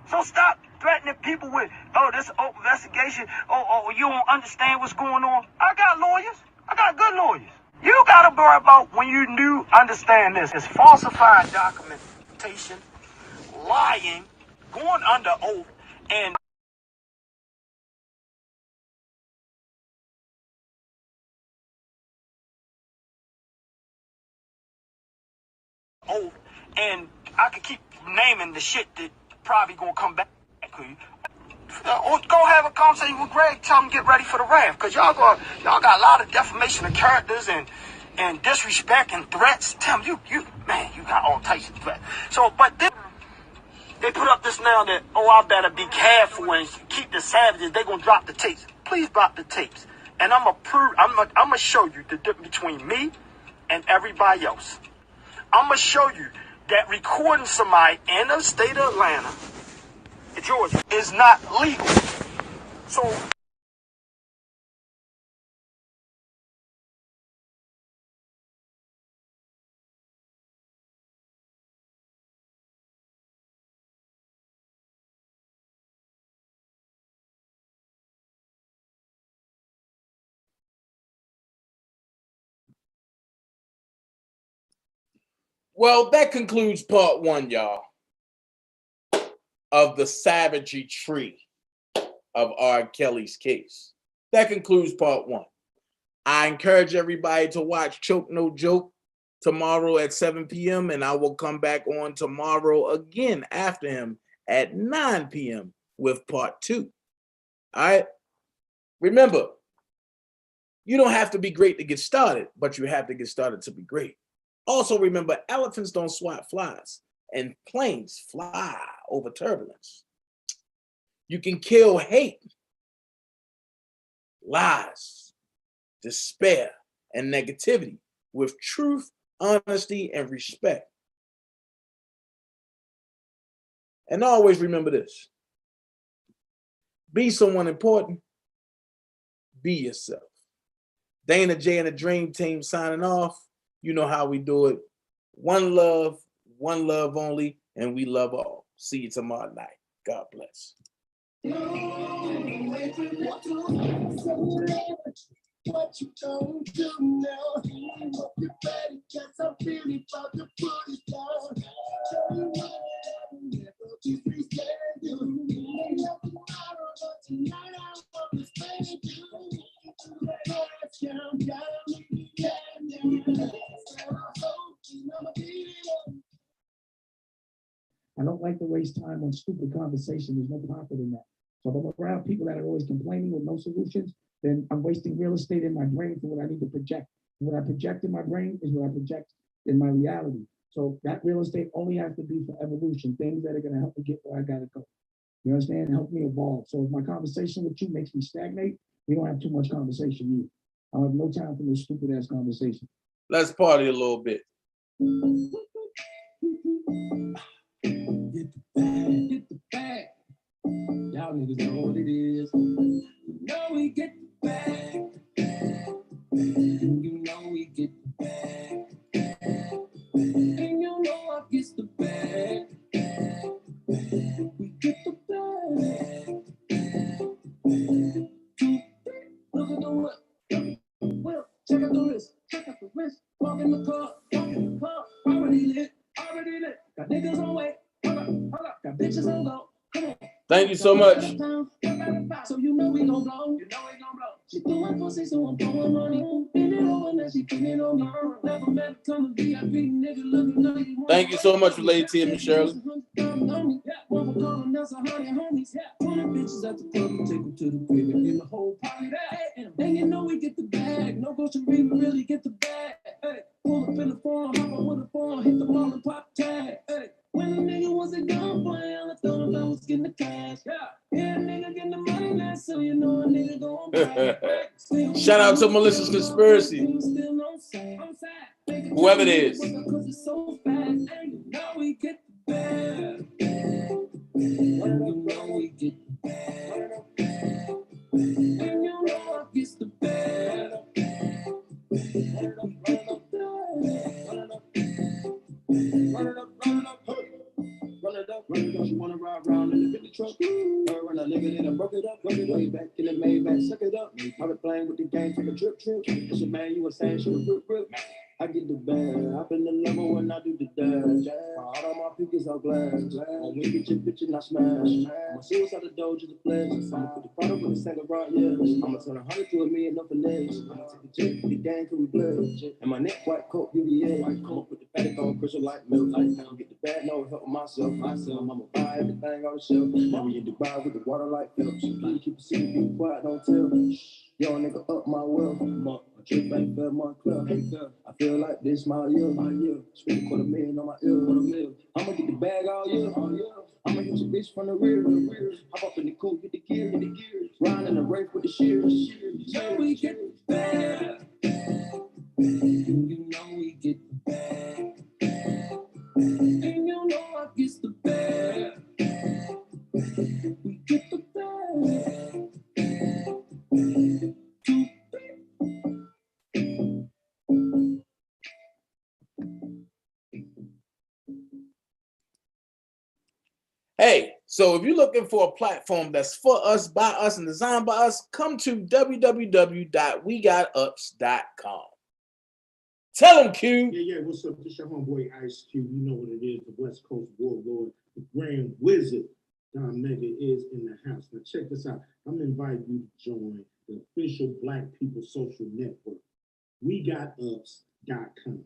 So stop threatening people with, oh, this open investigation. Oh, you don't understand what's going on. I got lawyers. I got good lawyers. You got to worry about when you do understand this. It's falsifying documentation, lying, going under oath, and I could keep naming the shit that probably gonna come back. Or go have a conversation with Greg. Tell him get ready for the wrath, cause y'all got a lot of defamation of characters and disrespect and threats. Tell him you got all types of threats. So, but then they put up this now that I better be careful and keep the savages. They gonna drop the tapes. Please drop the tapes, and I'm gonna show you the difference between me and everybody else. I'm gonna show you that recording somebody in the state of Atlanta, Georgia, is not legal. So well, that concludes part one, y'all, of the Savagetree of R. Kelly's case. that concludes part 1. I encourage everybody to watch Choke No Joke tomorrow at 7 p.m. and I will come back on tomorrow again after him at 9 p.m. with part 2. All right. Remember, you don't have to be great to get started, but you have to get started to be great. Also, remember, elephants don't swat flies, and planes fly over turbulence. You can kill hate, lies, despair, and negativity with truth, honesty, and respect. And always remember this. Be someone important. Be yourself. DanaJay and the Dream Team signing off. You know how we do it. One love only, and we love all. See you tomorrow night. God bless. What you gonna do now? Hope you're ready, 'cause I'm really about to put it down. Tell you what, I'll never be free standing. You may not tomorrow, but tonight I want to spend you. To the last count down, I don't like to waste time on stupid conversation. There's no profit in that. So if I'm around people that are always complaining with no solutions, then I'm wasting real estate in my brain for what I need to project. What I project in my brain is what I project in my reality. So that real estate only has to be for evolution, things that are going to help me get where I got to go. You understand? Help me evolve. So if my conversation with you makes me stagnate, we don't have too much conversation either. I have no time for this stupid ass conversation. Let's party a little bit. Get the bag. Y'all niggas know what it is. You know we get the bag. And you know we get the bag. And you know I get the bag. We get the bag. Look at the whip. Check out the wrist. Check out the wrist. Walk in the car. Already lit. Got niggas on way. Hold up. Got bitches on go. Come on. Thank you so much. So you know we gon' blow. She throwing pussy, so I'm blowing money. Bend it over, now she put it on me. Never met a come to VIP nigga looking like you. Thank you so much, Lady T and Shirley. One for calling us 100 homies. 20 bitches at the club and take them to the crib and in the whole party. And you know we get the bag. No grocery, we really get the bag. Hey, pull up in the phone, hop up with a phone, hit the mall and pop tag. Hey, when the nigga wasn't gone, boy, I thought I was getting the cash. Yeah, nigga getting the money now, so you know a nigga gon' brag. Shout out to Melissa's Conspiracy. Whoever it is. Because it's so fast, and you know we get the bag. You know we get the bag. And you know I get the bag. We get the Run it up, you wanna ride around in the 50 truck? Run a nigga, then I broke it up, way back in the Maybach, suck it up. I been playing with the game, take a trip. It's your man, you was saying, shoot a rip. I get the bag, I've been the level when I do the dash. All of my pickers are glass. When we get your bitch and I smash. My suicide the doge is a pledge. I'ma put the product with a second right, yeah. I'ma turn 100 to $1 million, no finesse. I'ma take a jet, the gang till we bless. And my neck white coat, BBA. I'ma put the paddock on, crystal like milk. I'ma get the bag, no help myself. I'ma buy everything on the shelf. Now we in Dubai with the water like Phelps. Please keep it secret, keep it quiet, don't tell. Yo, nigga, up my wealth. My trip ain't fed my club. I feel like this my year. Spend $250,000 on my ear. I'ma get the bag all year. I'ma hit your bitch from the rear. Hop up in the coupe, get the gear. Riding in the race with the shears. So we get the bag. You know we get the bag. And you know I get the bag. We get the bag. Hey, so if you're looking for a platform that's for us, by us, and designed by us, come to www.wegotUps.com. Tell them, Q. Yeah, what's up? This your homeboy Ice Cube. You know what it is, the West Coast Warlord, the Grand Wizard. Don Mega is in the house. Now check this out. I'm inviting you to join the official Black People Social Network. WeGotUps.com.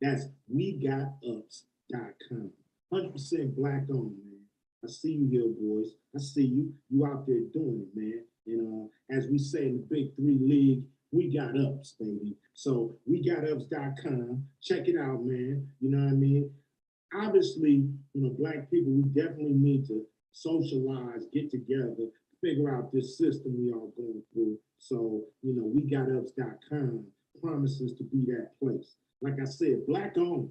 That's WeGotUps.com. 100% Black owned, man. I see you here, boys. I see you. You out there doing it, man. And as we say in the Big Three League, we got ups, baby. So WeGotUps.com. Check it out, man. You know what I mean? Obviously, Black people, we definitely need to socialize, get together, figure out this system we all going through. So, WeGotUps.com promises to be that place. Like I said, Black owned.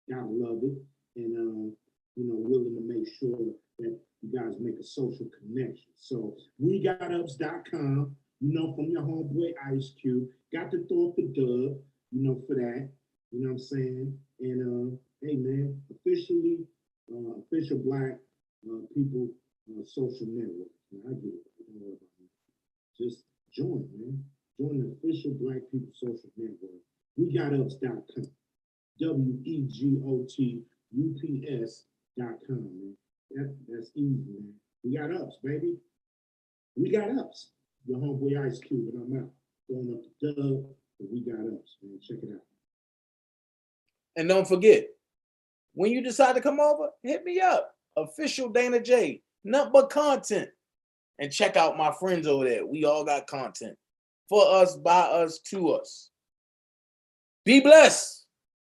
Gotta love it. And, willing to make sure that you guys make a social connection. So WeGotUps.com, from your homeboy Ice Cube. Got to throw up the dub, for that. You know what I'm saying? And hey man, official Black People Social Network. I get it. Don't worry about it. Just join, man. Join the official Black People Social Network. WeGotUps.com. WeGotUps.com, man. That's easy, man. We got ups, baby. We got ups. Your homeboy Ice Cube, and I'm out. Throwing up the dub, but we got ups, man. Check it out. And don't forget, when you decide to come over, hit me up. Official DanaJay. Nothing but content. And check out my friends over there. We all got content. For us, by us, to us. Be blessed.